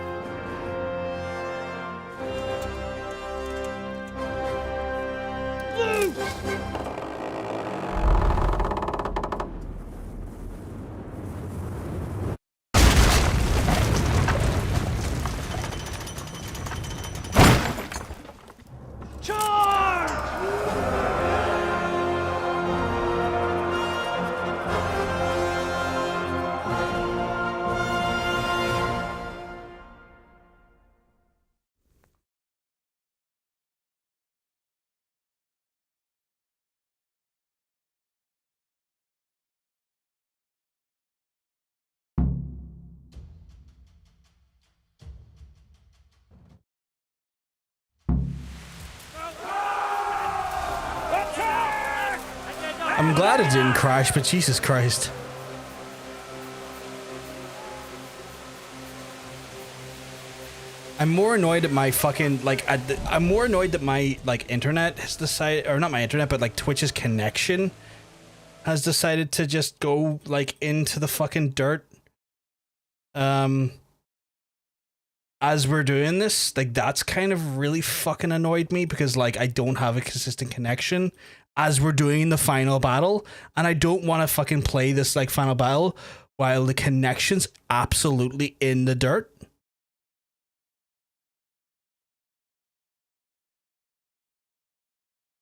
I'm glad it didn't crash, but Jesus Christ. I'm more annoyed at my fucking, like, I'm more annoyed that my, like, internet has decided, or not my internet, but, like, Twitch's connection has decided to just go, like, into the fucking dirt. As we're doing this, like, that's kind of really fucking annoyed me because, like, I don't have a consistent connection as we're doing the final battle, and I don't want to fucking play this, like, final battle while the connection's absolutely in the dirt.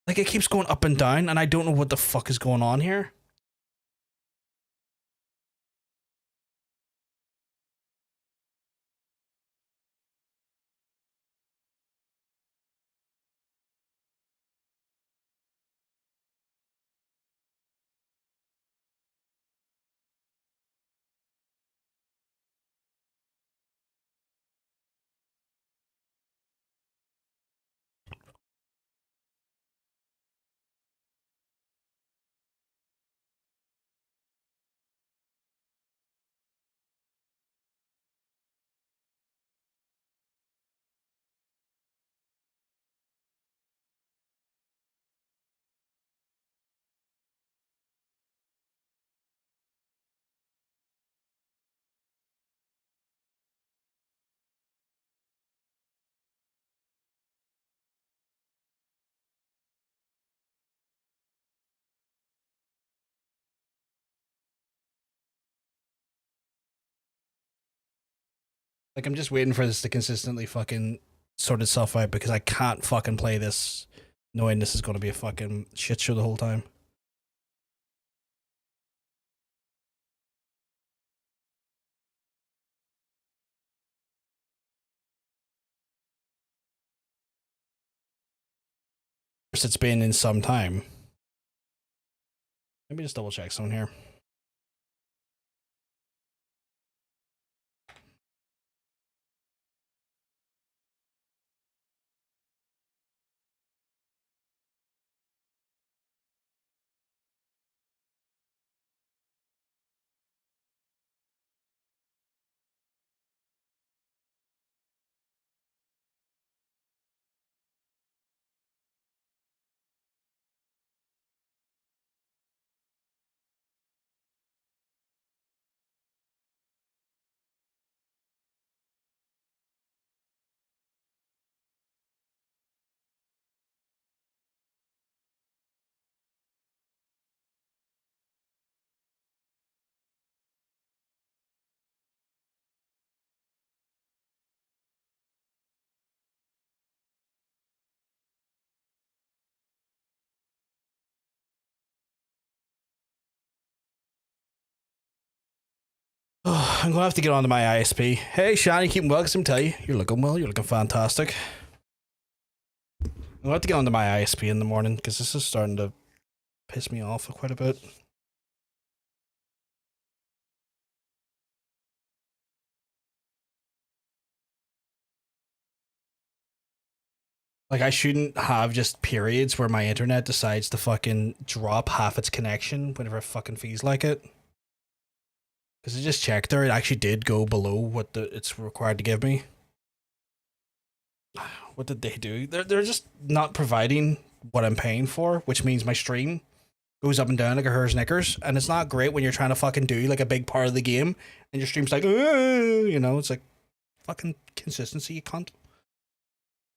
Like, it keeps going up and down, and I don't know what the fuck is going on here. Like, I'm just waiting for this to consistently fucking sort itself out because I can't fucking play this knowing this is going to be a fucking shit show the whole time. First, it's been in some time. Let me just double check something here. I'm gonna have to get onto my ISP. Hey, Shani, keeping well, because I'm tell you, you're looking well, you're looking fantastic. I'm gonna have to get onto my ISP in the morning, because this is starting to piss me off quite a bit. Like, I shouldn't have just periods where my internet decides to fucking drop half its connection whenever it fucking feels like it. Because I just checked there, it actually did go below what it's required to give me. What did they do? They're just not providing what I'm paying for, which means my stream goes up and down like a hare's knickers, and it's not great when you're trying to fucking do like a big part of the game, and your stream's like, you know, it's like fucking consistency, you cunt.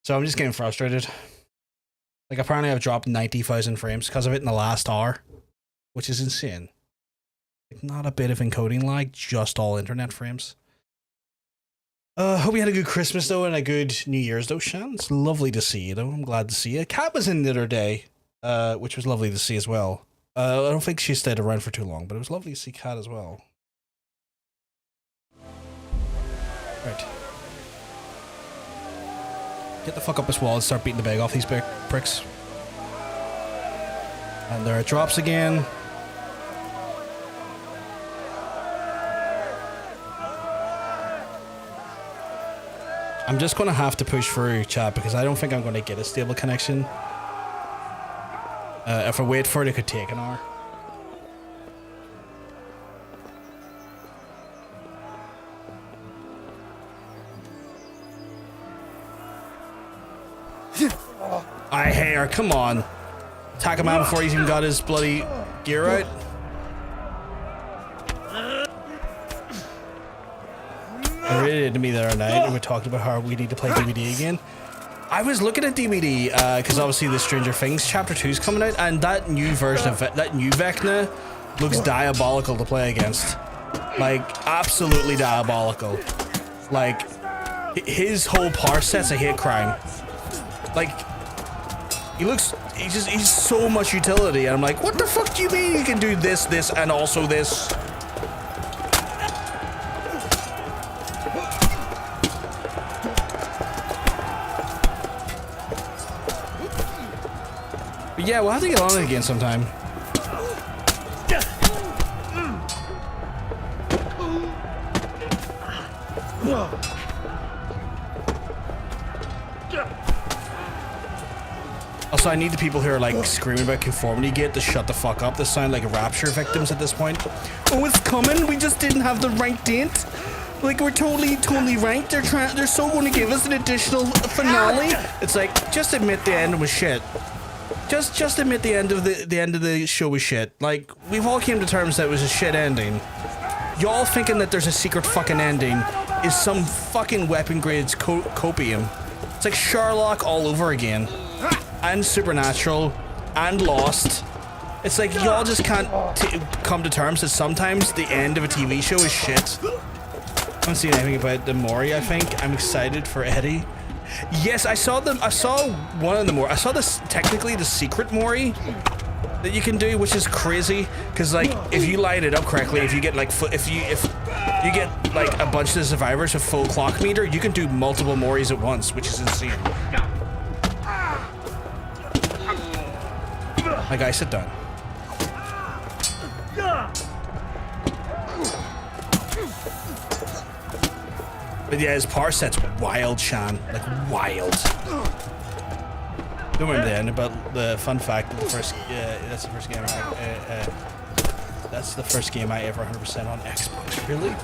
So I'm just getting frustrated. Like, apparently I've dropped 90,000 frames because of it in the last hour, which is insane. Like, not a bit of encoding lag, just all internet frames. Hope you had a good Christmas though, and a good New Year's though, Shan. It's lovely to see you though. I'm glad to see you. Kat was in the other day, which was lovely to see as well. I don't think she stayed around for too long, but it was lovely to see Kat as well. Right. Get the fuck up this wall and start beating the bag off these big pricks. And there it drops again. I'm just going to have to push through, chat, because I don't think I'm going to get a stable connection. If I wait for it, it could take an hour. I hair, come on. Attack him out before he's even got his bloody gear out. It really did to me the other night, and we talked about how we need to play DBD again. I was looking at DBD because obviously the Stranger Things Chapter 2 is coming out, and that new version of that new Vecna looks diabolical to play against. Like, absolutely diabolical. Like, his whole power set's a hate crime. Like, he's so much utility, and I'm like, what the fuck do you mean you can do this, this, and also this? But yeah, we'll have to get on it again sometime. Also, I need the people who are like screaming about conformity gate to shut the fuck up. They sound like rapture victims at this point. Oh, it's coming. We just didn't have the right date. Like, we're totally ranked. They're so going to give us an additional finale. It's like, just admit the end was shit. Just admit the end of the show was shit. Like, we've all came to terms that it was a shit ending. Y'all thinking that there's a secret fucking ending is some fucking weapon grade copium. It's like Sherlock all over again. And Supernatural, and Lost. It's like y'all just can't come to terms that sometimes the end of a TV show is shit. I haven't seen anything about the Mori, I think. I'm excited for Eddie. Yes, I saw one of the Mori. I saw this, technically the secret Mori that you can do, which is crazy. Because like, if you line it up correctly, if you get like, if you get like a bunch of the survivors with full clock meter, you can do multiple Moris at once, which is insane. My guy, sit down. But yeah, his power set's wild, Shan. Like, wild. Don't remember the end, but the fun fact that that's the first game that's the first game I ever 100% on Xbox. Really?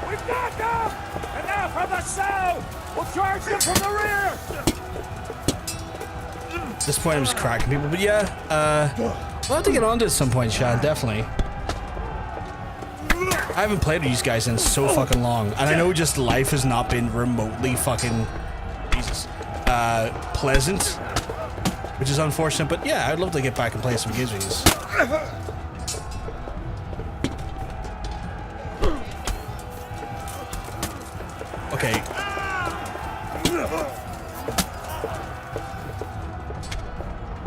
We've got them! And now from the south! We'll charge them from the rear!
At this point, I'm just cracking people, but yeah, We'll have to get on to it at some point, Shad, definitely. I haven't played with these guys in so fucking long, and I know just life has not been remotely fucking pleasant, which is unfortunate, but yeah, I'd love to get back and play some games with these. Okay.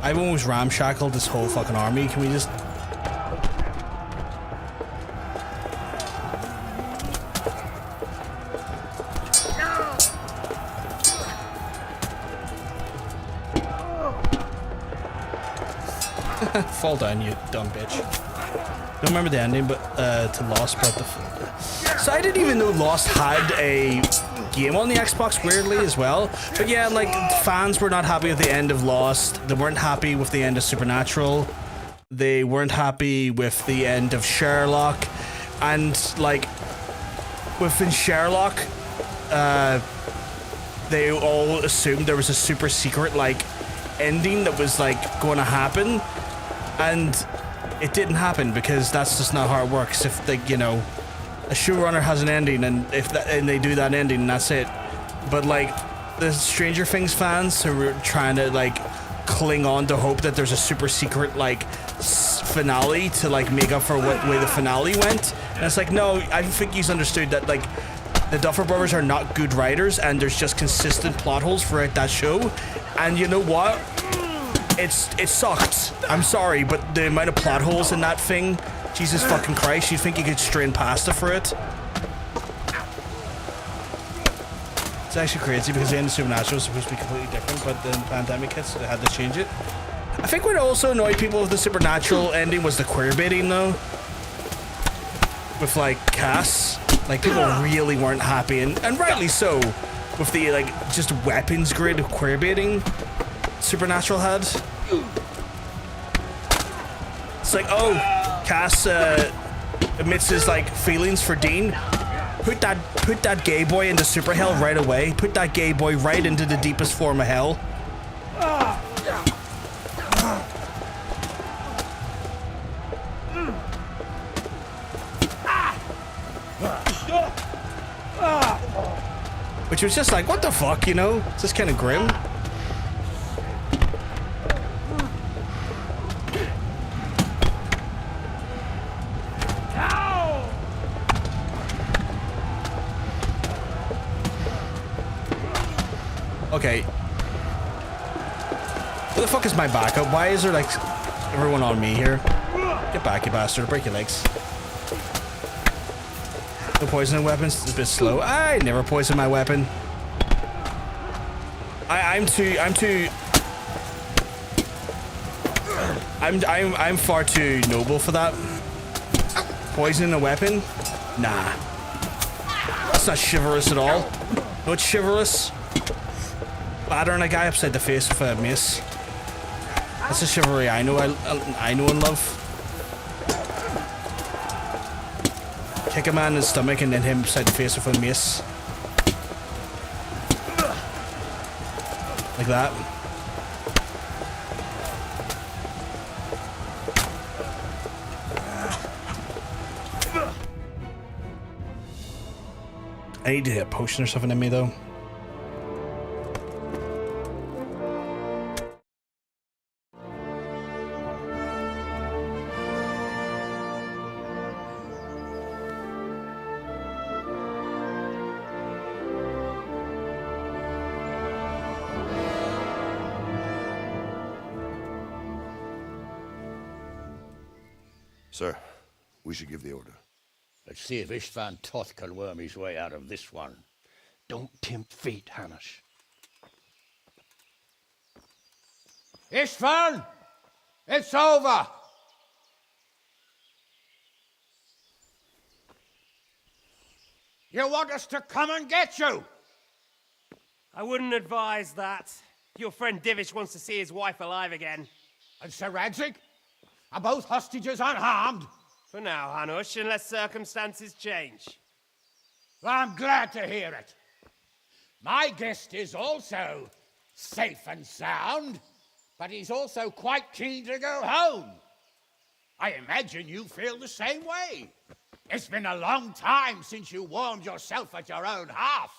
I've almost ramshackled this whole fucking army. Can we just... Fall down, you dumb bitch. Don't remember the ending, but to Lost, but the... So I didn't even know Lost had a game on the Xbox, weirdly, as well. But yeah, like, fans were not happy with the end of Lost. They weren't happy with the end of Supernatural. They weren't happy with the end of Sherlock. And, like, within Sherlock, they all assumed there was a super secret, like, ending that was, like, going to happen. And it didn't happen because that's just not how it works. If, like, you know, a showrunner has an ending, and if that, and they do that ending, and that's it. But like the Stranger Things fans who were trying to like cling on to hope that there's a super secret like finale to like make up for what way the finale went, and it's like, no, I think he's understood that like the Duffer Brothers are not good writers, and there's just consistent plot holes throughout that show. And you know what? It sucked. I'm sorry, but the amount of plot holes in that thing, Jesus fucking Christ, you'd think you could strain pasta for it. It's actually crazy because the end of Supernatural was supposed to be completely different, but then the pandemic hit, so they had to change it. I think what also annoyed people with the Supernatural ending was the queer baiting, though. With, like, Cass. Like, people really weren't happy, and rightly so, with the, like, just weapons grid of queer baiting Supernatural had. It's like, oh, Cass admits his like feelings for Dean. Put that gay boy into super hell right away. Put that gay boy right into the deepest form of hell. Which was just like, what the fuck, you know? It's just kind of grim. Okay. Where the fuck is my backup? Why is there like everyone on me here? Get back, you bastard. Break your legs. No poisoning weapons. It's a bit slow. I never poison my weapon. I'm far too noble for that. Poisoning a weapon? Nah. That's not chivalrous at all. No, it's chivalrous. Battering a guy upside the face with a mace. That's the chivalry I know. I know and love. Kick a man in the stomach and then him upside the face with a mace. Like that. I need to hit a potion or something in me though.
Sir, we should give the order.
Let's see if Istvan Toth can worm his way out of this one.
Don't tempt fate, Hamish.
Istvan! It's over! You want us to come and get you?
I wouldn't advise that. Your friend Divish wants to see his wife alive again.
And Sir Radzig? Are both hostages unharmed?
For now, Hanush, unless circumstances change.
I'm glad to hear it. My guest is also safe and sound, but he's also quite keen to go home. I imagine you feel the same way. It's been a long time since you warmed yourself at your own hearth.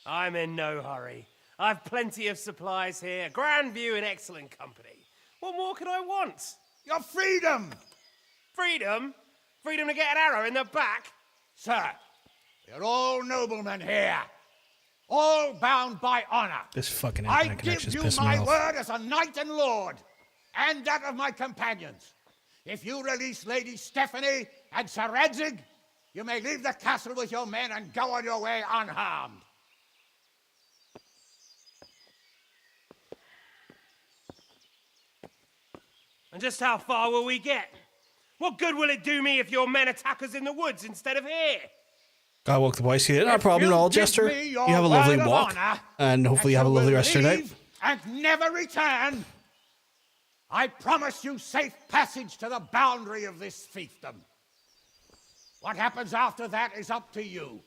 I'm in no hurry. I've plenty of supplies here, grand view and excellent company. What more could I want?
Your freedom!
Freedom? Freedom to get an arrow in the back?
Sir, we're all noblemen here. All bound by honor.
This fucking
I
internet
give
connection's
you
pissing me
my
off.
word as a knight and lord, and that of my companions. If you release Lady Stephanie and Sir Radzig, you may leave the castle with your men and go on your way unharmed.
And just how far will we get? What good will it do me if your men attack us in the woods instead of here?
I walk the boys here. No problem at all, Jester.
me
You
your
have a lovely
word of
walk.
honor
And hopefully you have a lovely rest of your night.
Leave and never return. I promise you safe passage to the boundary of this fiefdom. What happens after that is up to you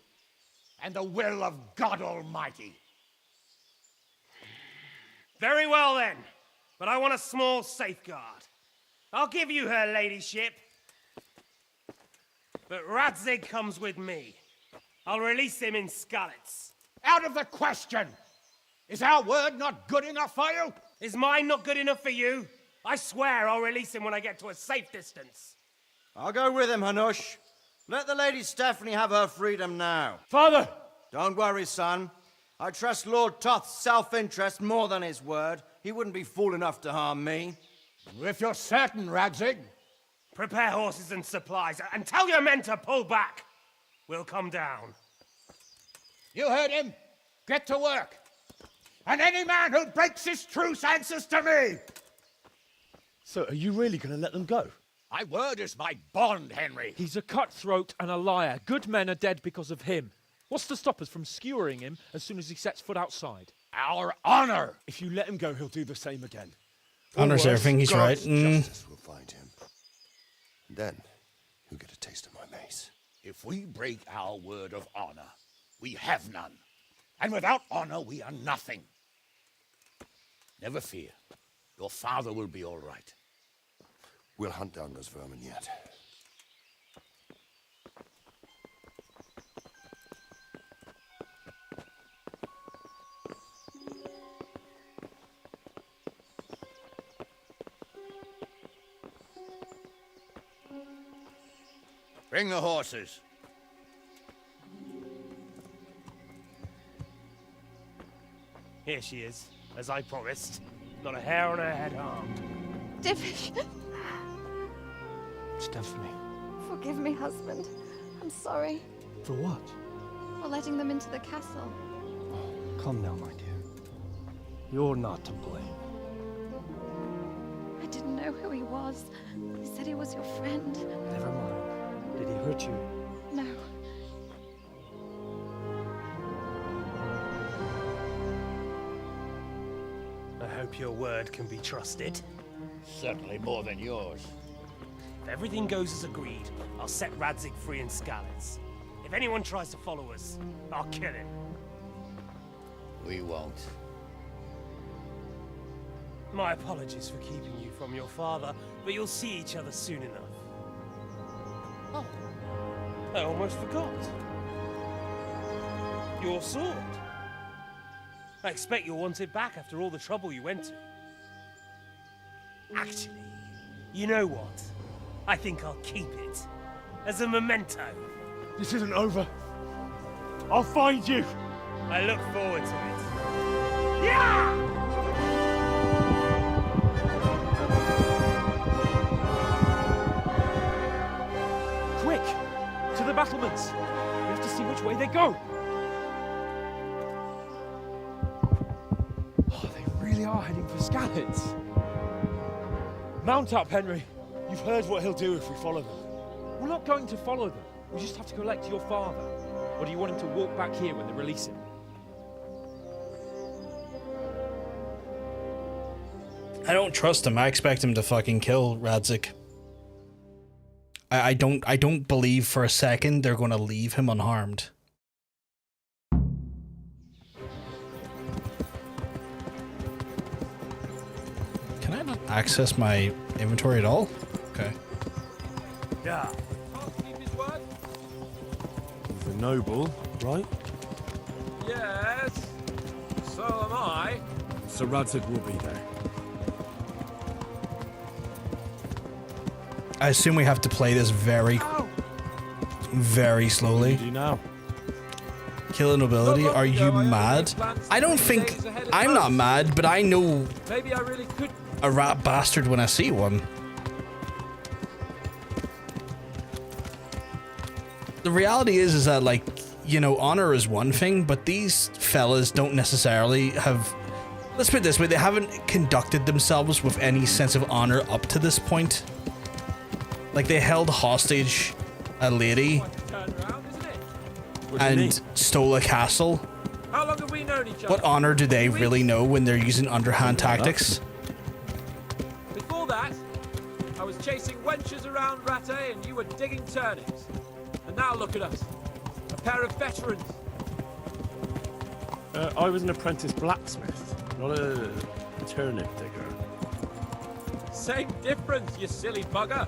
and the will of God Almighty.
Very well then, but I want a small safeguard. I'll give you her ladyship, but Radzig comes with me. I'll release him in Skalitz.
Out of the question! Is our word not good enough for you?
Is mine not good enough for you? I swear I'll release him when I get to a safe distance.
I'll go with him, Hanush. Let the Lady Stephanie have her freedom now.
Father!
Don't worry, son. I trust Lord Toth's self-interest more than his word. He wouldn't be fool enough to harm me.
If you're certain, Radzig.
Prepare horses and supplies, and tell your men to pull back. We'll come down.
You heard him. Get to work. And any man who breaks this truce answers to me.
So are you really going to let them go?
My word is my bond, Henry.
He's a cutthroat and a liar. Good men are dead because of him. What's to stop us from skewering him as soon as he sets foot outside?
Our honor.
If you let him go, he'll do the same again.
Honor's everything, he's right.
Justice will find him. And then he'll get a taste of my mace.
If we break our word of honor, we have none. And without honor, we are nothing. Never fear. Your father will be all right.
We'll hunt down those vermin yet.
Bring the horses.
Here she is, as I promised. Not a hair on her head harmed.
Divish,
Stephanie.
forgive me, husband. I'm sorry
For what?
for letting them into the castle.
Come now, my dear. You're not to blame.
I didn't know who he was. He said he was your friend.
Never mind. Did he hurt you?
No.
I hope your word can be trusted.
Certainly more than yours.
If everything goes as agreed, I'll set Radzig free in Skalitz. If anyone tries to follow us, I'll kill him.
We won't.
My apologies for keeping you from your father, but you'll see each other soon enough. Oh, I almost forgot. Your sword. I expect you'll want it back after all the trouble you went to. Actually, you know what? I think I'll keep it. As a memento.
This isn't over. I'll find you.
I look forward to it. Yeah!
Quick! To the battlements! We have to see which way they go! Oh, they really are heading for Skalitz. Mount up, Henry.
You've heard what he'll do if we follow them.
We're not going to follow them. We just have to collect your father. Or do you want him to walk back here when they release him?
I don't trust him. I expect him to fucking kill Radzig. I don't believe for a second they're going to leave him unharmed. Can I not access my inventory at all? Okay.
Yeah.
Keep his word?
He's a noble, right?
Yes. So am I.
Sir Radzig will be there.
I assume we have to play this very slowly.
What do you do now?
Kill a nobility? Are you mad? I don't think... I'm not mad, but I know
Maybe I really could.
a rat bastard when I see one. The reality is that, like, you know, honor is one thing, but these fellas don't necessarily have... Let's put it this way, they haven't conducted themselves with any sense of honor up to this point. Like, they held hostage a lady and stole a castle.
How long have we known each other?
What honor do they really know when they're using underhand tactics?
Before that, I was chasing wenches around Rattay and you were digging turnips. And now look at us. A pair of veterans.
I was an apprentice blacksmith, not a turnip digger.
Same difference, you silly bugger.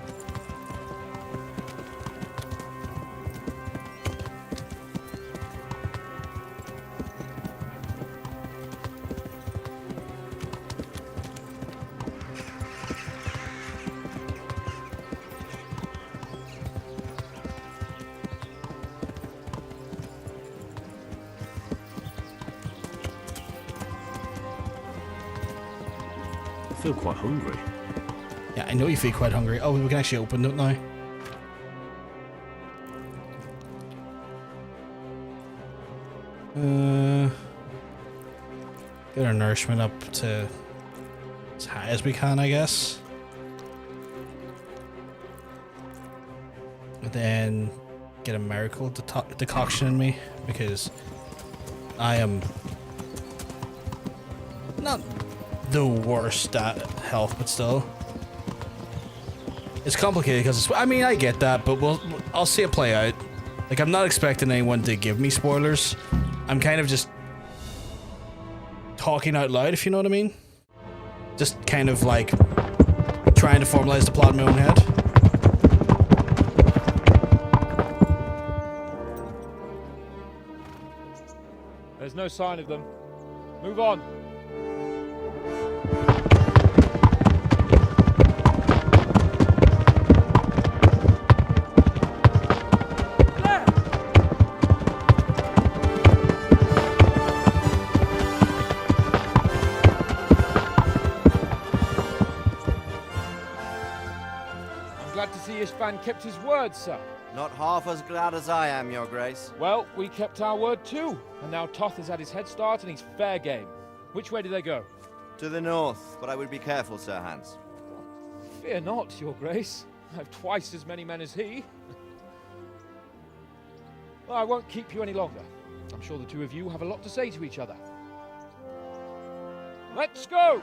I feel quite hungry.
Yeah, I know you feel quite hungry. Oh, we can actually open it now. Get our nourishment up to as high as we can, I guess. And then get a miracle decoction in me, because I am not the worst at health, but still. It's complicated because it's, I mean, I get that, but I'll see it play out. Like, I'm not expecting anyone to give me spoilers. I'm kind of just talking out loud, if you know what I mean. Just kind of like trying to formalize the plot in my own head.
There's no sign of them. Move on. Glad to see Ishvan kept his word, sir.
Not half as glad as I am, Your Grace.
Well, we kept our word too, and now Toth has had his head start and he's fair game. Which way do they go?
To the north, but I would be careful, Sir Hans.
Fear not, Your Grace. I have twice as many men as he. Well, I won't keep you any longer. I'm sure the two of you have a lot to say to each other. Let's go!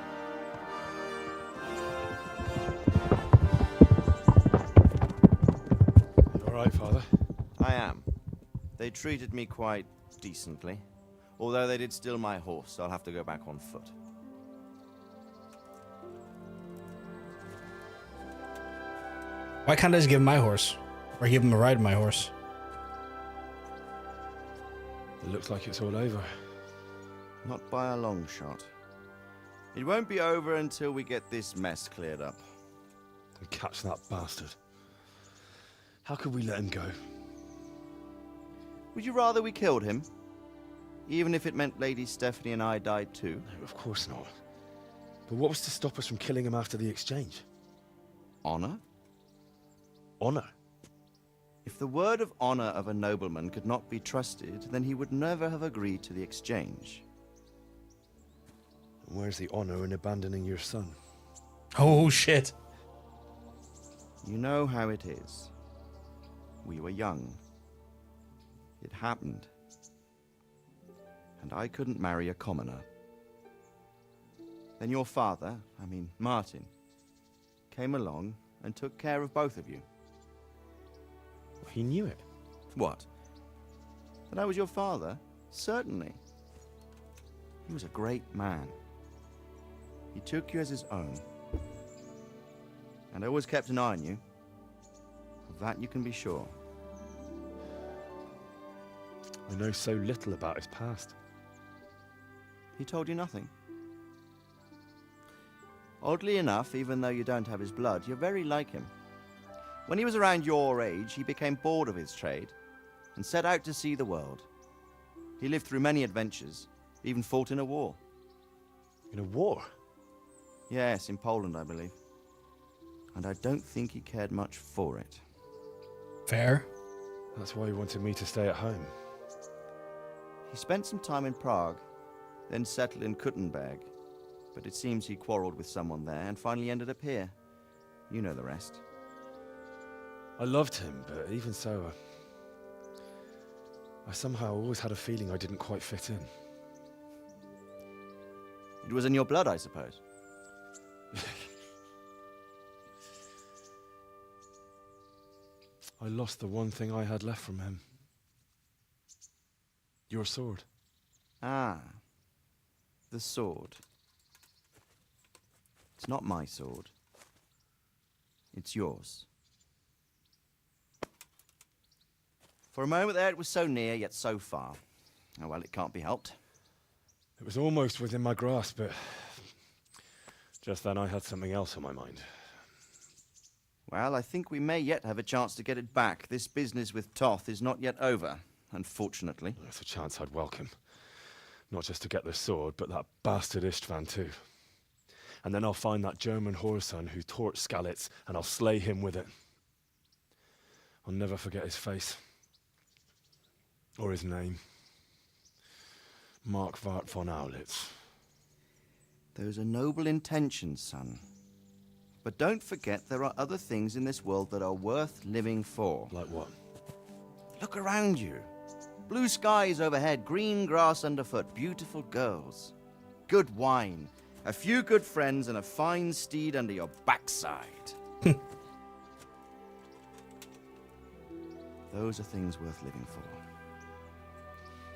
Alright, Father?
I am. They treated me quite decently. Although they did steal my horse, so I'll have to go back on foot.
Why can't I just give him my horse? Or give him a ride on my horse?
It looks like it's all over.
Not by a long shot. It won't be over until we get this mess cleared up.
And catch that bastard. How could we let him go?
Would you rather we killed him? Even if it meant Lady Stephanie and I died too?
No, of course not. But what was to stop us from killing him after the exchange?
Honor?
Honor?
If the word of honor of a nobleman could not be trusted, then he would never have agreed to the exchange.
And where's the honor in abandoning your son?
Oh, shit.
You know how it is. We were young. It happened. And I couldn't marry a commoner. Then your father, Martin, came along and took care of both of you.
He knew it.
What? That I was your father? Certainly. He was a great man. He took you as his own. And always kept an eye on you. A that you can be sure.
I know so little about his past.
He told you nothing? Oddly enough, even though you don't have his blood, you're very like him. When he was around your age, he became bored of his trade and set out to see the world. He lived through many adventures, even fought in a war.
In a war?
Yes, in Poland, I believe. And I don't think he cared much for it.
Fair.
That's why he wanted me to stay at home.
He spent some time in Prague, then settled in Kuttenberg. But it seems he quarreled with someone there and finally ended up here. You know the rest.
I loved him, but even so, I somehow always had a feeling I didn't quite fit in.
It was in your blood, I suppose.
I lost the one thing I had left from him. Your sword.
Ah. The sword. It's not my sword. It's yours. For a moment there, it was so near, yet so far. Oh, well, it can't be helped.
It was almost within my grasp, but just then I had something else on my mind.
Well, I think we may yet have a chance to get it back. This business with Toth is not yet over, unfortunately.
That's a chance I'd welcome. Not just to get the sword, but that bastard Istvan too. And then I'll find that German whoreson who torched Skalitz, and I'll slay him with it. I'll never forget his face. Or his name. Mark Vart von Aulitz.
Those are noble intentions, son. But don't forget there are other things in this world that are worth living for.
Like what?
Look around you. Blue skies overhead, green grass underfoot, beautiful girls. Good wine, a few good friends, and a fine steed under your backside. Those are things worth living for.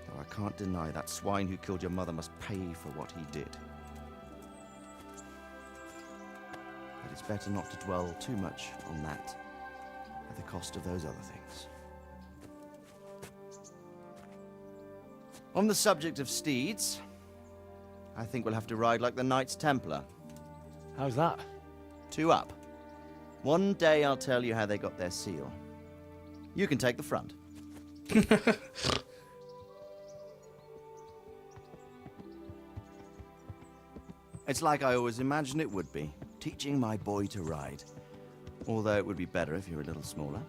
Though I can't deny that swine who killed your mother must pay for what he did. But it's better not to dwell too much on that at the cost of those other things. On the subject of steeds, I think we'll have to ride like the Knights Templar.
How's that?
2 up. One day I'll tell you how they got their seal. You can take the front. It's like I always imagined it would be, teaching my boy to ride. Although it would be better if you were a little smaller.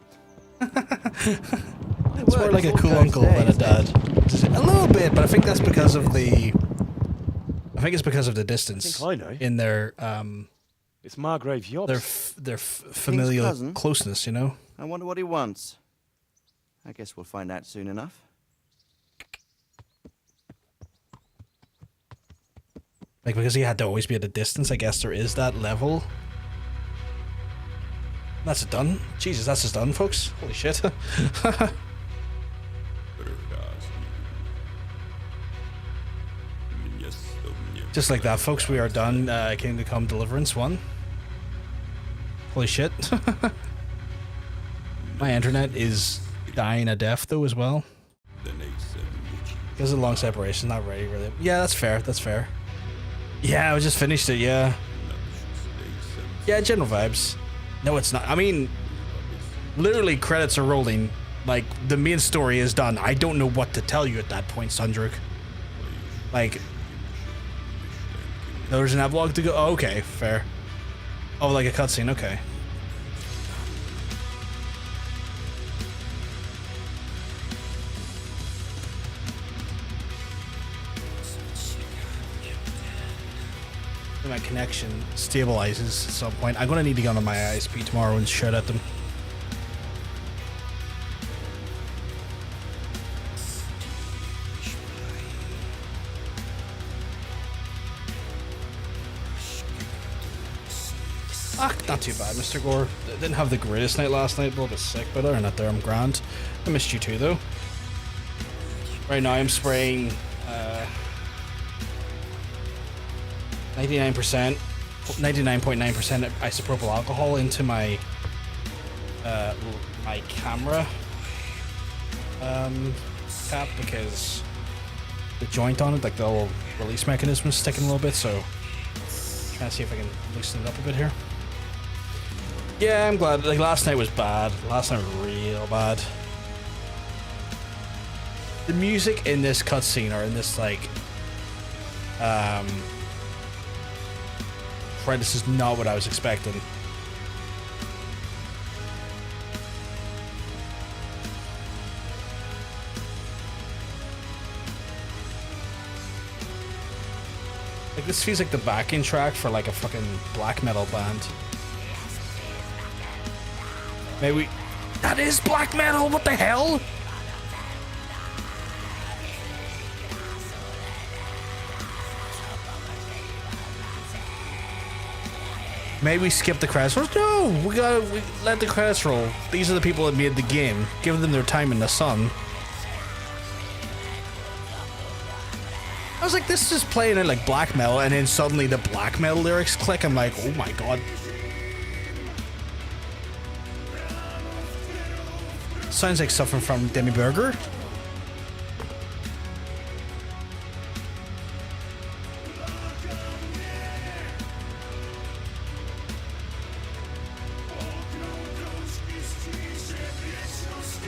It's more like a cool uncle than a dad. A little bit, but I think that's because of the... I think it's because of the distance.
I know.
In their...
It's Margrave Jobs.
Their familial closeness, you know?
I wonder what he wants. I guess we'll find out soon enough.
Like, because he had to always be at a distance, I guess there is that level. That's it done. Jesus, that's just done, folks. Holy shit. Just like that, folks, we are done. Kingdom Come Deliverance 1. Holy shit. My internet is dying a death, though, as well. Because of long separation, not ready, really. Yeah, that's fair, that's fair. Yeah, I just finished it, yeah. Yeah, general vibes. No, it's not. I mean, literally credits are rolling. Like, the main story is done. I don't know what to tell you at that point, Sundruk. Like, there's an epilogue to go. Oh, okay, fair. Oh, like a cutscene, okay. My connection stabilizes at some point. I'm gonna need to go on my ISP tomorrow and shout at them. Ah, not too bad, Mr. Gore. Didn't have the greatest night last night, a little bit sick, but other than that there, I'm grand. I missed you too, though. Right now I'm spraying 99.9% isopropyl alcohol into my my camera cap because the joint on it, like the little release mechanism is sticking a little bit, so trying to see if I can loosen it up a bit here. Yeah, I'm glad. Like, last night was bad. Last night was real bad. The music in this cutscene, or in this, like, credits is not what I was expecting. Like, this feels like the backing track for, like, a fucking black metal band. Maybe... That is black metal! What the hell? Maybe we skip the credits. No! We let the credits roll. These are the people that made the game. Give them their time in the sun. I was like, this is playing it like black metal, and then suddenly the black metal lyrics click. I'm like, oh my god. Sounds like something from Demi Burger.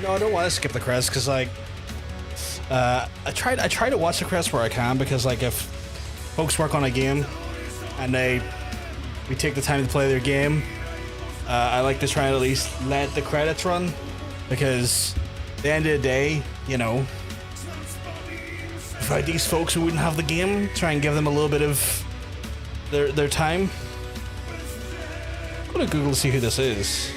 No, I don't want to skip the credits because, like, I try to watch the credits where I can, because, like, if folks work on a game and we take the time to play their game, I like to try and at least let the credits run, because at the end of the day, you know, if these folks who wouldn't have the game, try and give them a little bit of their time. I'm gonna Google to see who this is.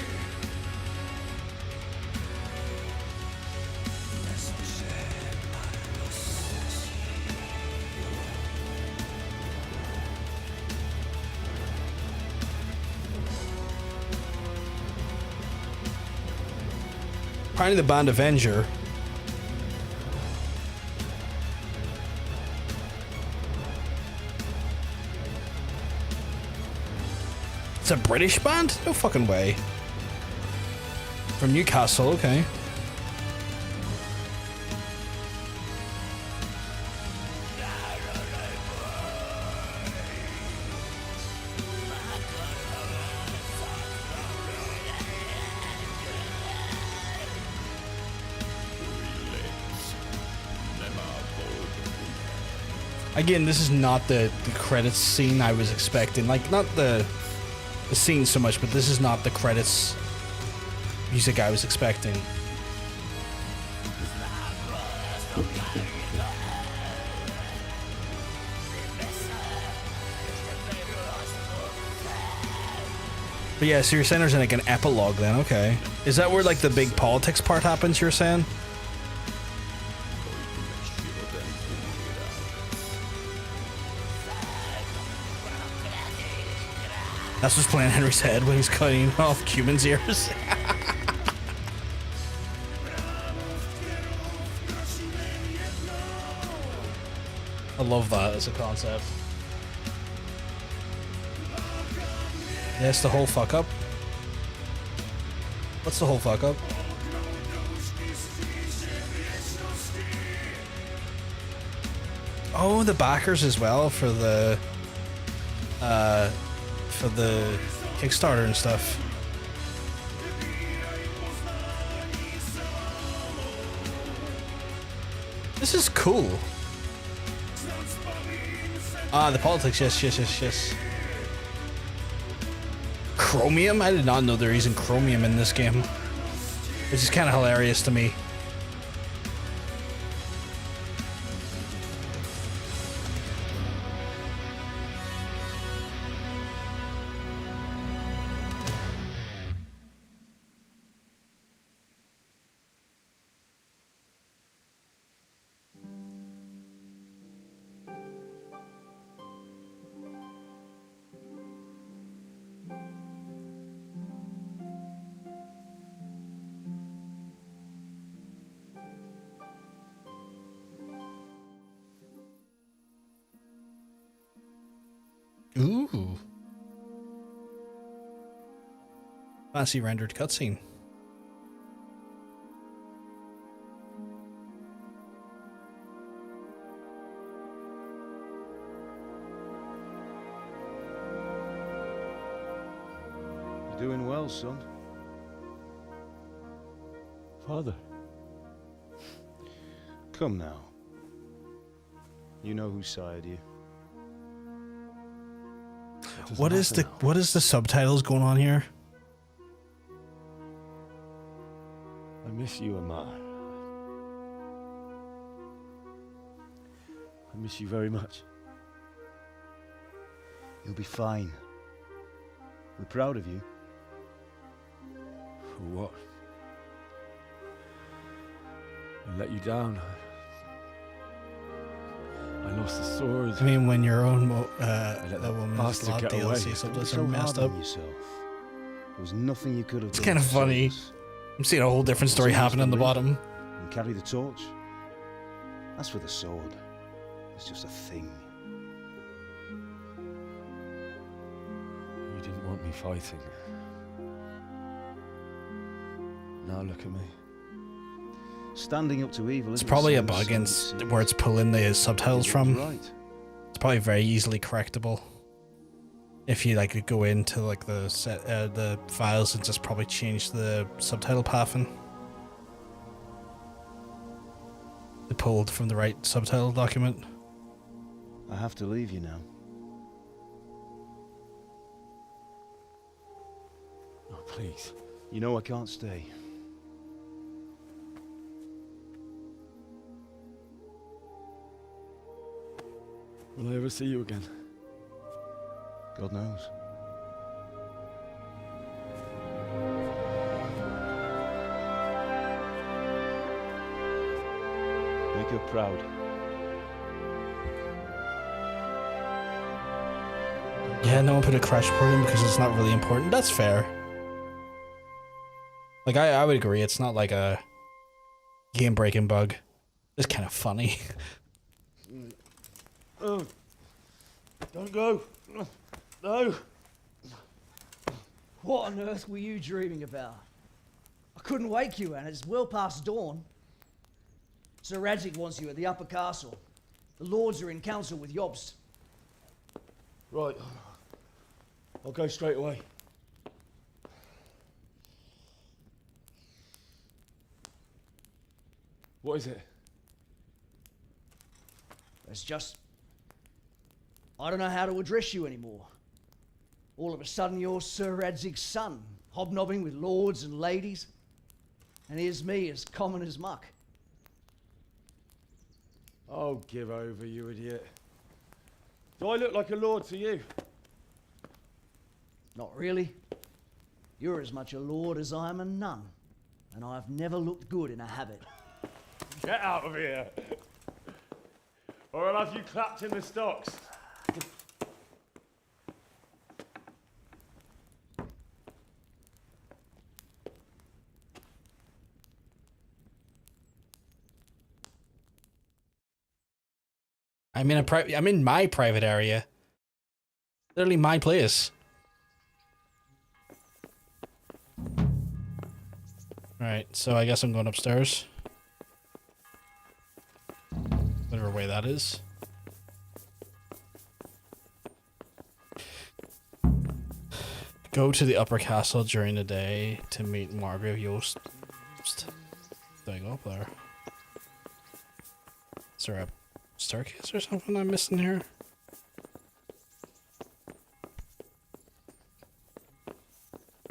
Apparently the band Avenger. It's a British band? No fucking way. From Newcastle, okay. Again, this is not the credits scene I was expecting. Like, not the scene so much, but this is not the credits music I was expecting. But yeah, so you're saying there's like an epilogue then, okay. Is that where like the big politics part happens, you're saying? That's what's playing in Henry's head when he's cutting off Cuban's ears. I love that as a concept. Yes, the whole fuck up. What's the whole fuck up? Oh, the backers as well for the Kickstarter and stuff. This is cool. Ah, the politics, yes. Chromium? I did not know they're using chromium in this game. Which is kind of hilarious to me. Ooh. Fancy rendered cutscene.
doing well, son.
Father.
Come now. You know who sired you.
What is the subtitles going on here?
I miss you, Amar. I miss you very much.
You'll be fine. We're proud of you.
For what? I let you down. I lost the swords.
I mean, when your own
that
woman's
bastard
lot
get away.
DLC subtitles
So
are messed
hard
up.
on yourself. There was nothing you could have
It's
done
kind of
to
funny.
save us.
I'm seeing a whole different story
Someone's
happen on the
to lead
bottom.
And carry the torch. As for the sword, it's just a thing.
You didn't want me fighting. Now look at me.
Standing up to evil.
It's
isn't
probably a
the
bug
same
in where it's pulling the subtitles from.
Right.
It's probably very easily correctable. If you like go into like the files and just probably change the subtitle pathing. They pulled from the right subtitle document.
I have to leave you now.
Oh, please.
You know I can't stay.
Will I ever see you again?
God knows. Make her proud.
Yeah, no one put a crash report in because it's not really important. That's fair. Like, I would agree. It's not like a game-breaking bug. It's kind of funny.
Oh, don't go. No.
What on earth were you dreaming about? I couldn't wake you, and it's well past dawn. Sir Radzig wants you at the upper castle. The lords are in council with Jobst.
Right. I'll go straight away.
What is it?
It's just... I don't know how to address you anymore. All of a sudden you're Sir Radzig's son, hobnobbing with lords and ladies. And here's me, as common as muck.
Oh, give over, you idiot. Do I look like a lord to you?
Not really. You're as much a lord as I am a nun. And I've never looked good in a habit.
Get out of here. Or I'll have you clapped in the stocks.
I'm in my private area. Literally my place. Alright, so I guess I'm going upstairs. Whatever way that is. Go to the upper castle during the day to meet Margrave Yost. Do I go up there? Is there a staircase or something I'm missing here?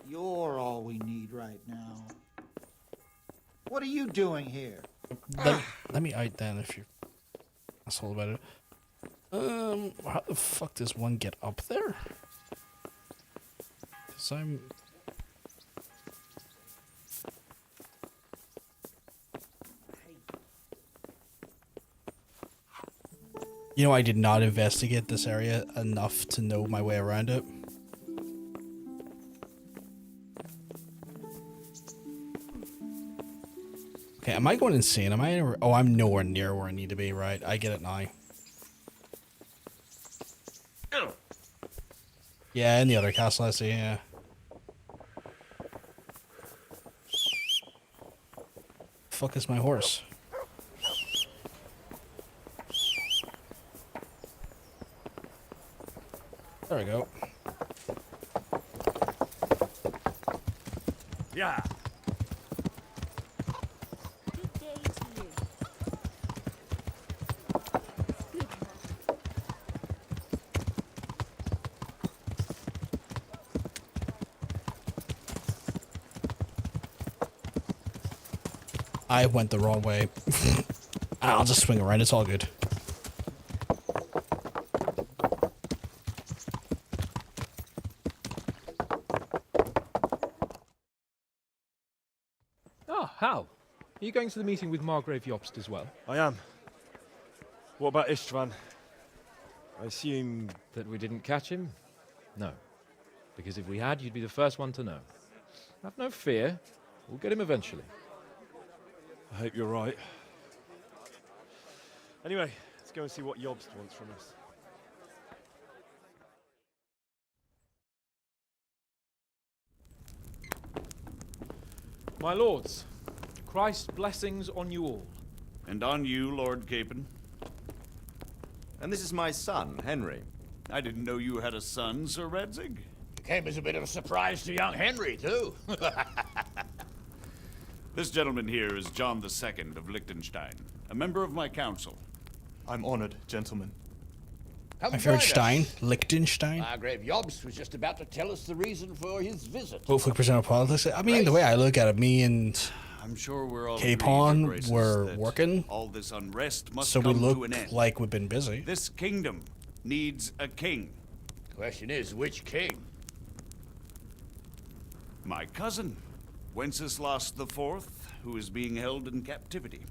You're all we need right now. What are you doing here?
Let me out then if you're asshole about it. How the fuck does one get up there? Cause I'm... You know, I did not investigate this area enough to know my way around it. Okay, am I going insane? Am I anywhere? Oh, I'm nowhere near where I need to be, right? I get it now. Yeah, in the other castle I see, yeah. Fuck is my horse? There we go.
Yeah.
Good day to you. Good.
I went the wrong way. I'll just swing around. It's all good.
Ah, Hal. Are you going to the meeting with Margrave Jobst as well?
I am. What about Istvan? I assume...
That we didn't catch him? No. Because if we had, you'd be the first one to know. Have no fear. We'll get him eventually.
I hope you're right. Anyway, let's go and see what Jobst wants from us.
My lords, Christ's blessings on you all.
And on you, Lord Capon.
And this is my son, Henry.
I didn't know you had a son, Sir Redzig.
It came as a bit of a surprise to young Henry, too.
This gentleman here is John II of Liechtenstein, a member of my council.
I'm honored, gentlemen.
Come
My favorite
join us.
Stein, Liechtenstein.
Margrave Jobst was just about to tell us the reason for his visit.
Hopefully, present our politics. I mean, the way I look at it, me and
I'm sure we're all
Capon
agreed, Your Graces,
were
that
working,
all this unrest must
so we
come to
look
an end.
like we've been busy.
This kingdom needs a king.
Question is, which king?
My cousin, Wenceslas IV, who is being held in captivity.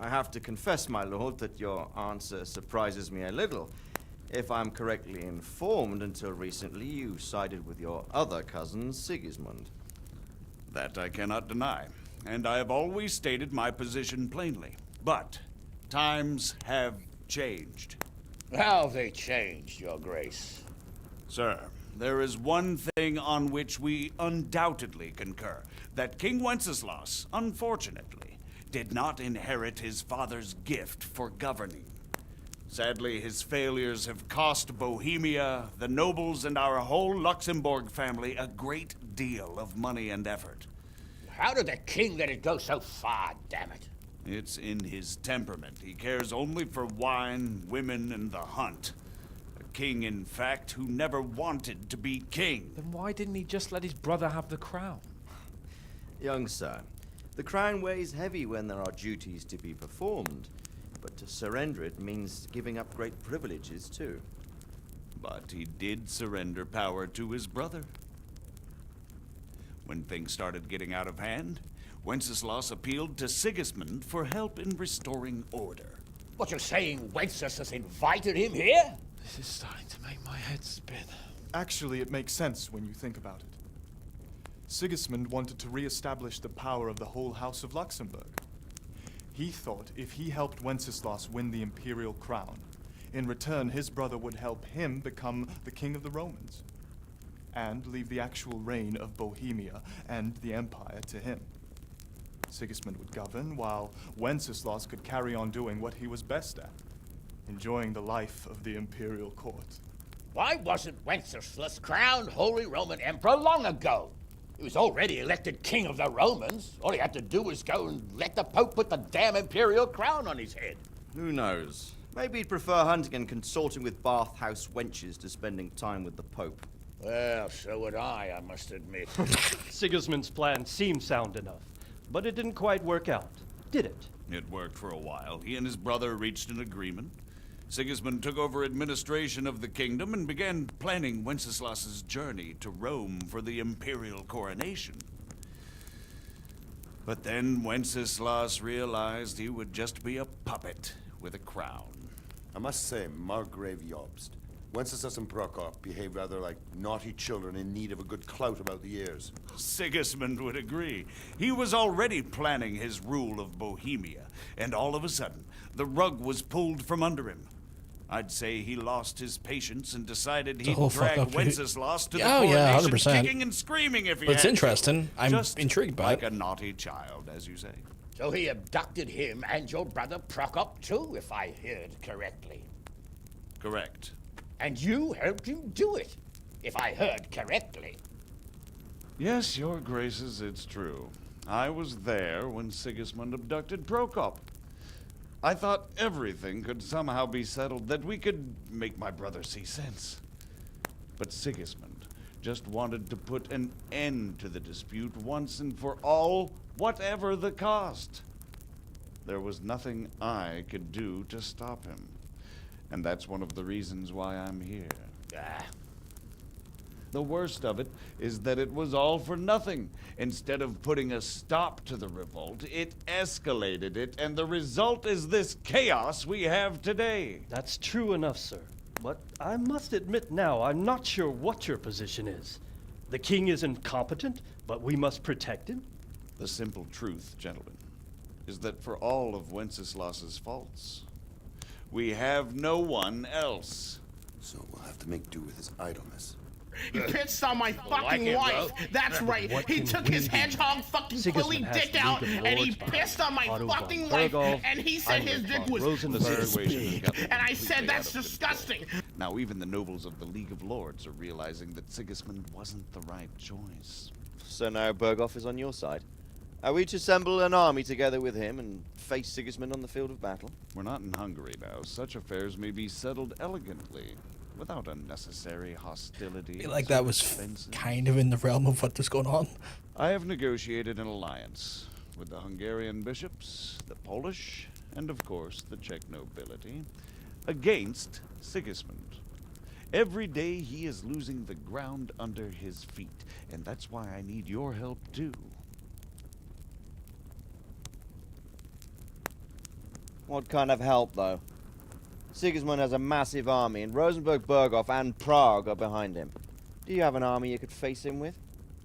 I have to confess, my lord, that your answer surprises me a little. If I'm correctly informed, until recently you sided with your other cousin, Sigismund.
That I cannot deny, and I have always stated my position plainly. But times have changed.
How have they changed, Your Grace?
Sir, there is one thing on which we undoubtedly concur. That King Wenceslas, unfortunately, did not inherit his father's gift for governing. Sadly, his failures have cost Bohemia, the nobles, and our whole Luxembourg family a great deal of money and effort.
How did the king let it go so far, damn it?
It's in his temperament. He cares only for wine, women, and the hunt. A king, in fact, who never wanted to be king.
Then why didn't he just let his brother have the crown?
Young sir, the crown weighs heavy when there are duties to be performed, but to surrender it means giving up great privileges too.
But he did surrender power to his brother. When things started getting out of hand, Wenceslas appealed to Sigismund for help in restoring order.
What, you're saying Wenceslas invited him here?
This is starting to make my head spin.
Actually, it makes sense when you think about it. Sigismund wanted to re-establish the power of the whole House of Luxembourg. He thought if he helped Wenceslas win the imperial crown, in return his brother would help him become the king of the Romans, and leave the actual reign of Bohemia and the empire to him. Sigismund would govern, while Wenceslas could carry on doing what he was best at, enjoying the life of the imperial court.
Why wasn't Wenceslas crowned Holy Roman Emperor long ago? He was already elected king of the Romans. All he had to do was go and let the Pope put the damn imperial crown on his head.
Who knows? Maybe he'd prefer hunting and consorting with bathhouse wenches to spending time with the Pope.
Well, so would I must admit.
Sigismund's plan seemed sound enough, but it didn't quite work out, did it?
It worked for a while. He and his brother reached an agreement. Sigismund took over administration of the kingdom and began planning Wenceslas's journey to Rome for the imperial coronation. But then Wenceslas realized he would just be a puppet with a crown.
I must say, Margrave Jobst, Wenceslas and Prokop behave rather like naughty children in need of a good clout about the ears.
Sigismund would agree. He was already planning his rule of Bohemia, and all of a sudden, the rug was pulled from under him. I'd say he lost his patience and decided he'd drag Wenceslas to the coronation,
100%.
kicking and screaming if he
But it's
had
interesting.
to.
I'm
Just
intrigued by
like
it.
a naughty child, as you say.
So he abducted him and your brother Prokop too, if I heard correctly.
Correct.
And you helped him do it, if I heard correctly.
Yes, your graces, it's true. I was there when Sigismund abducted Prokop. I thought everything could somehow be settled, that we could make my brother see sense. But Sigismund just wanted to put an end to the dispute once and for all, whatever the cost. There was nothing I could do to stop him. And that's one of the reasons why I'm here. The worst of it is that it was all for nothing. Instead of putting a stop to the revolt, it escalated it, and the result is this chaos we have today.
That's true enough, sir. But I must admit now, I'm not sure what your position is. The king is incompetent, but we must protect him?
The simple truth, gentlemen, is that for all of Wenceslas's faults, we have no one else.
So we'll have to make do with his idleness.
He pissed on my fucking wife. That's right. He took his hedgehog fucking fully dick out and he pissed on my fucking wife. And he said his dick was big. And I said that's disgusting.
Now even the nobles of the League of Lords are realizing that Sigismund wasn't the right choice.
So now Berghoff is on your side. Are we to assemble an army together with him and face Sigismund on the field of battle?
We're not in Hungary now. Such affairs may be settled elegantly, without unnecessary hostility.
I feel like that was kind of in the realm of what was going on.
I have negotiated an alliance with the Hungarian bishops, the Polish, and of course the Czech nobility, against Sigismund. Every day he is losing the ground under his feet, and that's why I need your help too.
What kind of help, though? Sigismund has a massive army, and Rosenberg, Berghoff, and Prague are behind him. Do you have an army you could face him with?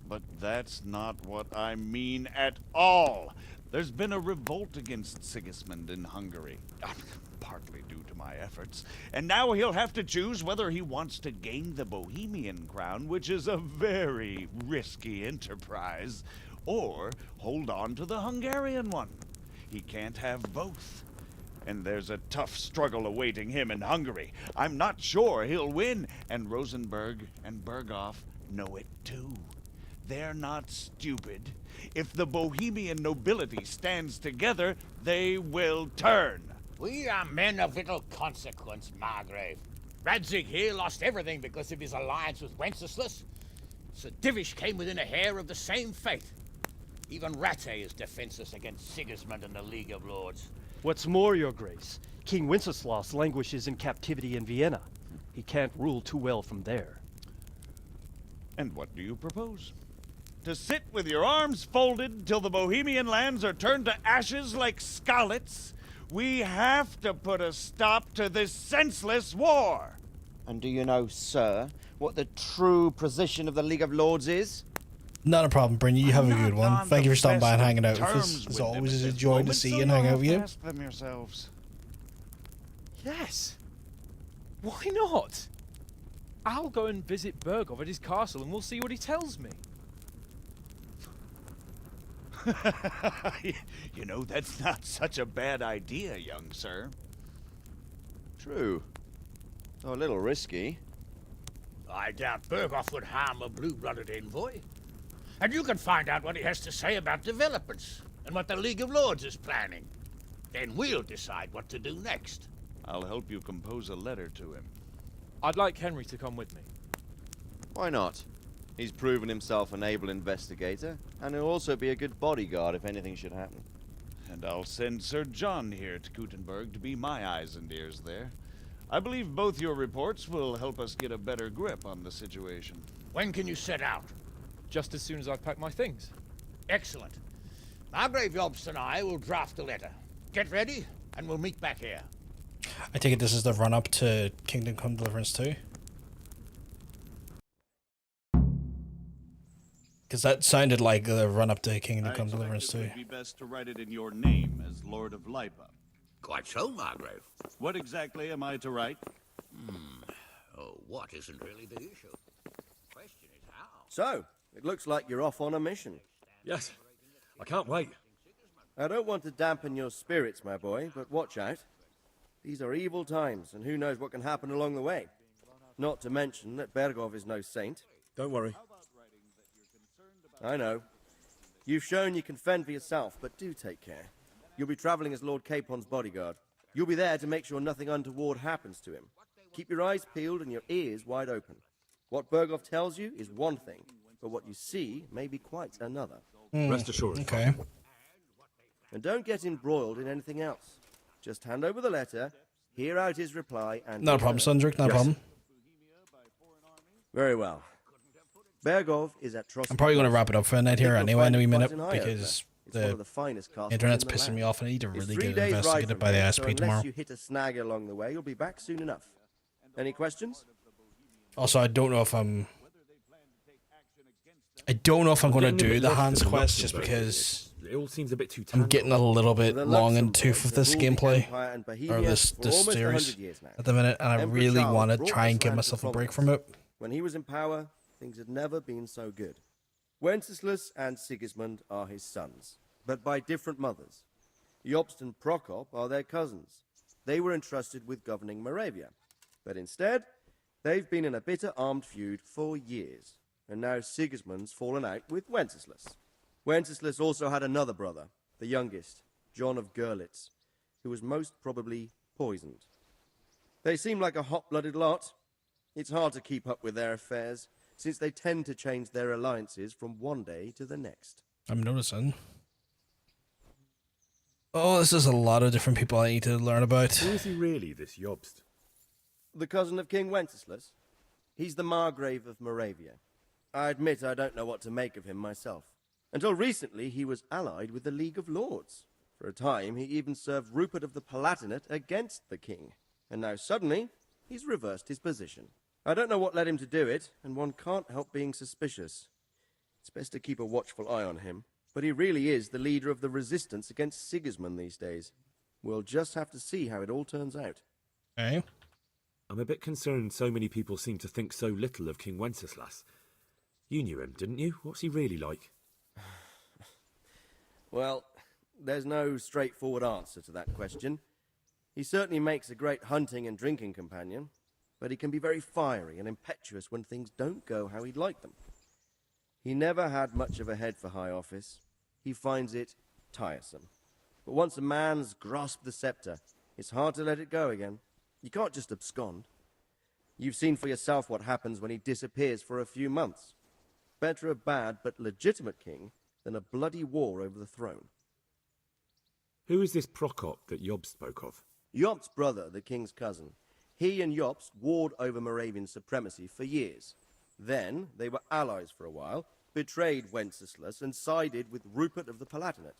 But that's not what I mean at all. There's been a revolt against Sigismund in Hungary, partly due to my efforts, and now he'll have to choose whether he wants to gain the Bohemian crown, which is a very risky enterprise, or hold on to the Hungarian one. He can't have both. And there's a tough struggle awaiting him in Hungary. I'm not sure he'll win, and Rosenberg and Berghoff know it too. They're not stupid. If the Bohemian nobility stands together, they will turn.
We are men of little consequence, Margrave. Radzig here lost everything because of his alliance with Wenceslas. Sir Divish came within a hair of the same fate. Even Rattay is defenseless against Sigismund and the League of Lords.
What's more, your grace, King Wenceslas languishes in captivity in Vienna. He can't rule too well from there.
And what do you propose? To sit with your arms folded till the Bohemian lands are turned to ashes like scarlets? We have to put a stop to this senseless war.
And do you know, sir, what the true position of the League of Lords is?
Not a problem, Bryn. You have a good one. Thank you for stopping by and hanging out with us. It's always a joy to see you and hang out with you.
Ask them yourselves.
Yes. Why not? I'll go and visit Berghoff at his castle and we'll see what he tells me.
You know, that's not such a bad idea, young sir.
True. Though a little risky.
I doubt Berghoff would harm a blue-blooded envoy. And you can find out what he has to say about developments and what the League of Lords is planning. Then we'll decide what to do next.
I'll help you compose a letter to him.
I'd like Henry to come with me.
Why not? He's proven himself an able investigator, and he'll also be a good bodyguard if anything should happen.
And I'll send Sir John here to Gutenberg to be my eyes and ears there. I believe both your reports will help us get a better grip on the situation.
When can you set out?
Just as soon as I've packed my things.
Excellent. Margrave Jobst and I will draft a letter. Get ready, and we'll meet back here.
I take it this is the run-up to Kingdom Come Deliverance 2? Because that sounded like the run-up to Kingdom Come Deliverance 2.
It would be best to write it in your name as Lord of Lipa.
Quite so, Margrave.
What exactly am I to write?
Oh, what isn't really the issue? Question is how.
So, it looks like you're off on a mission.
Yes, I can't wait.
I don't want to dampen your spirits, my boy, but watch out. These are evil times, and who knows what can happen along the way. Not to mention that Berghoff is no saint.
Don't worry.
I know. You've shown you can fend for yourself, but do take care. You'll be traveling as Lord Capon's bodyguard. You'll be there to make sure nothing untoward happens to him. Keep your eyes peeled and your ears wide open. What Berghoff tells you is one thing, but what you see may be quite another.
Rest assured.
Okay.
And don't get embroiled in anything else. Just hand over the letter, hear out his reply, and...
Not a problem, Sundrick, not a problem.
Very well. Berghoff is at Trost.
I'm probably going to wrap it up for a night here anyway in a wee minute,
quite an
because
It's one of
the
the finest castles
internet's
in the
pissing me
land.
off and I need to
It's
really
3
get
days' ride
investigated
from
by the
here,
SP
so
tomorrow.
unless you hit a snag along the way, you'll be back soon enough. Any questions?
Also, I don't know if I'm going to do the Hans quest just because
it all seems a bit too
I'm getting a little bit
The
long in
Luxembourg
tooth with this
have ruled the
gameplay
Empire and
or
Bohemia
this
for almost 100
series
years now.
at the minute, and I
Emperor
really
Charles
want to
brought
try and
this
give
land to
myself a break
prominence.
from it.
When he was in power, things had never been so good. Wenceslas and Sigismund are his sons, but by different mothers. Jobst and Prokop are their cousins. They were entrusted with governing Moravia, but instead, they've been in a bitter armed feud for years, and now Sigismund's fallen out with Wenceslas. Wenceslas also had another brother, the youngest, John of Görlitz, who was most probably poisoned. They seem like a hot-blooded lot. It's hard to keep up with their affairs, since they tend to change their alliances from one day to the next.
I'm noticing. Oh, this is a lot of different people I need to learn about.
Who is he really, this Jobst?
The cousin of King Wenceslas? He's the Margrave of Moravia. I admit I don't know what to make of him myself. Until recently, he was allied with the League of Lords. For a time, he even served Rupert of the Palatinate against the king. And now suddenly, he's reversed his position. I don't know what led him to do it, and one can't help being suspicious. It's best to keep a watchful eye on him. But he really is the leader of the resistance against Sigismund these days. We'll just have to see how it all turns out.
Okay.
I'm a bit concerned so many people seem to think so little of King Wenceslas. You knew him, didn't you? What's he really like?
Well, there's no straightforward answer to that question. He certainly makes a great hunting and drinking companion, but he can be very fiery and impetuous when things don't go how he'd like them. He never had much of a head for high office. He finds it tiresome. But once a man's grasped the scepter, it's hard to let it go again. You can't just abscond. You've seen for yourself what happens when he disappears for a few months. Better a bad but legitimate king than a bloody war over the throne.
Who is this Prokop that Jobst spoke of?
Jobst's brother, the king's cousin. He and Jobst warred over Moravian supremacy for years. Then they were allies for a while, betrayed Wenceslas and sided with Rupert of the Palatinate.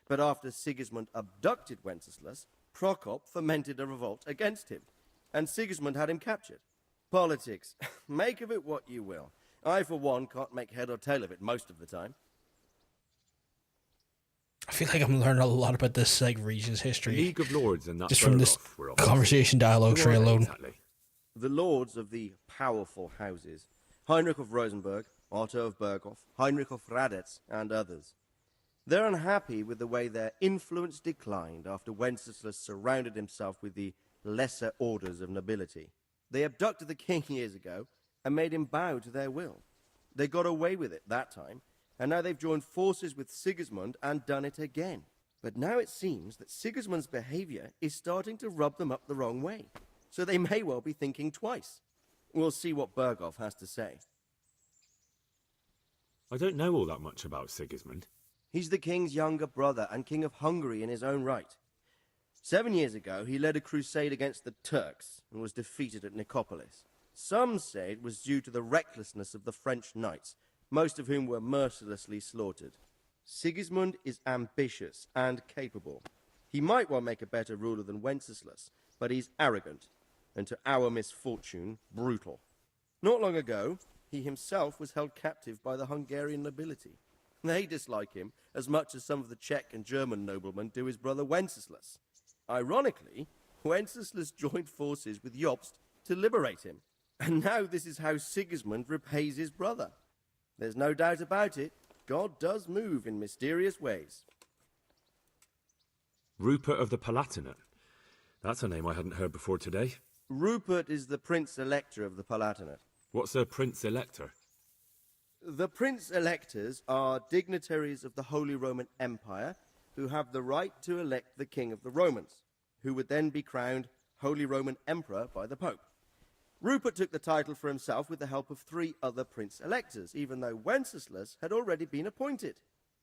But after Sigismund abducted Wenceslas, Prokop fomented a revolt against him, and Sigismund had him captured. Politics. Make of it what you will. I, for one, can't make head or tail of it most of the time.
I feel like I'm learning a lot about this region's history.
The League of Lords and that
just from this
were
conversation dialogue
Who
tree
are they
alone.
exactly? The lords of the powerful houses. Heinrich of Rosenberg, Otto of Berghoff, Heinrich of Radetz, and others. They're unhappy with the way their influence declined after Wenceslas surrounded himself with the lesser orders of nobility. They abducted the king years ago and made him bow to their will. They got away with it that time, and now they've joined forces with Sigismund and done it again. But now it seems that Sigismund's behavior is starting to rub them up the wrong way, so they may well be thinking twice. We'll see what Berghoff has to say.
I don't know all that much about Sigismund.
He's the king's younger brother and king of Hungary in his own right. 7 years ago, he led a crusade against the Turks and was defeated at Nicopolis. Some say it was due to the recklessness of the French knights, most of whom were mercilessly slaughtered. Sigismund is ambitious and capable. He might well make a better ruler than Wenceslas, but he's arrogant, and to our misfortune, brutal. Not long ago, he himself was held captive by the Hungarian nobility. They dislike him as much as some of the Czech and German noblemen do his brother Wenceslas. Ironically, Wenceslas joined forces with Jobst to liberate him, and now this is how Sigismund repays his brother. There's no doubt about it, God does move in mysterious ways.
Rupert of the Palatinate. That's a name I hadn't heard before today.
Rupert is the Prince Elector of the Palatinate.
What's a Prince Elector?
The Prince Electors are dignitaries of the Holy Roman Empire who have the right to elect the King of the Romans, who would then be crowned Holy Roman Emperor by the Pope. Rupert took the title for himself with the help of 3 other Prince Electors, even though Wenceslas had already been appointed.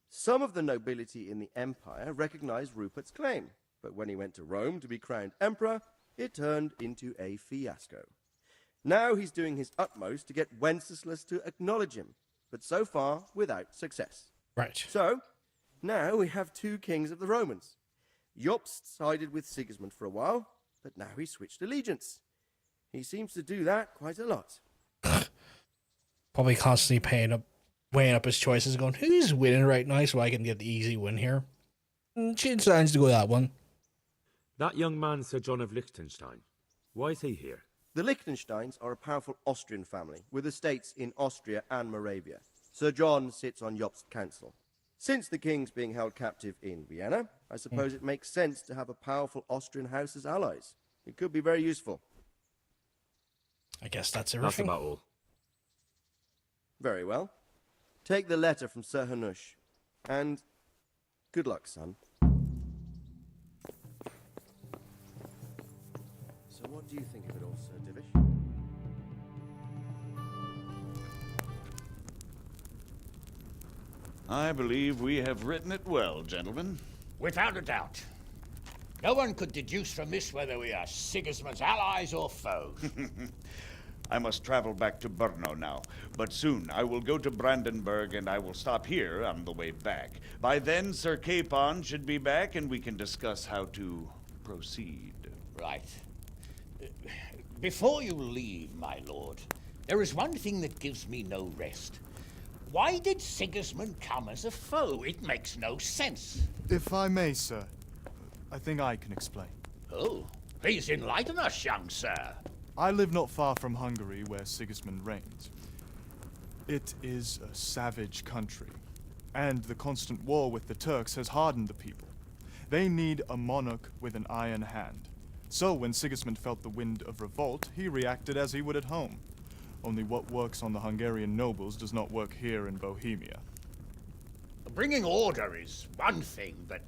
Some of the nobility in the empire recognized Rupert's claim, but when he went to Rome to be crowned emperor, it turned into a fiasco. Now he's doing his utmost to get Wenceslas to acknowledge him, but so far without success.
Right.
So, now we have 2 kings of the Romans. Jobst sided with Sigismund for a while, but now he switched allegiance. He seems to do that quite a lot.
Probably constantly weighing up his choices, going, who's winning right now so I can get the easy win here? She decides to go that one.
That young man, Sir John of Liechtenstein. Why is he here?
The Liechtensteins are a powerful Austrian family with estates in Austria and Moravia. Sir John sits on Jobst's council. Since the king's being held captive in Vienna, I suppose it makes sense to have a powerful Austrian house as allies. It could be very useful.
I guess that's
That's
everything.
about all.
Very well. Take the letter from Sir Hanush. And good luck, son. So what do you think of it all, Sir Divish?
I believe we have written it well, gentlemen.
Without a doubt. No one could deduce from this whether we are Sigismund's allies or foes.
I must travel back to Brno now, but soon I will go to Brandenburg and I will stop here on the way back. By then, Sir Capon should be back and we can discuss how to proceed.
Right. Before you leave, my lord, there is one thing that gives me no rest. Why did Sigismund come as a foe? It makes no sense.
If I may, sir, I think I can explain.
Oh, please enlighten us, young sir.
I live not far from Hungary, where Sigismund reigns. It is a savage country, and the constant war with the Turks has hardened the people. They need a monarch with an iron hand. So when Sigismund felt the wind of revolt, he reacted as he would at home. Only what works on the Hungarian nobles does not work here in Bohemia.
Bringing order is one thing, but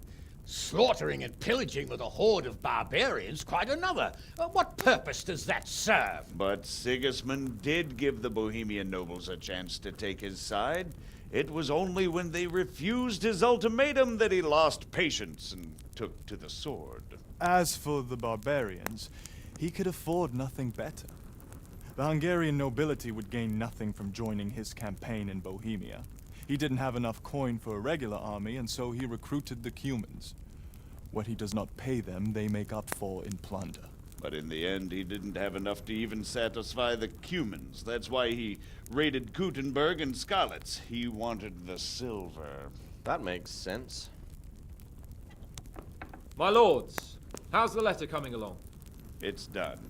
slaughtering and pillaging with a horde of barbarians quite another. What purpose does that serve?
But Sigismund did give the Bohemian nobles a chance to take his side. It was only when they refused his ultimatum that he lost patience and took to the sword.
As for the barbarians, he could afford nothing better. The Hungarian nobility would gain nothing from joining his campaign in Bohemia. He didn't have enough coin for a regular army, and so he recruited the Cumans. What he does not pay them, they make up for in plunder.
But in the end, he didn't have enough to even satisfy the Cumans. That's why he raided Kuttenberg and Skalitz. He wanted the silver.
That makes sense.
My lords, how's the letter coming along?
It's done.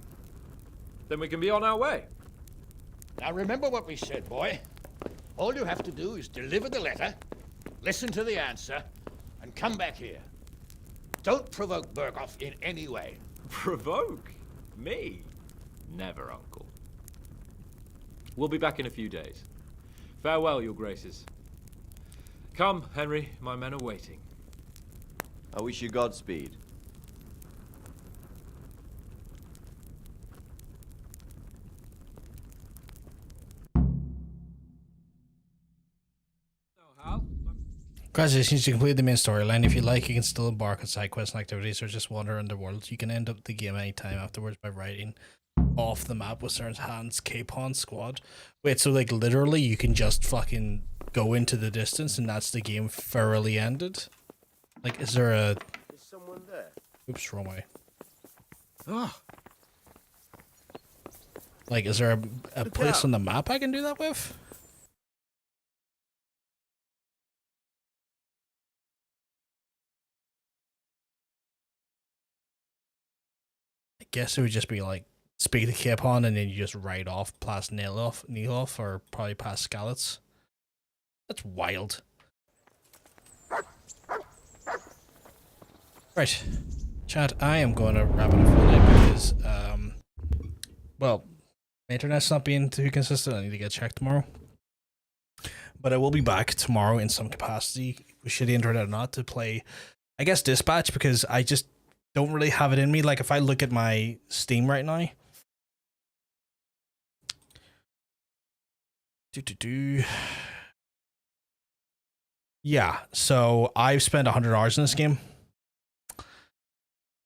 Then we can be on our way.
Now remember what we said, boy. All you have to do is deliver the letter, listen to the answer, and come back here. Don't provoke Berghoff in any way.
Provoke? Me? Never, Uncle. We'll be back in a few days. Farewell, your graces. Come, Henry, my men are waiting.
I wish you Godspeed.
Congratulations, you completed the main storyline. If you like, you can still embark on side quests and activities or just wander around the world. You can end up the game anytime afterwards by writing off the map with Cern's Hands Capon Squad. Wait, so like literally you can just fucking go into the distance and that's the game thoroughly ended? Like, is there a...
Is someone there?
Oops, wrong way. Like, is there a place on the map I can do that with? I guess it would just be like speak to Capon and then you just write off past Neeloff or probably past Skalitz. That's wild. Right. Chat, I am going to wrap it up for the night because, well, my internet's not being too consistent. I need to get checked tomorrow. but I will be back tomorrow in some capacity, with shitty internet or not, to play, I guess, Dispatch, because I just don't really have it in me. Like, if I look at my Steam right now, yeah, so I've spent 100 hours in this game.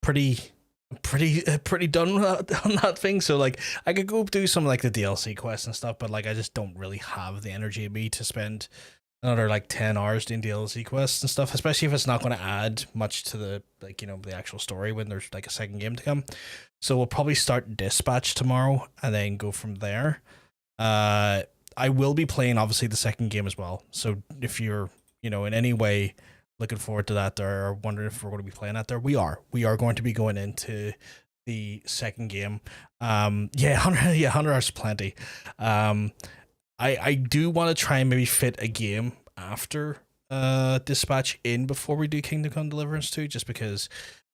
Pretty done on that thing. So like, I could go do some like the DLC quests and stuff, but like, I just don't really have the energy in me to spend another like 10 hours doing DLC quests and stuff, especially if it's not going to add much to the, like, you know, the actual story when there's like a second game to come. So we'll probably start Dispatch tomorrow and then go from there. I will be playing obviously the second game as well. So if you're, you know, in any way looking forward to that or wondering if we're going to be playing that there, we are going to be going into the second game. 100 hours plenty. I do want to try and maybe fit a game after Dispatch in before we do Kingdom Come Deliverance 2, just because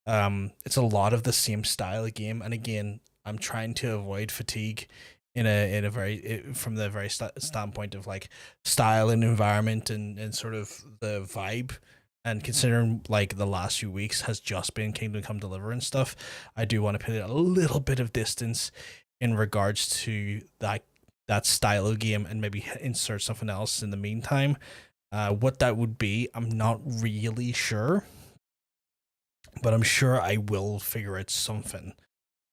it's a lot of the same style of game, and again, I'm trying to avoid fatigue in a very, from the very standpoint of like style and environment and sort of the vibe. And considering like the last few weeks has just been Kingdom Come Deliverance stuff, I do want to put a little bit of distance in regards to that style of game and maybe insert something else in the meantime. What that would be, I'm not really sure, but I'm sure I will figure out something.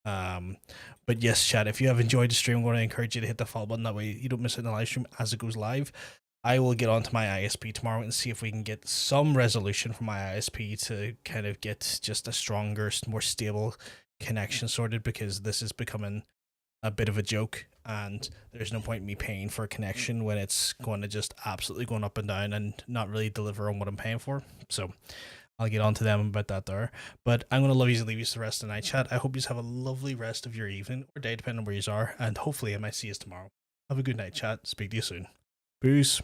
But yes, chat, if you have enjoyed the stream, I'm going to encourage you to hit the follow button. That way you don't miss it in the live stream as it goes live. I will get onto my ISP tomorrow and see if we can get some resolution from my ISP to kind of get just a stronger, more stable connection sorted, because this is becoming a bit of a joke and there's no point in me paying for a connection when it's going to just absolutely going up and down and not really deliver on what I'm paying for. So I'll get on to them about that there. But I'm going to love you and leave you the rest of the night, chat. I hope you have a lovely rest of your evening or day, depending on where you are. And hopefully I might see you tomorrow. Have a good night, chat. Speak to you soon. Peace.